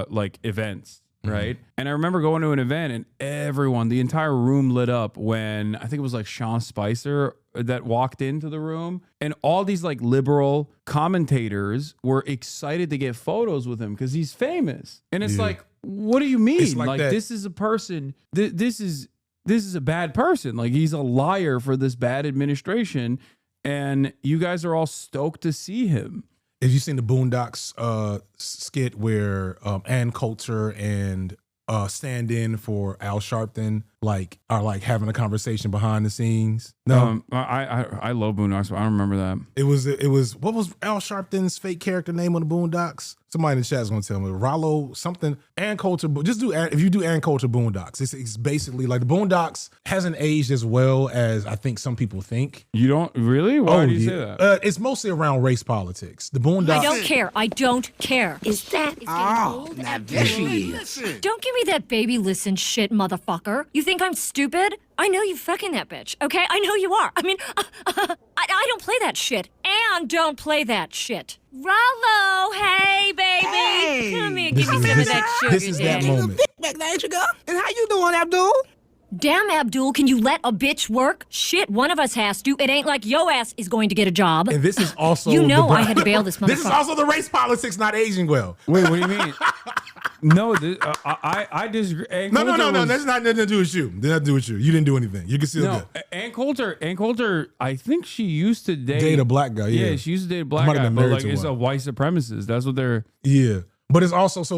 like events. Right. And I remember going to an event and the entire room lit up when I think it was like Sean Spicer that walked into the room, and all these like liberal commentators were excited to get photos with him because he's famous. And it's like, what do you mean? Like this is a person, this is a bad person. Like he's a liar for this bad administration. And you guys are all stoked to see him. Have you seen the Boondocks skit where Ann Coulter and stand-in for Al Sharpton are having a conversation behind the scenes? No, I love Boondocks, but I don't remember that. It was what was Al Sharpton's fake character name on the Boondocks? Somebody in the chat is gonna tell me. Rollo something. Ann Coulter. If you do Ann Coulter Boondocks, it's basically like the Boondocks hasn't aged as well as I think some people think. You don't really? Why do you say that? It's mostly around race politics. The Boondocks. I don't care. Is that? Now there she is. Don't give me that baby listen shit, motherfucker. You think I'm stupid? I know you fucking that bitch, okay? I know you are. I mean, I don't play that shit. And don't play that shit. Rollo, hey, baby. Hey. Come here, give me some of that sugar, This is that moment. Back there, ain't you go? And how you doing, Abdul? Damn, Abdul, can you let a bitch work? Shit, one of us has to. It ain't like yo ass is going to get a job. And this is also I had to bail this motherfucker. This is also the race politics not aging well. Wait, what do you mean? No, I disagree. No. That's not nothing to do with you. That's nothing to do with you. You didn't do anything. You can still good. Ann Coulter, I think she used to date a black guy. Yeah, she used to date a black guy, but like it's a white supremacist. That's what they're. Yeah, but it's also so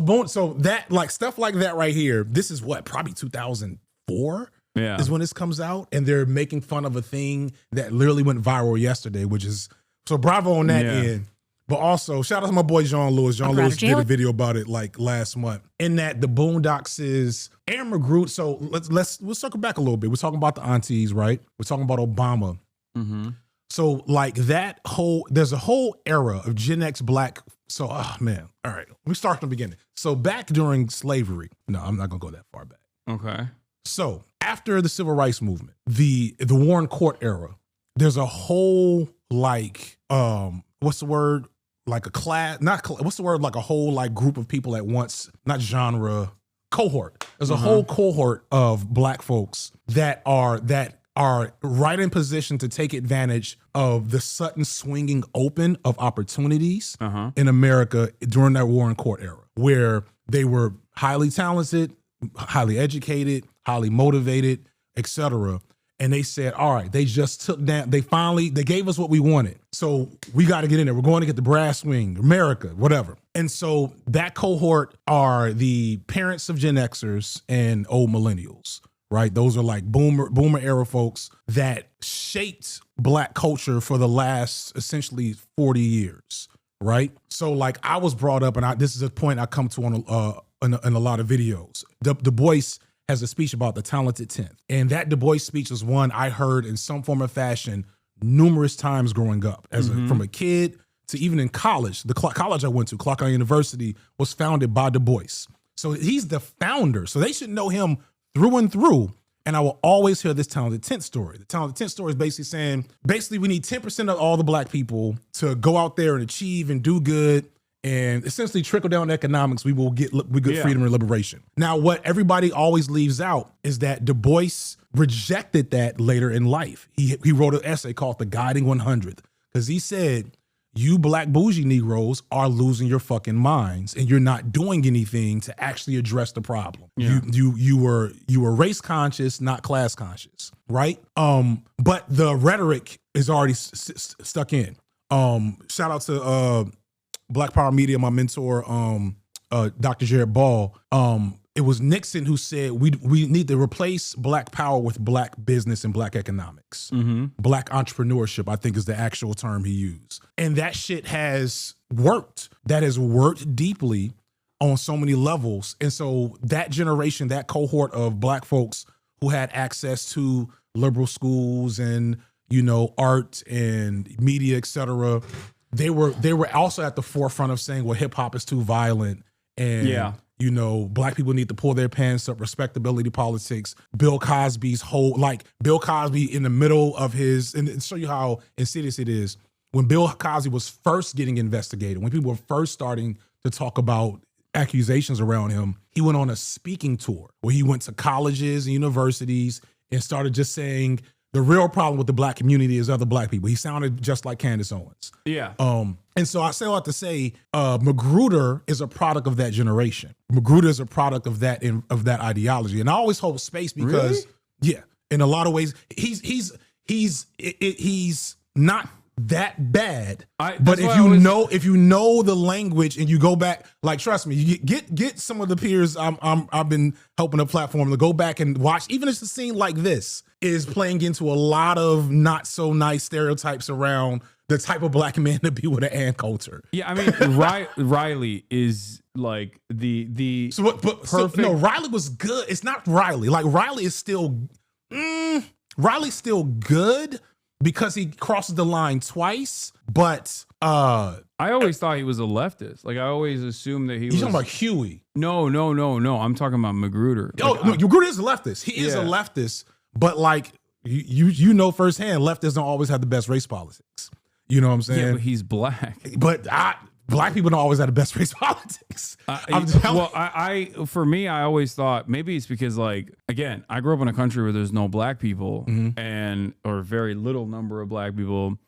that like stuff like that right here. This is what probably 2004. Yeah, is when this comes out, and they're making fun of a thing that literally went viral yesterday, which is so bravo on that end. But also, shout out to my boy John Lewis. John Lewis did a video about it like last month. In that the Boondocks is Aaron McGrew. So we'll circle back a little bit. We're talking about the aunties, right? We're talking about Obama. Mm-hmm. So like there's a whole era of Gen X black. So, man. All right. Let me start from the beginning. So back during slavery. No, I'm not going to go that far back. Okay. So after the civil rights movement, the Warren Court era, there's a whole like, what's the word? Like a class, what's the word? Like a whole like group of people at once, not genre, cohort. There's a whole cohort of black folks that are right in position to take advantage of the sudden swinging open of opportunities in America during that Warren Court era, where they were highly talented, highly educated, highly motivated, etc. And they said, all right, they just took down, they gave us what we wanted. So we got to get in there. We're going to get the brass swing, America, whatever. And so that cohort are the parents of Gen Xers and old millennials, right? Those are like boomer era folks that shaped black culture for the last essentially 40 years, right? So like I was brought up, and this is a point I come to in a lot of videos. Du Bois has a speech about the talented 10th. And that Du Bois speech was one I heard in some form or fashion numerous times growing up. From a kid to even in college. The college I went to, Clark University, was founded by Du Bois. So he's the founder. So they should know him through and through. And I will always hear this talented 10th story. The talented 10th story is basically saying, we need 10% of all the black people to go out there and achieve and do good. And essentially trickle down economics, we get freedom and liberation. Now, what everybody always leaves out is that Du Bois rejected that later in life. He wrote an essay called The Guiding 100th, because he said, you black bougie Negroes are losing your fucking minds and you're not doing anything to actually address the problem. Yeah. You were race conscious, not class conscious, right? But the rhetoric is already stuck in. Shout out to Black Power Media, my mentor, Dr. Jared Ball. It was Nixon who said we need to replace black power with black business and black economics. Black entrepreneurship, I think, is the actual term he used. And that shit has worked. That has worked deeply on so many levels. And so that generation, that cohort of black folks who had access to liberal schools and art and media, etc. They were also at the forefront of saying, well, hip hop is too violent, and black people need to pull their pants up, respectability politics. Bill Cosby's Bill Cosby in the middle of and show you how insidious it is. When Bill Cosby was first getting investigated, when people were first starting to talk about accusations around him, he went on a speaking tour where he went to colleges and universities and started just saying the real problem with the black community is other black people. He sounded just like Candace Owens. Yeah. And so I say all that to say, Magruder is a product of that generation. Magruder is a product of that ideology. And I always hold space because, in a lot of ways, he's not that bad. But if you know the language and you go back, like, trust me, you get some of the peers I've been helping the platform to go back and watch, even if it's a scene like this is playing into a lot of not so nice stereotypes around the type of black man to be with an ant culture. Yeah, I mean, Riley is like the perfect. No, Riley was good. It's not Riley. Like, Riley is still Riley's still good because he crosses the line twice, but I always thought he was a leftist. Like, I always assumed that he was. You're talking about Huey. No. I'm talking about Magruder. Magruder is a leftist. He is a leftist, but like you know firsthand, leftists don't always have the best race politics. You know what I'm saying? Yeah, but he's black. But black people don't always have the best race politics. For me, I always thought maybe it's because, like, again, I grew up in a country where there's no black people or very little number of black people.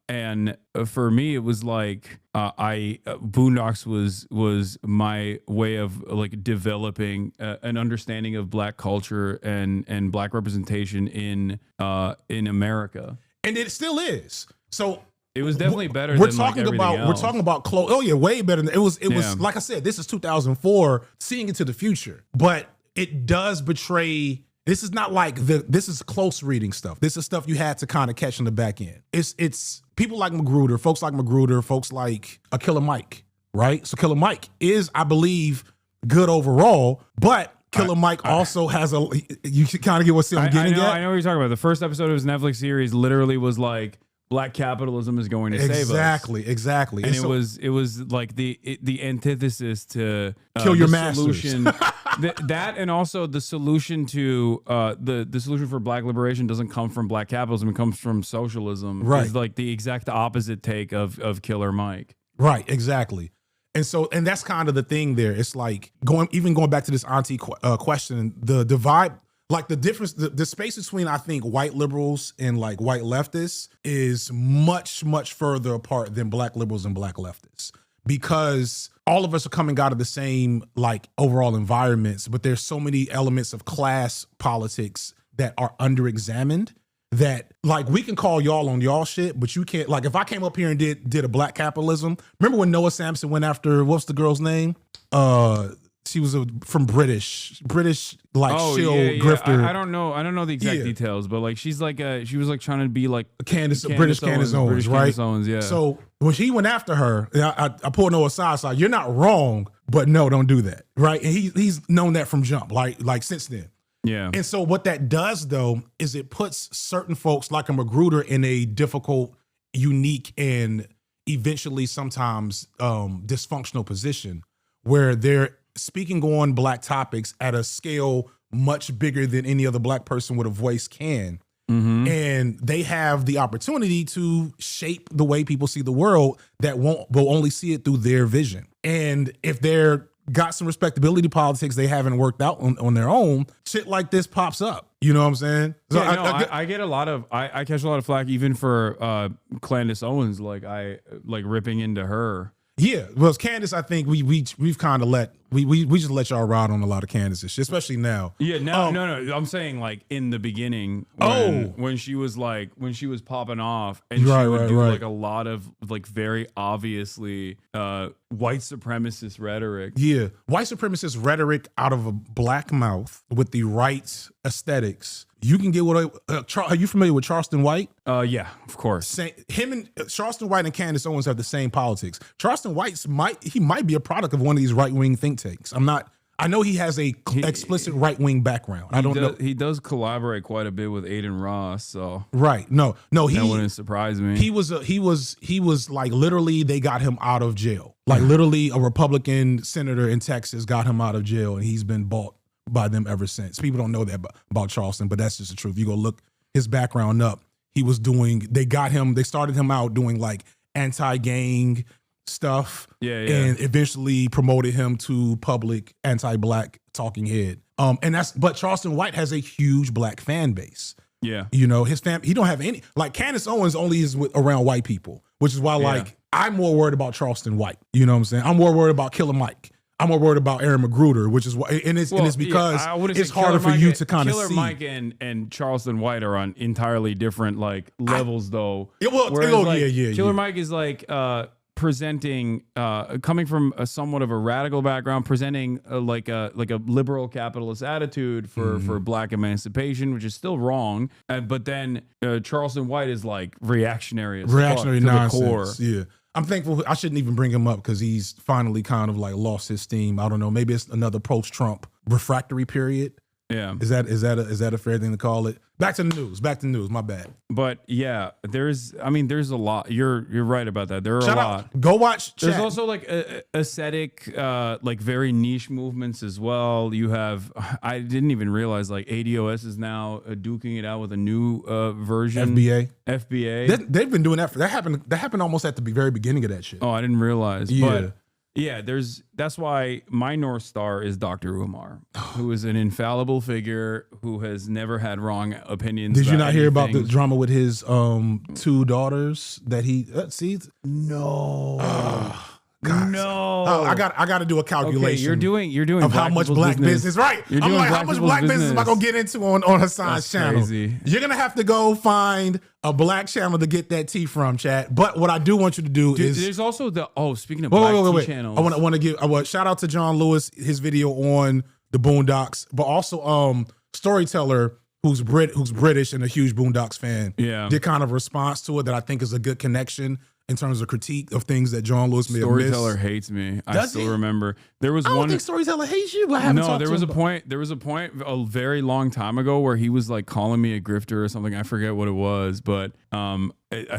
And for me, it was like Boondocks was my way of like developing an understanding of black culture and black representation in America. And it still is. So it was definitely better. We're than talking like about else. We're talking about clothes. Oh yeah, way better than it was. It was like I said. This is 2004, seeing into the future, but it does betray. This is not like this is close reading stuff. This is stuff you had to kind of catch on the back end. It's people like Magruder, folks like Killer Mike, right? So Killer Mike is, I believe, good overall, but Killer Mike also has you kind of get what I'm getting at. I know what you're talking about. The first episode of his Netflix series literally was like, black capitalism is going to save us. Exactly. And it was like the antithesis to kill your the masters. Solution, that and also the solution to the solution for black liberation doesn't come from black capitalism. It comes from socialism. Right. It's like the exact opposite take of Killer Mike. Right. Exactly. And that's kind of the thing there. It's like going back to this auntie question, the divide. Like the difference, the space between, I think, white liberals and like white leftists is much, much further apart than black liberals and black leftists, because all of us are coming out of the same like overall environments, but there's so many elements of class politics that are underexamined that like we can call y'all on y'all shit, but you can't. Like if I came up here and did a black capitalism, remember when Noah Sampson went after, what's the girl's name? She was from British like shill grifter. I don't know the exact details, but like she was like trying to be like Candace Owens, right? Candace Owens, yeah. So when he went after her, I pulled Noah aside. So you're not wrong, but no, don't do that, right? And he's known that from jump, like since then. Yeah. And so what that does though is it puts certain folks like a Magruder in a difficult, unique, and eventually sometimes dysfunctional position where they're speaking on black topics at a scale much bigger than any other black person with a voice can. Mm-hmm. And they have the opportunity to shape the way people see the world that will only see it through their vision. And if they're got some respectability politics they haven't worked out on their own, shit like this pops up. You know what I'm saying? So I get a lot of, I catch a lot of flack even for Candace Owens, like ripping into her. Yeah, well, Candace, I think we've kind of we just let y'all ride on a lot of Candace's shit, especially now. Yeah, no, I'm saying like in the beginning, when she was popping off, and she would do like a lot of like very obviously white supremacist rhetoric. Yeah, white supremacist rhetoric out of a black mouth with the right aesthetics. You can get are you familiar with Charleston White? Yeah, of course. Him and Charleston White and Candace Owens have the same politics. Charleston White might be a product of one of these right-wing think tanks. I'm not I know he has a explicit right wing background. I don't know. He does collaborate quite a bit with Aiden Ross, so right. No, that wouldn't surprise me. He was like literally they got him out of jail. Like literally a Republican senator in Texas got him out of jail, and he's been bought by them ever since. People don't know that about Charleston, but that's just the truth. You go look his background up. He was doing. They started him out doing like anti-gang stuff, and eventually promoted him to public anti-black talking head. But Charleston White has a huge black fan base. Yeah, you know his he don't have any, like Candace Owens only is around white people, which is why like I'm more worried about Charleston White. You know what I'm saying? I'm more worried about Killer Mike. I'm more worried about Aaron Magruder, which is why, and it's because it's harder for you to kind of see. Killer Mike and Charleston White are on entirely different like levels, though. Killer Mike is like presenting, coming from somewhat of a radical background, presenting like a liberal capitalist attitude for black emancipation, which is still wrong. But then Charleston White is like reactionary nonsense. The core. Yeah. I'm thankful. I shouldn't even bring him up because he's finally kind of like lost his steam. I don't know.Maybe it's another post-Trump refractory period. Yeah. Is that a fair thing to call it? Back to the news. My bad. But yeah, there's a lot. You're right about that. There are a lot. Go watch. There's also like aesthetic, like very niche movements as well. You have, I didn't even realize like ADOS is now duking it out with a new version. FBA. They've been doing that. That happened almost at the very beginning of that shit. Oh, I didn't realize. Yeah. But yeah, that's why my North Star is Dr. Umar, who is an infallible figure who has never had wrong opinions. Did you not hear about the drama with his 2 daughters that he sees? No. No. Oh, I got to do a calculation. Okay, you're doing of how much black business. Right. I'm like, how much black business am I gonna get into on Hasan's channel? Crazy. You're gonna have to go find a black channel to get that tea from, chat. But what I do want you to do is there's also speaking of black tea channels. I want to give shout out to John Lewis, his video on the Boondocks, but also Storyteller, who's British and a huge Boondocks fan. Yeah. Did kind of response to it that I think is a good connection in terms of critique of things that John Lewis may have missed. Storyteller hates me. I still remember there was I don't think Storyteller hates you, but I haven't talked to him. There was a point a very long time ago where he was like calling me a grifter or something. I forget what it was, but I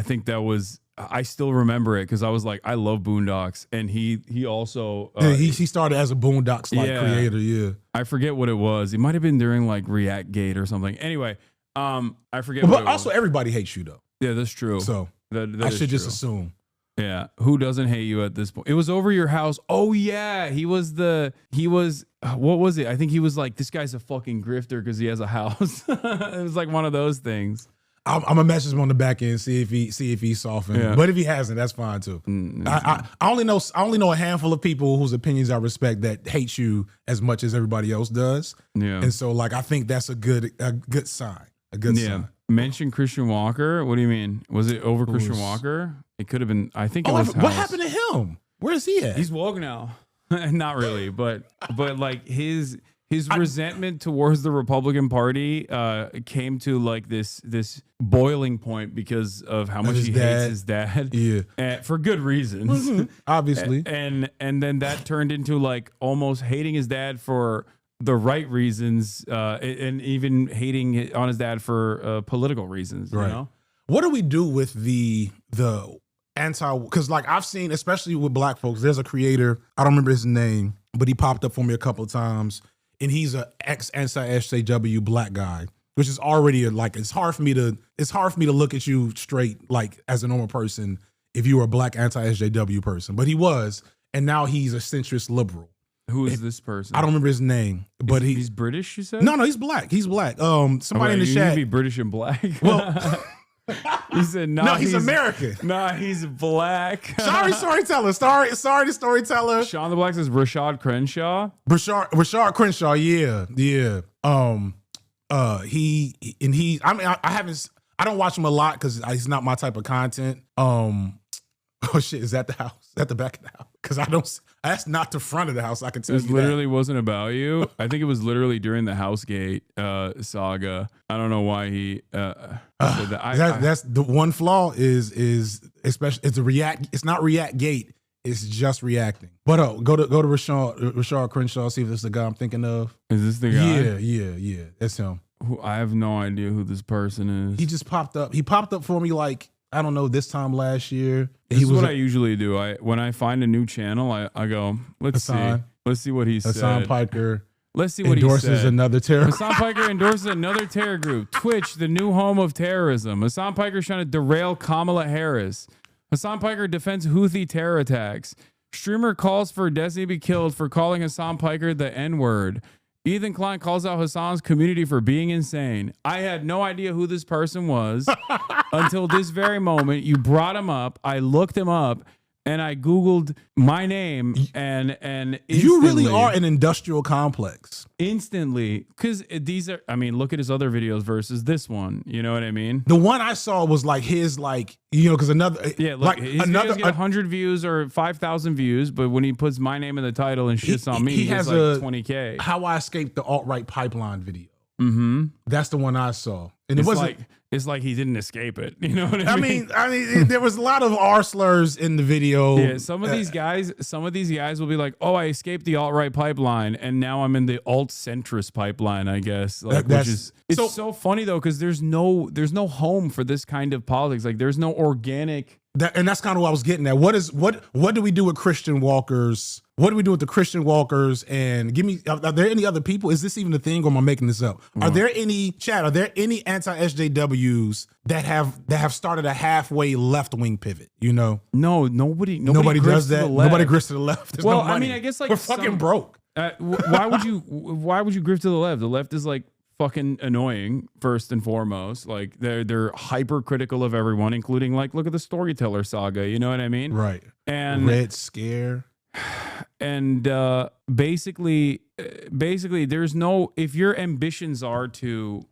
think that was. I still remember it because I was like, I love Boondocks, and he also he started as a Boondocks creator. Yeah, I forget what it was. It might have been during like React Gate or something. Anyway, I forget. But also, everybody hates you though. Yeah, that's true. So. That I should just assume. Yeah. Who doesn't hate you at this point? It was over your house. Oh yeah. He was what was it? I think he was like, this guy's a fucking grifter because he has a house. It was like one of those things. I'm gonna message him on the back end, see if he's softened. Yeah. But if he hasn't, that's fine too. I only know a handful of people whose opinions I respect that hate you as much as everybody else does. Yeah. And so like I think that's a good sign. A good sign. Mention Christian Walker. What do you mean? Was it over Christian Walker? It could have been. I think it was. What happened to him? Where's he at? He's woke now. Not really, but like his resentment towards the Republican Party came to like this boiling point because of how much he hates his dad. Yeah, for good reasons, obviously. And then that turned into like almost hating his dad for the right reasons, and even hating on his dad for political reasons. Right. You know? What do we do with the anti? Because like I've seen, especially with black folks, there's a creator. I don't remember his name, but he popped up for me a couple of times, and he's a ex-anti-SJW black guy, which is already it's hard for me to look at you straight like as a normal person if you were a black anti-SJW person, but he was, and now he's a centrist liberal. Who is this person? I don't remember his name, but he's British. You said? No, he's black. He's black. Somebody in the chat. You be British and black. Well, he said no. He's American. Nah, he's black. Sorry, Storyteller. Sorry, the Storyteller. Sean the Black says Rashad Crenshaw. Rashad Crenshaw. Yeah. I don't watch him a lot because he's not my type of content. Oh shit! Is that the house? Is that the back of the house? Because that's not the front of the house. I can tell you. It literally wasn't about you. I think it was literally during the Housegate saga. I don't know why he said that. That's the one flaw is especially it's not React Gate. It's just reacting. But go to Rashard Crenshaw, see if this is the guy I'm thinking of. Is this the guy? Yeah. That's him. I have no idea who this person is. He just popped up. He popped up for me like, I don't know, this time last year. This is what I usually do. When I find a new channel, I go, let's see what he said. Hasan Piker. Let's see what he said. Endorses another terror. Hasan Piker endorses another terror group. Twitch, the new home of terrorism. Hasan Piker trying to derail Kamala Harris. Hasan Piker defends Houthi terror attacks. Streamer calls for Destiny to be killed for calling Hasan Piker the N-word. Ethan Klein calls out Hasan's community for being insane. I had no idea who this person was until this very moment. You brought him up. I looked him up. And I Googled my name and you really are an industrial complex. Instantly. Because these are, I mean, look at his other videos versus this one. You know what I mean? The one I saw was like his, like, you know, because another. Yeah, look, his videos get 100 views or 5,000 views. But when he puts my name in the title and shits on me, he has like 20K. How I Escaped the Alt-Right Pipeline video. Mm-hmm. That's the one I saw. And it's like he didn't escape it. You know what I mean? I mean, there was a lot of R slurs in the video. Yeah, some of these guys will be like, "Oh, I escaped the alt-right pipeline, and now I'm in the alt-centrist pipeline." I guess, like, it's so funny though, because there's no home for this kind of politics. Like, there's no organic. And that's kind of what I was getting at. What do we do with Christian walkers? What do we do with the Christian walkers? And give me, are there any other people? Is this even a thing, or am I making this up? Are there any anti-SJWs that have started a halfway left-wing pivot? You know? No, nobody does that. Nobody grifts to the left. There's well, no money. I mean, I guess like we're fucking broke. Why would you grift to the left? The left is like fucking annoying, first and foremost. Like, they're hypercritical of everyone, including, like, look at the Storyteller saga. You know what I mean? Right. And Red Scare. And basically, there's no, if your ambitions are to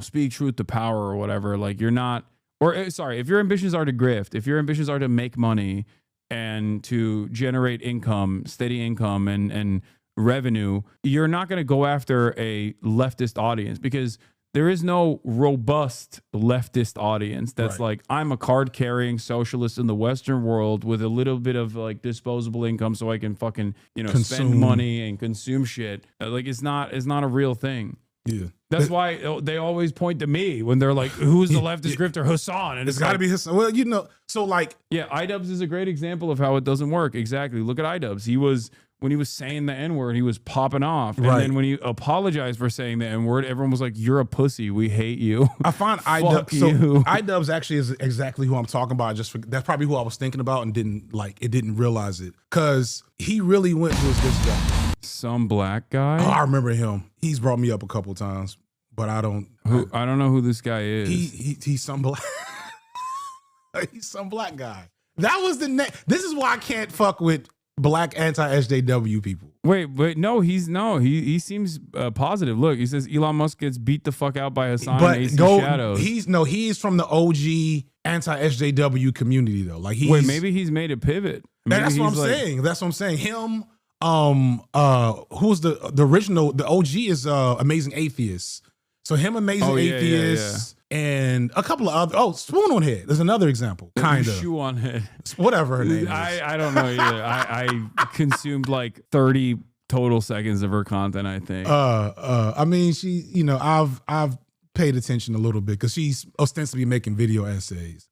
speak truth to power or whatever, like, you're not, or sorry, if your ambitions are to grift, if your ambitions are to make money and to generate income, steady income and revenue, you're not going to go after a leftist audience, because there is no robust leftist audience that's like, I'm a card-carrying socialist in the Western world with a little bit of like disposable income so I can fucking, spend money and consume shit. Like, it's not a real thing. Yeah. That's why they always point to me when they're like, who's the leftist grifter? Hasan. And it's got to be Hasan. Well, so like. Yeah, iDubbbz is a great example of how it doesn't work. Exactly. Look at iDubbbz. When he was saying the N-word, he was popping off. And then when he apologized for saying the N-word, everyone was like, you're a pussy. We hate you. I find iDubbbz. So iDubbbz actually is exactly who I'm talking about. That's probably who I was thinking about and didn't realize it. Because he really went to this guy. Some black guy? Oh, I remember him. He's brought me up a couple times, but I don't know who this guy is. He's some black. He's some black guy. That was this is why I can't fuck with black anti-SJW people. Wait, he seems positive. Look, he says Elon Musk gets beat the fuck out by Hasan and AC Shadows. He's from the OG anti-SJW community though. Like, maybe he's made a pivot. That's what I'm saying. That's what I'm saying. Him, who's the original? The OG is Amazing Atheist. So him, Amazing Atheist. And a couple of other. Spoon on Head. There's another example. Kind of. Shoe on Head. Whatever her name is. I don't know either. I consumed like 30 total seconds of her content, I think. I mean, she, I've paid attention a little bit because she's ostensibly making video essays.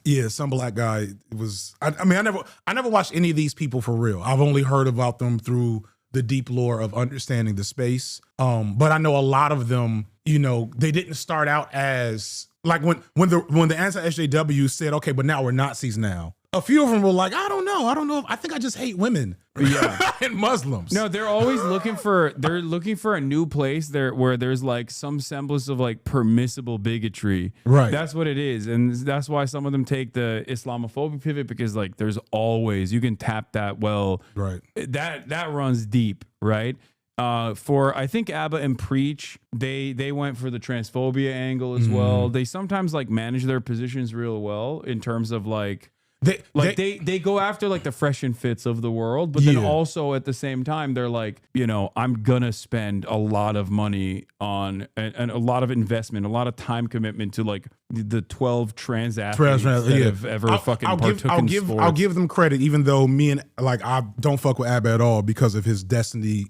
Yeah, some black guy was. I never watched any of these people for real. I've only heard about them through the deep lore of understanding the space. But I know a lot of them, they didn't start out as like when the anti-SJW said, okay, but now we're Nazis now. A few of them were like, I don't know. I think I just hate women. Yeah. And Muslims. No, they're always looking for a new place where there's like some semblance of like permissible bigotry. Right. That's what it is. And that's why some of them take the Islamophobic pivot, because like there's always, you can tap that well. Right. That runs deep, right? For I think Abba and Preach, they went for the transphobia angle as well. They sometimes like manage their positions real well in terms of like They go after like the fresh and fits of the world, but then also at the same time they're like, you know, I'm gonna spend a lot of money on and a lot of investment, a lot of time commitment to like the 12 trans athletes that have ever partook in sports. I'll give them credit, even though I don't fuck with Abba at all because of his Destiny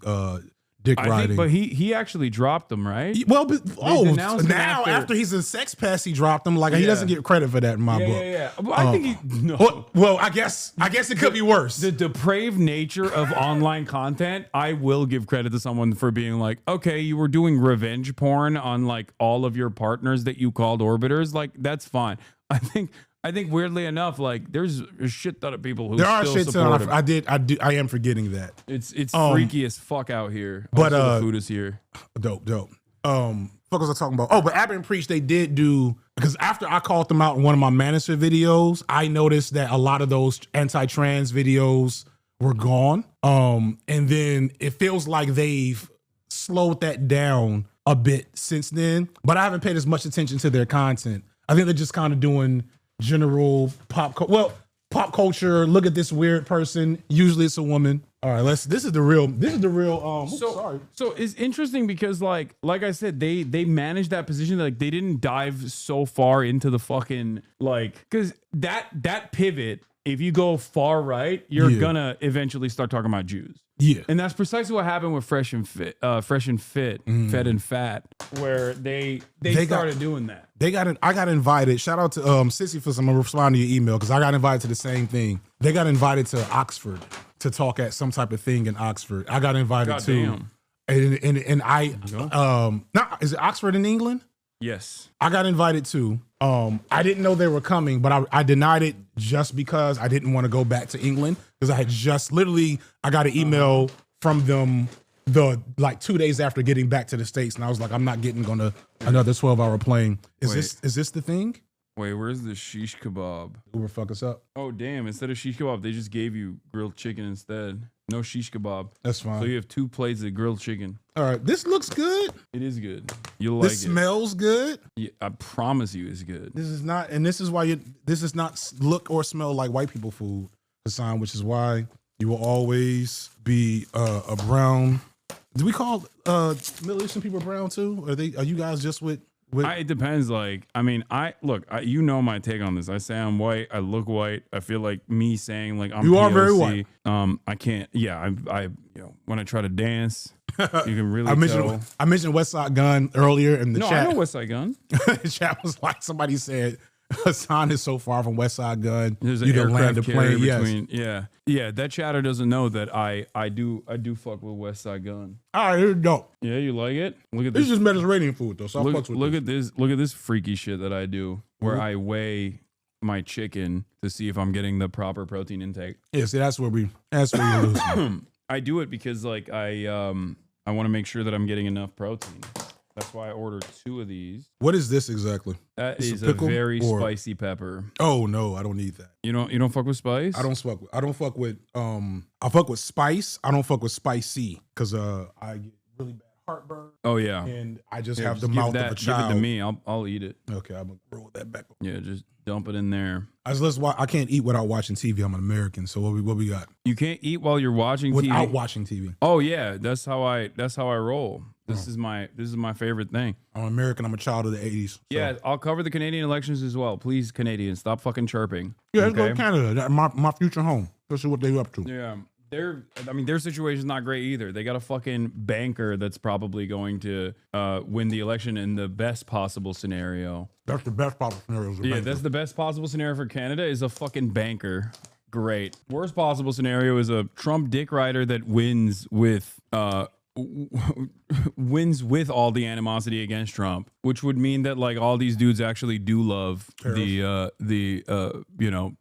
dick riding. But he actually dropped them, right? Well, now after he's a sex pest, he dropped them. Like he doesn't get credit for that in my book. Yeah. Well, I think Well, I guess it could be worse. The depraved nature of online content, I will give credit to someone for being like, okay, you were doing revenge porn on like all of your partners that you called orbiters. Like that's fine. I think weirdly enough, like there's a shit ton of people who still support him. I am forgetting that. It's freaky as fuck out here. But also, the food is here. Dope. Fuck was I talking about? Oh, but Abba and Preach, they did do, because after I called them out in one of my Manosphere videos, I noticed that a lot of those anti-trans videos were gone. And then it feels like they've slowed that down a bit since then. But I haven't paid as much attention to their content. I think they're just kind of doing general pop culture. Look at this weird person. Usually it's a woman. All right, this is the real. So it's interesting because like I said, they managed that position. Like they didn't dive so far into the fucking like, because that pivot, if you go far right, you're gonna eventually start talking about Jews. Yeah, and that's precisely what happened with Fresh and Fit, Fed and Fat, where they started doing that. I got invited. Shout out to Sisyphus. I'm gonna respond to your email because I got invited to the same thing. They got invited to Oxford to talk at some type of thing in Oxford. I got invited to, and I is it Oxford in England? Yes, I got invited to. I didn't know they were coming, but I denied it just because I didn't want to go back to England because I had just I got an email from them like 2 days after getting back to the States, and I was like, I'm not getting on another 12-hour plane. Is this the thing? Wait, where's the shish kebab? Uber fuck us up. Oh damn! Instead of shish kebab, they just gave you grilled chicken instead. No shish kebab. That's fine. So you have 2 plates of grilled chicken. All right, this looks good. It is good. You'll like it. This smells good. Yeah, I promise you, it's good. This is not, and this is why this does not look or smell like white people food, Hasan. Which is why you will always be a brown. Do we call Middle Eastern people brown too? Are you guys just with? It depends. Like, I mean, you know my take on this. I say I'm white. I look white. I feel like me saying like I'm. You POC, are very white. I can't. Yeah, I when I try to dance, you can really. I mentioned West Side Gun earlier in the chat. No, I know West Side Gun. The chat was like somebody said Hasan is so far from West Side Gun. There's an aircraft carrier between. Yeah. That chatter doesn't know that I do fuck with West Side Gun. All right, here dope. Yeah, you like it? Look at this. This is just Mediterranean food though. So look at this freaky shit that I do, where I weigh my chicken to see if I'm getting the proper protein intake. Yeah, see, that's where you lose. I do it because like I want to make sure that I'm getting enough protein. That's why I ordered 2 of these. What is this exactly? That is a very spicy pepper. Oh no, I don't need that. You don't fuck with spice? I don't fuck with I fuck with spice. I don't fuck with spicy because I get really bad heartburn. Oh yeah. And I just have the mouth of a child. Give it to me. I'll eat it. Okay, I'm gonna roll that back. Yeah, just dump it in there. I can't eat without watching TV. I'm an American, so what we got? You can't eat while you're watching without TV? watching TV. Oh yeah, that's how I roll. This is my favorite thing. I'm American. I'm a child of the 80s. So. Yeah, I'll cover the Canadian elections as well. Please, Canadians, stop fucking chirping. Yeah, let's go to Canada. My future home. Especially what they up to. Yeah. Their situation's not great either. They got a fucking banker that's probably going to win the election in the best possible scenario. That's the best possible scenario. Yeah, that's the best possible scenario for Canada is a fucking banker. Great. Worst possible scenario is a Trump dick rider that wins with all the animosity against Trump, which would mean that like all these dudes actually do love the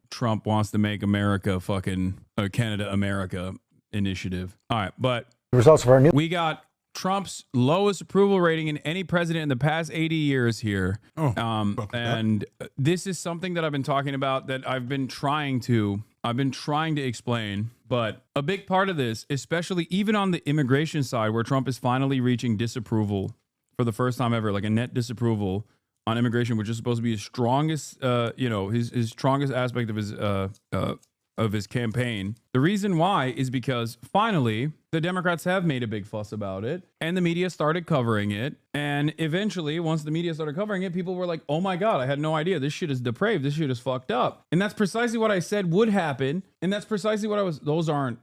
Trump wants to make America fucking Canada America initiative. All right, but the results of our we got Trump's lowest approval rating in any president in the past 80 years here. And this is something that I've been talking about that I've been trying to explain, but a big part of this, especially even on the immigration side, where Trump is finally reaching disapproval for the first time ever, like a net disapproval on immigration, which is supposed to be his strongest, his strongest aspect of his campaign. The reason why is because finally the Democrats have made a big fuss about it and the media started covering it. And eventually, once the media started covering it, people were like, oh my God, I had no idea. This shit is depraved. This shit is fucked up. And that's precisely what I said would happen. And that's precisely what those aren't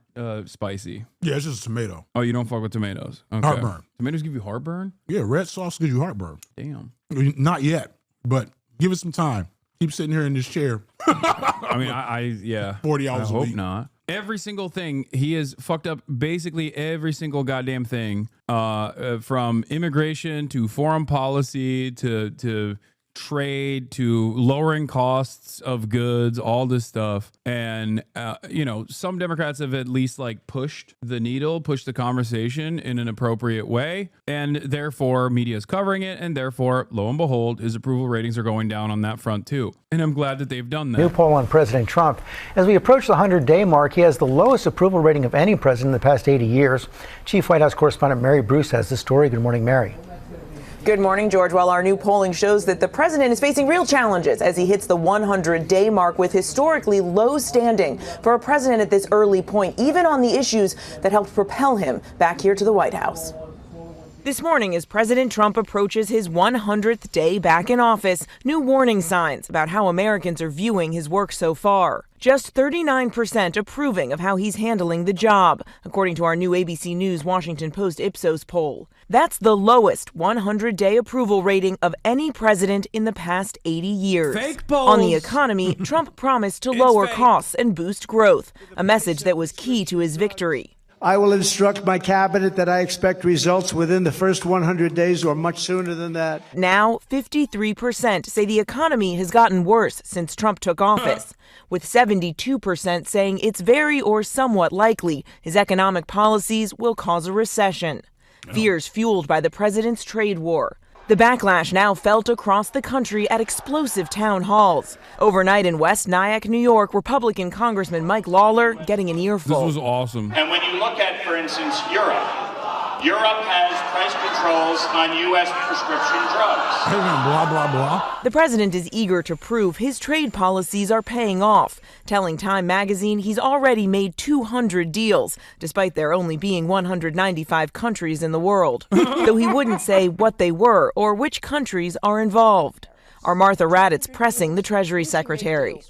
spicy. Yeah, it's just a tomato. Oh, you don't fuck with tomatoes. Okay. Heartburn. Tomatoes give you heartburn? Yeah, red sauce gives you heartburn. Damn. Not yet, but give it some time. Keep sitting here in this chair. I mean, yeah. 40 hours a week. I hope not. Every single thing, he has fucked up basically every single goddamn thing, from immigration to foreign policy to trade to lowering costs of goods, all this stuff. And, some Democrats have at least like pushed the needle, pushed the conversation in an appropriate way. And therefore media is covering it. And therefore, lo and behold, his approval ratings are going down on that front too. And I'm glad that they've done that. New poll on President Trump. As we approach the 100-day mark, he has the lowest approval rating of any president in the past 80 years. Chief White House correspondent Mary Bruce has the story. Good morning, Mary. Good morning, George. Well, our new polling shows that the president is facing real challenges as he hits the 100-day mark with historically low standing for a president at this early point, even on the issues that helped propel him back here to the White House. This morning, as President Trump approaches his 100th day back in office, new warning signs about how Americans are viewing his work so far. Just 39% approving of how he's handling the job, according to our new ABC News Washington Post Ipsos poll. That's the lowest 100-day approval rating of any president in the past 80 years. Fake polls. On the economy, Trump promised to lower costs and boost growth, a message that was key to his victory. I will instruct my cabinet that I expect results within the first 100 days or much sooner than that. Now, 53% say the economy has gotten worse since Trump took office, with 72% saying it's very or somewhat likely his economic policies will cause a recession. Fears fueled by the president's trade war. The backlash now felt across the country at explosive town halls. Overnight in West Nyack, New York, Republican Congressman Mike Lawler getting an earful. This was awesome. And when you look at, for instance, Europe has price controls on U.S. prescription drugs. Blah, blah, blah. The president is eager to prove his trade policies are paying off, telling Time magazine he's already made 200 deals, despite there only being 195 countries in the world. Though he wouldn't say what they were or which countries are involved. Our Martha Raddatz pressing the Treasury Secretary.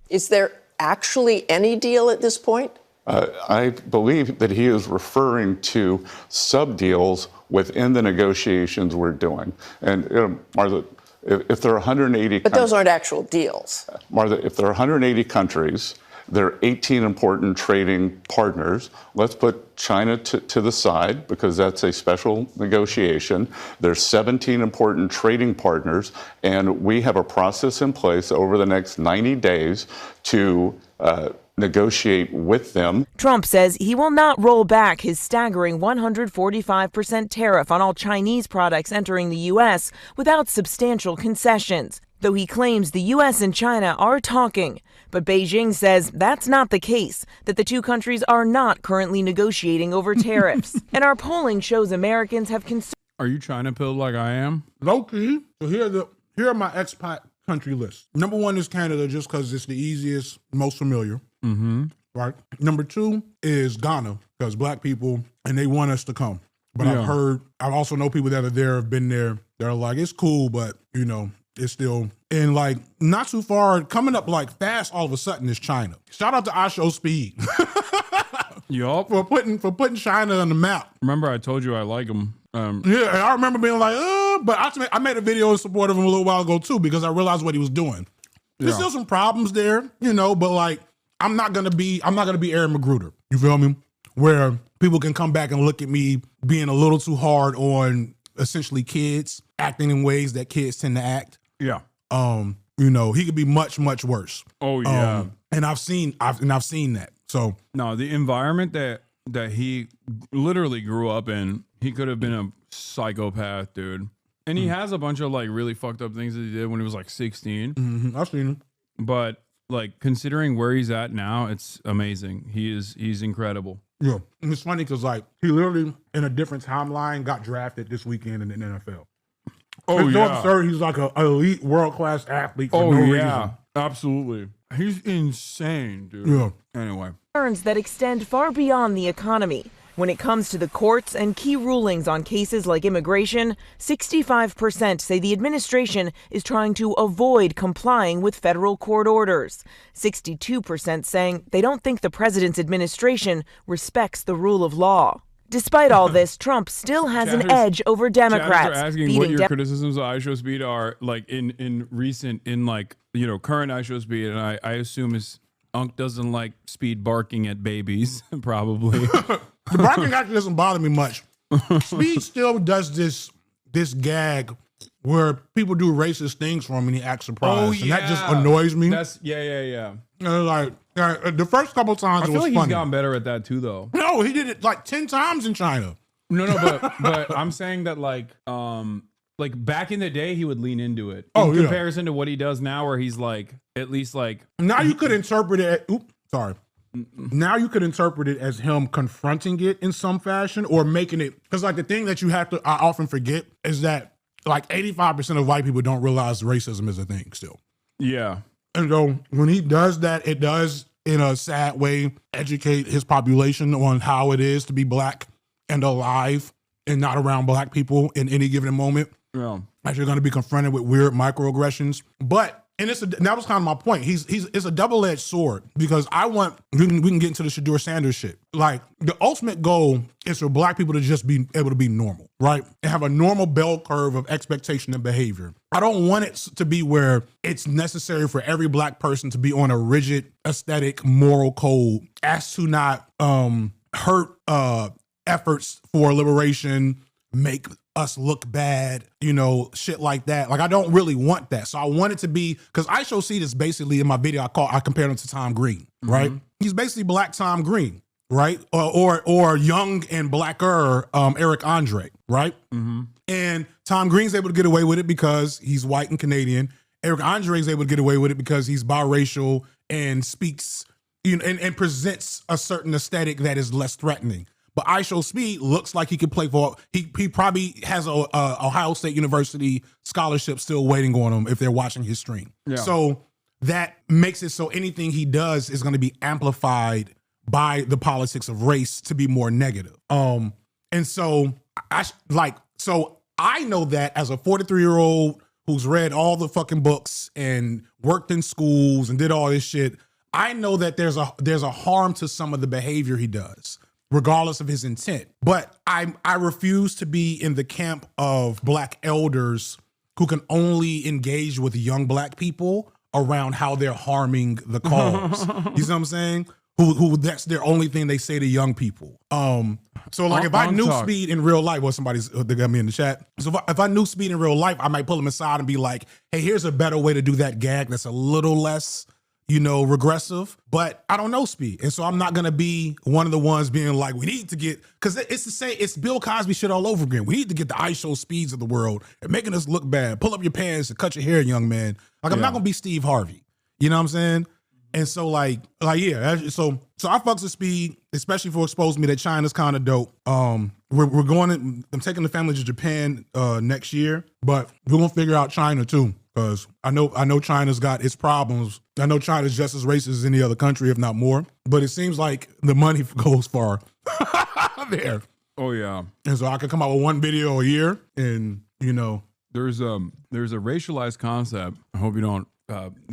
Is there actually any deal at this point? I believe that he is referring to sub-deals within the negotiations we're doing. And, Martha, if there are 180... But those aren't actual deals. Martha, if there are 180 countries, there are 18 important trading partners. Let's put China to the side because that's a special negotiation. There's 17 important trading partners, and we have a process in place over the next 90 days to negotiate with them. Trump says he will not roll back his staggering 145% tariff on all Chinese products entering the U.S. without substantial concessions, though he claims the U.S. and China are talking. But Beijing says that's not the case, that the two countries are not currently negotiating over tariffs. And our polling shows Americans have concerns. Are you China pilled like I am? Low-key. So here are my expat country lists. Number 1 is Canada, just because it's the easiest, most familiar. Mm-hmm. Right. Number 2 is Ghana, because black people, and they want us to come. But Yeah. I also know people that are there, have been there. They're like, it's cool, but it's still, and like not too far, coming up like fast all of a sudden is China. Shout out to I Show Speed. Yup. For putting China on the map. Remember I told you I like them. Yeah, and I remember being like, but I made a video in support of him a little while ago too, because I realized what he was doing. There's still some problems there, but like, I'm not gonna be Aaron Magruder. You feel me? Where people can come back and look at me being a little too hard on essentially kids, acting in ways that kids tend to act. Yeah. He could be much, much worse. Oh yeah. And I've seen that. So no, the environment that he literally grew up in, he could have been a psychopath, dude. And he has a bunch of like really fucked up things that he did when he was like 16. Mm-hmm. I've seen him. But like considering where he's at now, it's amazing. He's incredible. Yeah. And it's funny because like he literally in a different timeline got drafted this weekend in the NFL. Oh, it's yeah. so absurd. He's like an elite world-class athlete for Oh, no yeah. reason. Absolutely. He's insane, dude. Yeah. Anyway. Concerns that extend far beyond the economy. When it comes to the courts and key rulings on cases like immigration, 65% say the administration is trying to avoid complying with federal court orders. 62% saying they don't think the president's administration respects the rule of law. Despite all this, Trump still has an edge over Democrats. Chatters are asking what your criticisms of iShow Speed are, like in current iShow Speed, and I assume his Unc doesn't like Speed barking at babies, probably. The barking actually doesn't bother me much. Speed still does this gag where people do racist things for him and he acts surprised. And that just annoys me. Yeah. Like the first couple times I it feel was like funny. he's gotten better at that too, though. No, he did it like 10 times in China. No, but I'm saying that like back in the day he would lean into it. Oh, in yeah. comparison to what he does now, where he's like at least like Now you could interpret it. Now you could interpret it as him confronting it in some fashion or making it, because like the thing that I often forget is that like 85% of white people don't realize racism is a thing still. Yeah. And so when he does that, it does in a sad way educate his population on how it is to be black and alive and not around black people in any given moment. Yeah. As you're going to be confronted with weird microaggressions. But that was kind of my point. It's a double-edged sword because we can get into the Shedeur Sanders shit. Like the ultimate goal is for black people to just be able to be normal, right? And have a normal bell curve of expectation and behavior. I don't want it to be where it's necessary for every black person to be on a rigid aesthetic moral code as to not hurt efforts for liberation, make us look bad, shit like that. Like I don't really want that. So I want it to be, because iShow Seed is basically in my video I compared him to Tom Green, right? He's basically black Tom Green, right? Or young and blacker Eric Andre, right? And Tom Green's able to get away with it because he's white and Canadian. Eric Andre is able to get away with it because he's biracial and speaks and presents a certain aesthetic that is less threatening. But iShow Speed looks like he could play for. He probably has a Ohio State University scholarship still waiting on him if they're watching his stream. Yeah. So that makes it so anything he does is going to be amplified by the politics of race to be more negative. And so I know that as a 43-year-old who's read all the fucking books and worked in schools and did all this shit, I know that there's a harm to some of the behavior he does, regardless of his intent. But I refuse to be in the camp of black elders who can only engage with young black people around how they're harming the cause. You see what I'm saying? Who that's their only thing they say to young people. So like if I knew Speed in real life, they got me in the chat. So if I knew Speed in real life, I might pull him aside and be like, hey, here's a better way to do that gag that's a little less regressive, but I don't know Speed. And so I'm not going to be one of the ones being like, we need to get, because it's the same, it's Bill Cosby shit all over again. We need to get the iShow Speeds of the world and making us look bad. Pull up your pants and cut your hair, young man. Like, I'm not going to be Steve Harvey. You know what I'm saying? And so so I fucks with Speed, especially for exposing me that China's kind of dope. We're going, I'm taking the family to Japan next year, but we're going to figure out China too. Because I know China's got its problems. I know China's just as racist as any other country, if not more. But it seems like the money goes far there. Oh yeah. And so I could come out with one video a year, and there's a racialized concept. I hope you don't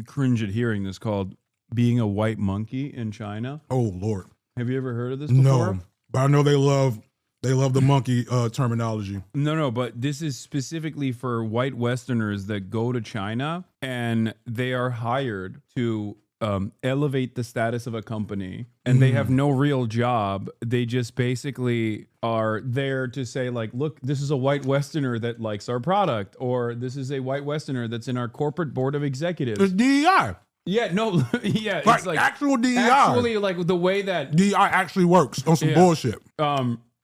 cringe at hearing this, called being a white monkey in China. Oh Lord. Have you ever heard of this before? No, but I know they love the monkey terminology. No, but this is specifically for white Westerners that go to China and they are hired to elevate the status of a company, and they have no real job. They just basically are there to say, like, look, this is a white Westerner that likes our product, or this is a white Westerner that's in our corporate board of executives. It's DEI. Yeah, no, yeah, Like, it's like actual DEI. Actually, like the way that DEI actually works on some bullshit.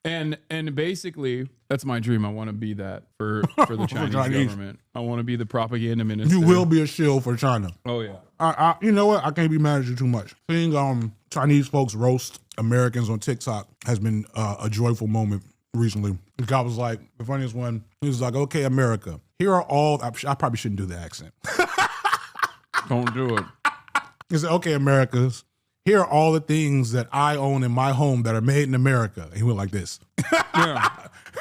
And basically, that's my dream. I want to be that for the Chinese government. I want to be the propaganda minister. You will be a shield for China. Oh yeah. I you know what? I can't be mad at you too much. Seeing Chinese folks roast Americans on TikTok has been a joyful moment recently. The guy was like, the funniest one, he was like, okay, America, here are all, I probably shouldn't do the accent. Don't do it. He said, okay, Americans, here are all the things that I own in my home that are made in America. And he went like this. Yeah.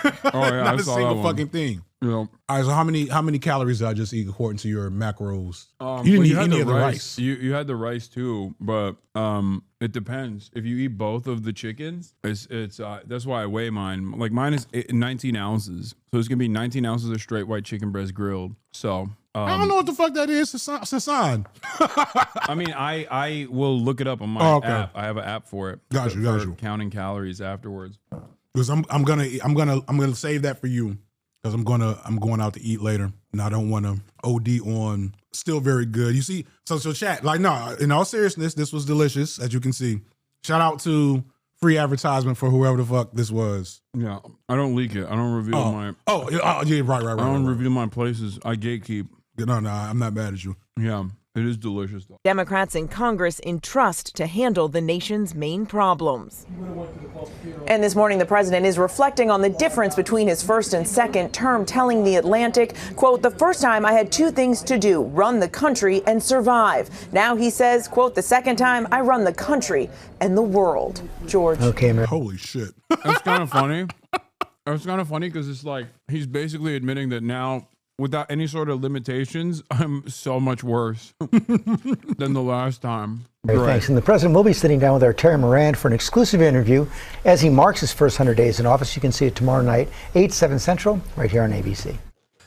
Oh yeah, Not I a saw single that one. fucking thing. Yeah. All right, so how many calories did I just eat according to your macros? You didn't eat had any the of the rice. You had the rice too, but it depends. If you eat both of the chickens, it's that's why I weigh mine. Like mine is 19 ounces, so it's gonna be 19 ounces of straight white chicken breast grilled. So I don't know what the fuck that is, Hasan. I mean, I will look it up on my okay. app. I have an app for it. Got you, got you. Counting calories afterwards. Because I'm gonna save that for you. Because I'm going out to eat later, and I don't want to OD on. Still very good. You see, so chat, like, no, in all seriousness, this was delicious, as you can see. Shout out to free advertisement for whoever the fuck this was. Yeah, I don't leak it. I don't reveal my. Yeah, right. I don't reveal my places. I gatekeep. No, I'm not mad at you. Yeah, it is delicious though. Democrats in Congress entrust to handle the nation's main problems. And this morning, the president is reflecting on the difference between his first and second term, telling The Atlantic, quote, the first time I had two things to do, run the country and survive. Now he says, quote, the second time I run the country and the world. George. Okay, man. Holy shit. That's kind of funny. It's kind of funny because it's like he's basically admitting that now, without any sort of limitations, I'm so much worse than the last time. Right, thanks. And the president will be sitting down with our Terry Moran for an exclusive interview as he marks his first 100 days in office. You can see it tomorrow night, 8, 7 Central, right here on ABC.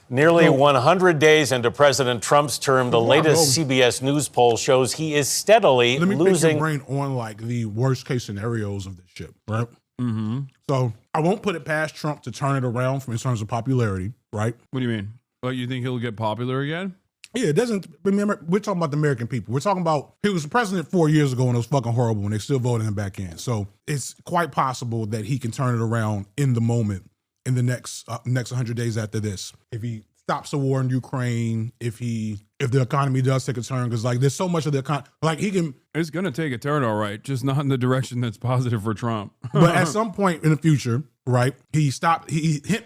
Nearly 100 days into President Trump's term, the latest CBS News poll shows he is steadily Let me losing. pick your brain on like the worst case scenarios of this shit, right? Mm-hmm. So I won't put it past Trump to turn it around in terms of popularity, right? What do you mean? Like, you think he'll get popular again? Yeah, it doesn't. Remember, we're talking about the American people. We're talking about he was the president 4 years ago and it was fucking horrible and they still voted him back in. So it's quite possible that he can turn it around in the moment in the next 100 days after this. If he stops the war in Ukraine, if the economy does take a turn, because like there's so much of the economy, like he can. It's gonna take a turn, all right, just not in the direction that's positive for Trump. But at some point in the future, right?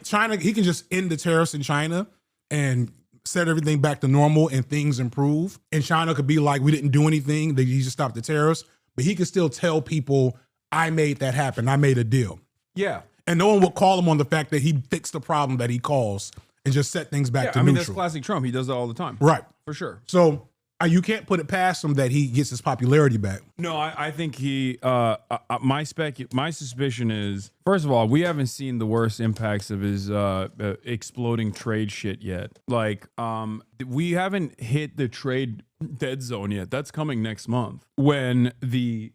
China. He can just end the tariffs in China and set everything back to normal and things improve. And China could be like, we didn't do anything. He just stopped the tariffs. But he could still tell people, I made that happen. I made a deal. Yeah. And no one will call him on the fact that he fixed the problem that he caused and just set things back to neutral. That's classic Trump. He does that all the time. Right. For sure. So you can't put it past him that he gets his popularity back. No, I think he, my suspicion is, first of all, we haven't seen the worst impacts of his exploding trade shit yet. Like, we haven't hit the trade dead zone yet. That's coming next month when the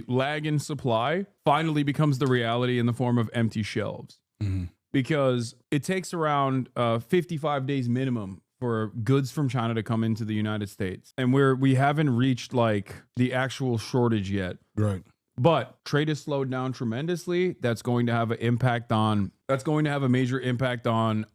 lag in supply finally becomes the reality in the form of empty shelves. Mm-hmm. Because it takes around 55 days minimum for goods from China to come into the United States. And we haven't reached like the actual shortage yet. Right. But trade has slowed down tremendously. That's going to have a major impact on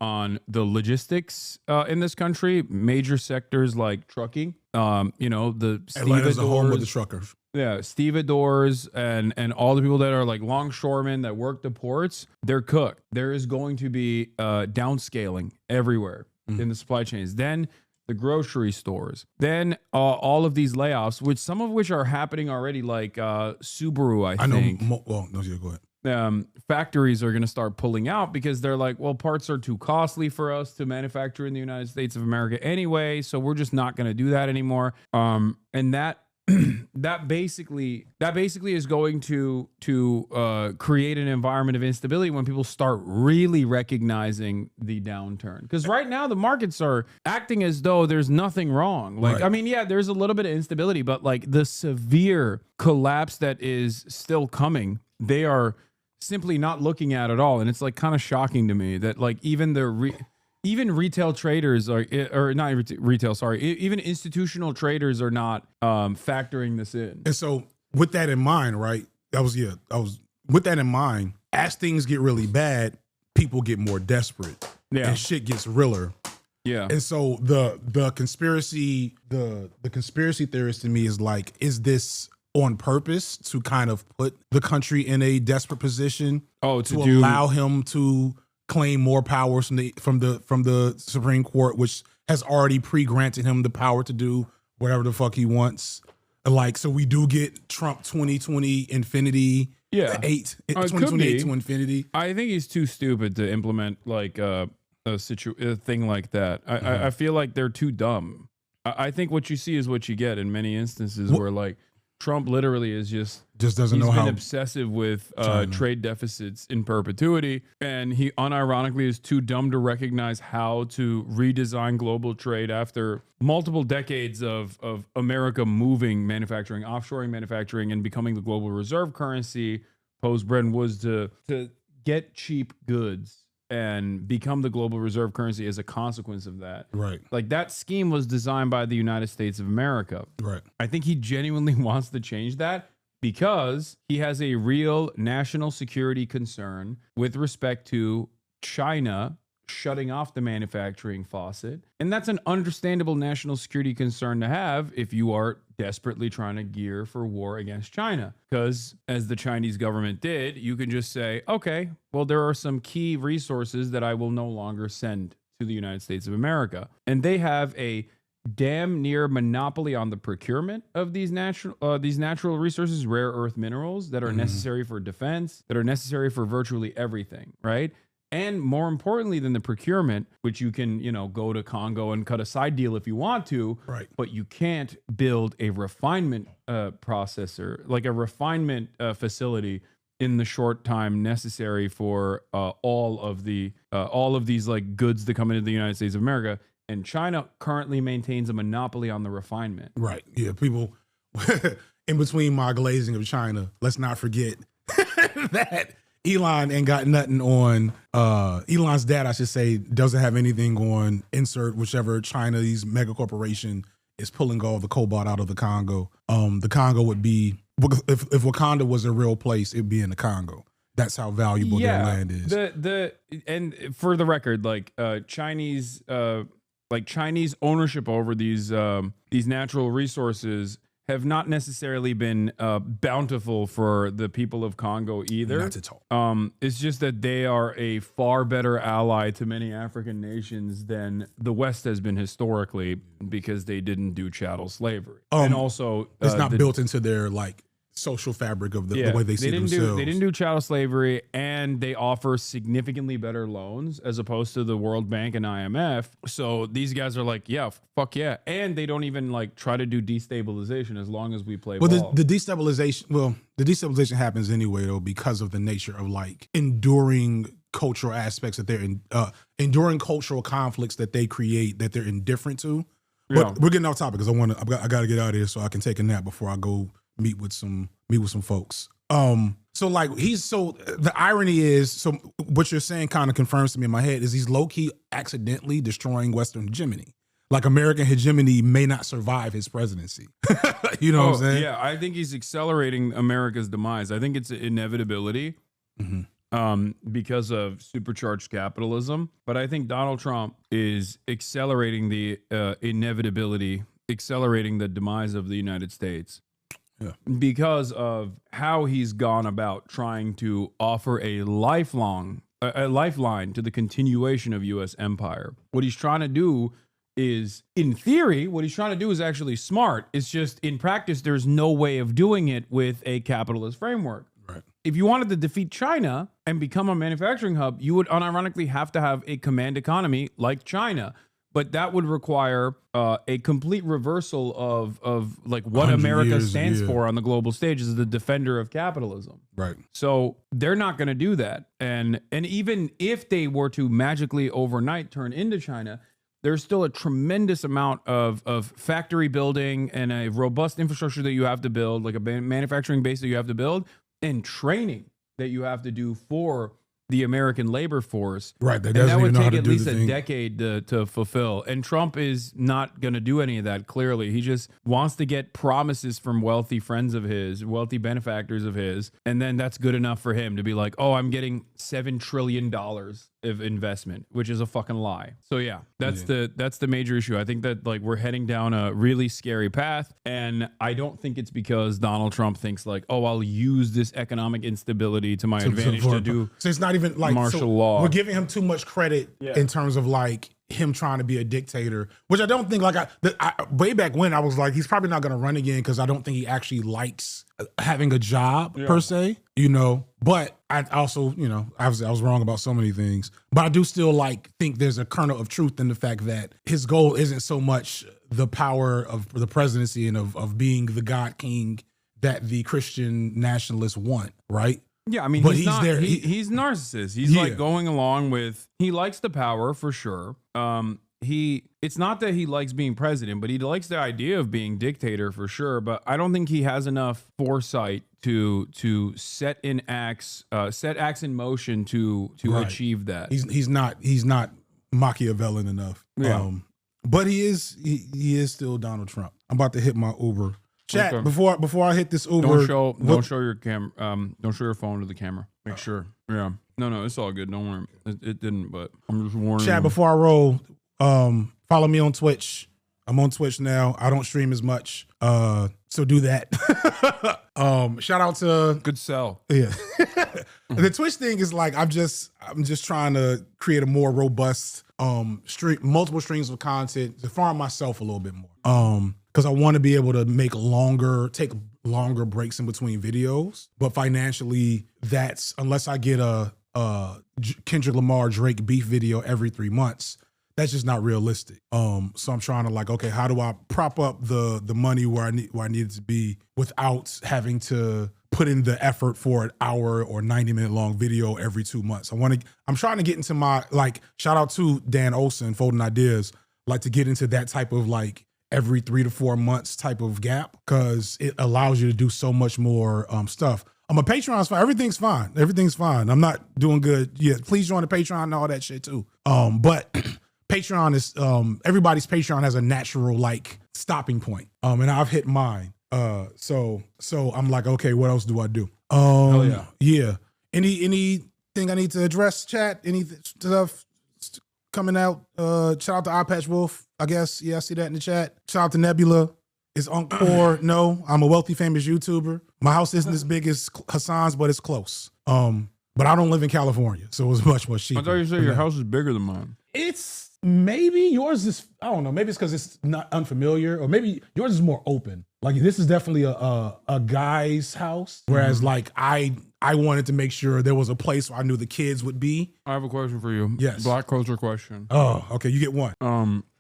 the logistics in this country. Major sectors like trucking, the Atlanta's the home of the truckers. Yeah, stevedores and all the people that are like longshoremen that work the ports, they're cooked. There is going to be downscaling everywhere in the supply chains. Then the grocery stores. Then all of these layoffs, some of which are happening already, like Subaru, I think. Go ahead. Factories are going to start pulling out because they're like, well, parts are too costly for us to manufacture in the United States of America anyway, so we're just not going to do that anymore. And that basically is going to create an environment of instability when people start really recognizing the downturn. Because right now the markets are acting as though there's nothing wrong. Like, right. I mean, yeah, there's a little bit of instability, but like the severe collapse that is still coming, they are simply not looking at all. And it's like kind of shocking to me that like even retail traders even institutional traders are not factoring this in. And so with that in mind, right, with that in mind, as things get really bad, people get more desperate and shit gets realer. Yeah. And so the conspiracy theorist in me is like, is this on purpose to kind of put the country in a desperate position to allow him to claim more powers from the Supreme Court, which has already pre-granted him the power to do whatever the fuck he wants. Like, so we do get Trump 2020 infinity. Yeah. 2028 to infinity. I think he's too stupid to implement like a thing like that. I feel like they're too dumb. I think what you see is what you get in many instances where like Trump literally is just doesn't know how. He's been obsessive with trade deficits in perpetuity, and he unironically is too dumb to recognize how to redesign global trade after multiple decades of America moving manufacturing, offshoring manufacturing, and becoming the global reserve currency post-Bretton Woods to get cheap goods and become the global reserve currency as a consequence of that. Right. Like that scheme was designed by the United States of America. Right. I think he genuinely wants to change that because he has a real national security concern with respect to China shutting off the manufacturing faucet. And that's an understandable national security concern to have if you are desperately trying to gear for war against China. Because as the Chinese government did, you can just say, okay, well, there are some key resources that I will no longer send to the United States of America. And they have a damn near monopoly on the procurement of these natural resources, rare earth minerals that are necessary for defense, that are necessary for virtually everything, right? And more importantly than the procurement, which you can, go to Congo and cut a side deal if you want to, right? But you can't build a refinement processor, like a refinement facility in the short time necessary for all of these like goods that come into the United States of America. And China currently maintains a monopoly on the refinement. Right. Yeah. People in between my glazing of China, let's not forget that Elon ain't got nothing on, Elon's dad, I should say, doesn't have anything on insert whichever Chinese mega corporation is pulling all the cobalt out of the Congo. The Congo would be, if Wakanda was a real place, it'd be in the Congo. That's how valuable their land is. And for the record, like Chinese ownership over these natural resources have not necessarily been bountiful for the people of Congo either. Not at all. It's just that they are a far better ally to many African nations than the West has been historically because they didn't do chattel slavery. And also, it's not built into their like social fabric of the way they see themselves. They didn't do chattel slavery, and they offer significantly better loans as opposed to the World Bank and IMF. So these guys are like, yeah, fuck yeah. And they don't even like try to do destabilization as long as we play ball. The destabilization happens anyway though because of the nature of like enduring cultural aspects that they're enduring cultural conflicts that they create that they're indifferent to. But we're getting off topic because I got to get out of here so I can take a nap before I go meet with some folks. So the irony is, so what you're saying kind of confirms to me in my head is he's low-key accidentally destroying Western hegemony. Like American hegemony may not survive his presidency. You know what I'm saying? Yeah, I think he's accelerating America's demise. I think it's an inevitability because of supercharged capitalism. But I think Donald Trump is accelerating the inevitability, accelerating the demise of the United States. Yeah. Because of how he's gone about trying to offer a lifeline to the continuation of U.S. empire. What he's trying to do is, in theory, actually smart. It's just in practice, there's no way of doing it with a capitalist framework. Right. If you wanted to defeat China and become a manufacturing hub, you would unironically have to have a command economy like China. But that would require a complete reversal of like what America stands for on the global stage as the defender of capitalism. Right. So they're not going to do that. And even if they were to magically overnight turn into China, there's still a tremendous amount of factory building and a robust infrastructure that you have to build, like a manufacturing base that you have to build, and training that you have to do for the American labor force. Right. That would take at least a decade to fulfill. And Trump is not going to do any of that, clearly. He just wants to get promises from wealthy friends of his, wealthy benefactors of his. And then that's good enough for him to be like, oh, I'm getting $7 trillion of investment, which is a fucking lie. So yeah, that's the major issue. I think that like we're heading down a really scary path. And I don't think it's because Donald Trump thinks like, oh, I'll use this economic instability to my advantage to do. So it's not giving like martial law. We're giving him too much credit in terms of like him trying to be a dictator, which I don't think way back when I was like, he's probably not going to run again because I don't think he actually likes having a job per se, you know. But I also, you know, I was wrong about so many things, but I do still think there's a kernel of truth in the fact that his goal isn't so much the power of the presidency and of being the God King that the Christian nationalists want, right? Yeah, I mean, but he's narcissist. He's like going along with, he likes the power for sure. It's not that he likes being president, but he likes the idea of being dictator for sure. But I don't think he has enough foresight to set acts in motion to achieve that. He's not Machiavellian enough. Yeah. But he is still Donald Trump. I'm about to hit my Uber. Chat, Okay. before I hit this Uber. Don't show your don't show your phone to the camera. Make sure. Yeah. No, it's all good. Don't worry. It didn't, but I'm just warning Chat, you. before I roll, follow me on Twitch. I'm on Twitch now. I don't stream as much. So do that. Shout out to good sell. Yeah. The Twitch thing is like I'm just trying to create a more robust multiple streams of content to farm myself a little bit more. Because I want to be able to take longer breaks in between videos. But financially, unless I get a Kendrick Lamar Drake beef video every 3 months, that's just not realistic. So I'm trying to okay, how do I prop up the money where I need it to be without having to put in the effort for an hour or 90-minute long video every 2 months. I'm trying to get into my shout out to Dan Olson, Folding Ideas, to get into that type of every 3 to 4 months type of gap, because it allows you to do so much more stuff. I'm a Patreon's fine. Everything's fine. Everything's fine. I'm not doing good. Yeah, please join the Patreon and all that shit too. But Patreon is everybody's Patreon has a natural stopping point. And I've hit mine. So I'm like, okay, what else do I do? Hell yeah. Yeah. Anything I need to address, chat? Any stuff coming out? Shout out to Eye Patch Wolf, I guess. Yeah, I see that in the chat. Shout out to Nebula. Is Encore? No, I'm a wealthy, famous YouTuber. My house isn't as big as Hasan's, but it's close. But I don't live in California, so it was much more cheaper. I thought you said your house is bigger than mine. It's maybe yours is, I don't know, maybe it's because it's not unfamiliar, or maybe yours is more open. This is definitely a guy's house, whereas I wanted to make sure there was a place where I knew the kids would be. I have a question for you. Yes. Black culture question. Oh, okay, you get one.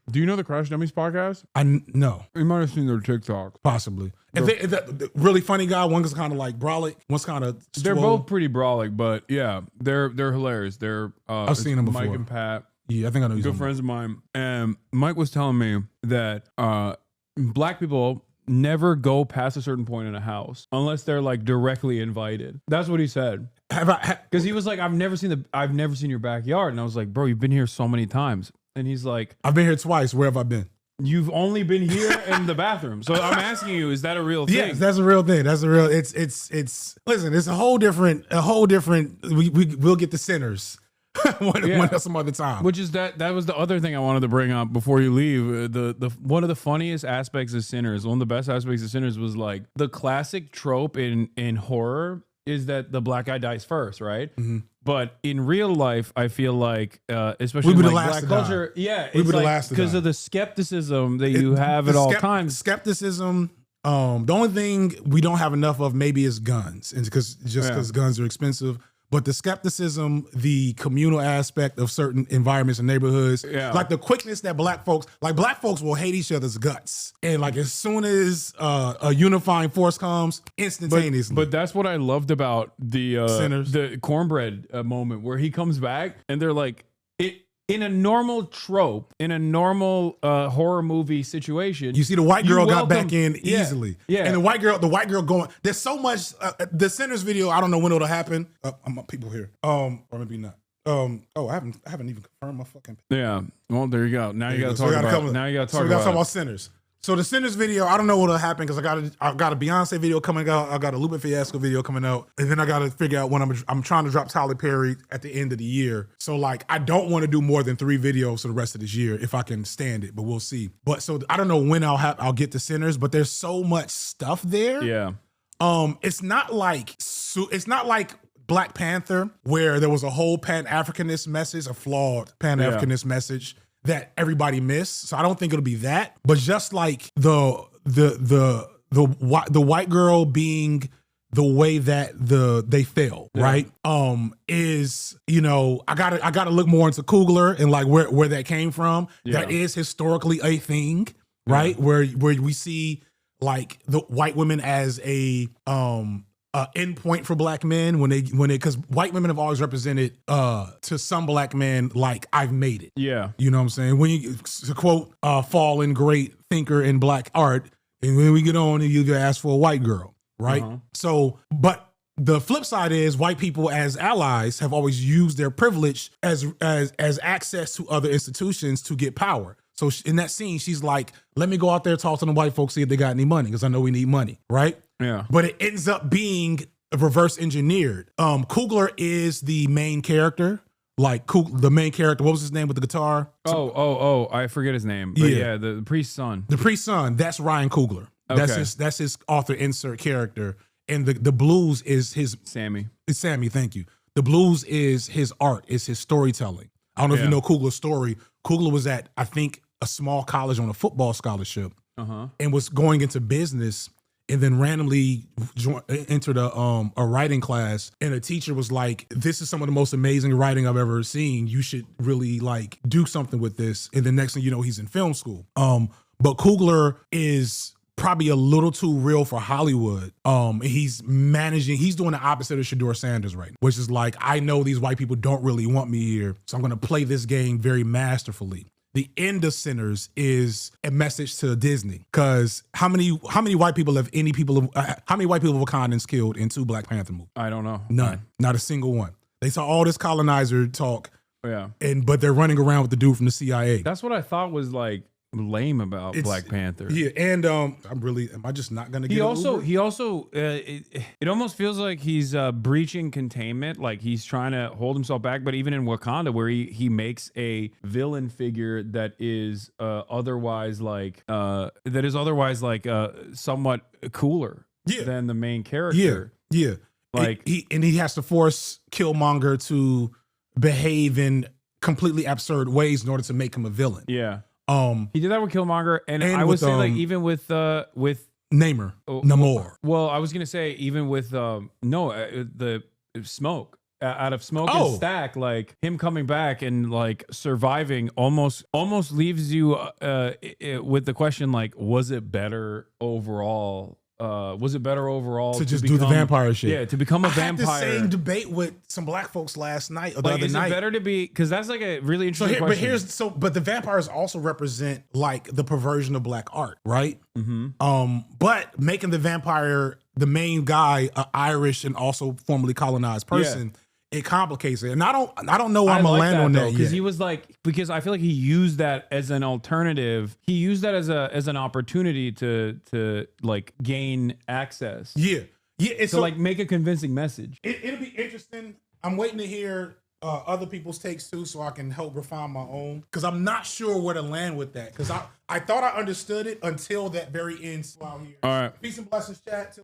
Do you know the Crash Dummies podcast? No. You might have seen their TikTok. Possibly. If the really funny guy, one is kind of brolic, one's kind of They're both pretty brolic, but yeah, they're hilarious. They're I've seen them before. Mike and Pat. Yeah, I think I know. Good friends of mine. And Mike was telling me that black people never go past a certain point in a house unless they're directly invited. That's what he said. Because he was like, I've never seen your backyard, and I was like, bro, you've been here so many times. And he's like, I've been here twice. Where have I been? You've only been here in the bathroom. So I'm asking you, is that a real thing? Yes, that's a real thing. That's a real. It's. Listen, it's a whole different. We'll get the sinners some other time. Which is that was the other thing I wanted to bring up before you leave. The one of the funniest aspects of Sinners, one of the best aspects of Sinners was the classic trope in horror is that the black guy dies first, right? Mm-hmm. But in real life, I feel especially in black culture, it's because of the skepticism that you have at all times. Skepticism. The only thing we don't have enough of maybe is guns, and because guns are expensive. But the skepticism, the communal aspect of certain environments and neighborhoods, the quickness that black folks will hate each other's guts. And as soon as a unifying force comes, instantaneously. But that's what I loved about Sinners. The cornbread moment where he comes back and they're like, in a normal trope, in a normal horror movie situation, you see the white girl got back in easily. Yeah. And the white girl going, there's so much, the Sinners video, I don't know when it'll happen. I'm people here. Or maybe not. I haven't even confirmed my fucking. Yeah. Well, there you go. Now you got to talk about Sinners. So the Sinners video, I don't know what'll happen because I got a Beyonce video coming out, I got a Lupe Fiasco video coming out, and then I got to figure out when I'm trying to drop Tyler Perry at the end of the year. So I don't want to do more than 3 videos for the rest of this year if I can stand it, but we'll see. But so I don't know when I'll get to Sinners, but there's so much stuff there. Yeah. It's not like Black Panther, where there was a whole Pan-Africanist message, a flawed Pan-Africanist message that everybody missed. So I don't think it'll be that. But just like the white girl being the way that they fell, right? Is, I gotta look more into Coogler and like where that came from. That is historically a thing, right? Where we see like the white women as a endpoint for black men when they because white women have always represented to some black men like I've made it. Yeah. You know what I'm saying? When you to quote fallen great thinker in black art, and when we get on and you ask for a white girl, right? So, but the flip side is white people as allies have always used their privilege as access to other institutions to get power. So in that scene, she's like, let me go out there, talk to the white folks, see if they got any money, because I know we need money, right? Yeah. But it ends up being reverse engineered. Coogler is the main character. Like the main character, what was his name with the guitar? Oh, I forget his name. But yeah, the priest's son. The priest's son, that's Ryan Coogler. Okay. That's his author insert character. And the blues is his Sammy. It's Sammy, thank you. The blues is his art, is his storytelling. I don't know if you know Coogler's story. Coogler was at, I think, a small college on a football scholarship and was going into business, and then randomly entered a writing class, and a teacher was like, this is some of the most amazing writing I've ever seen. You should really like do something with this. And the next thing you know, he's in film school. But Coogler is probably a little too real for Hollywood. He's doing the opposite of Shedeur Sanders right now, which is like, I know these white people don't really want me here, so I'm gonna play this game very masterfully. The end of Sinners is a message to Disney, because how many white people have how many white people have Wakandans killed in 2 Black Panther movies? I don't know. None. Not a single one. They saw all this colonizer talk, but they're running around with the dude from the CIA. That's what I thought was like lame about Black Panther. Yeah, and am I just not gonna get He also it almost feels like he's breaching containment, like he's trying to hold himself back. But even in Wakanda, where he makes a villain figure that is otherwise somewhat cooler than the main character. Yeah. Like he has to force Killmonger to behave in completely absurd ways in order to make him a villain. Yeah. He did that with Killmonger, and I would say like even with Namor. Well, I was gonna say even with the Smoke. Out of Smoke and Stack, like him coming back and like surviving almost leaves you with the question like, was it better overall? To just do the vampire shit? Yeah, to become a vampire. I had the same debate with some black folks last night or the other is night. It better to be, because that's like a really interesting question. But the vampires also represent like the perversion of black art, right? But making the vampire the main guy, an Irish and also formerly colonized person. It complicates it, and I don't know where I'm gonna land on that because he was like, because I feel like he used that as an alternative. He used that as an opportunity to like gain access. Yeah. To like make a convincing message. It'll be interesting. I'm waiting to hear other people's takes too, so I can help refine my own. Because I'm not sure where to land with that. Because I thought I understood it until that very end. All right. Peace and blessings, chat.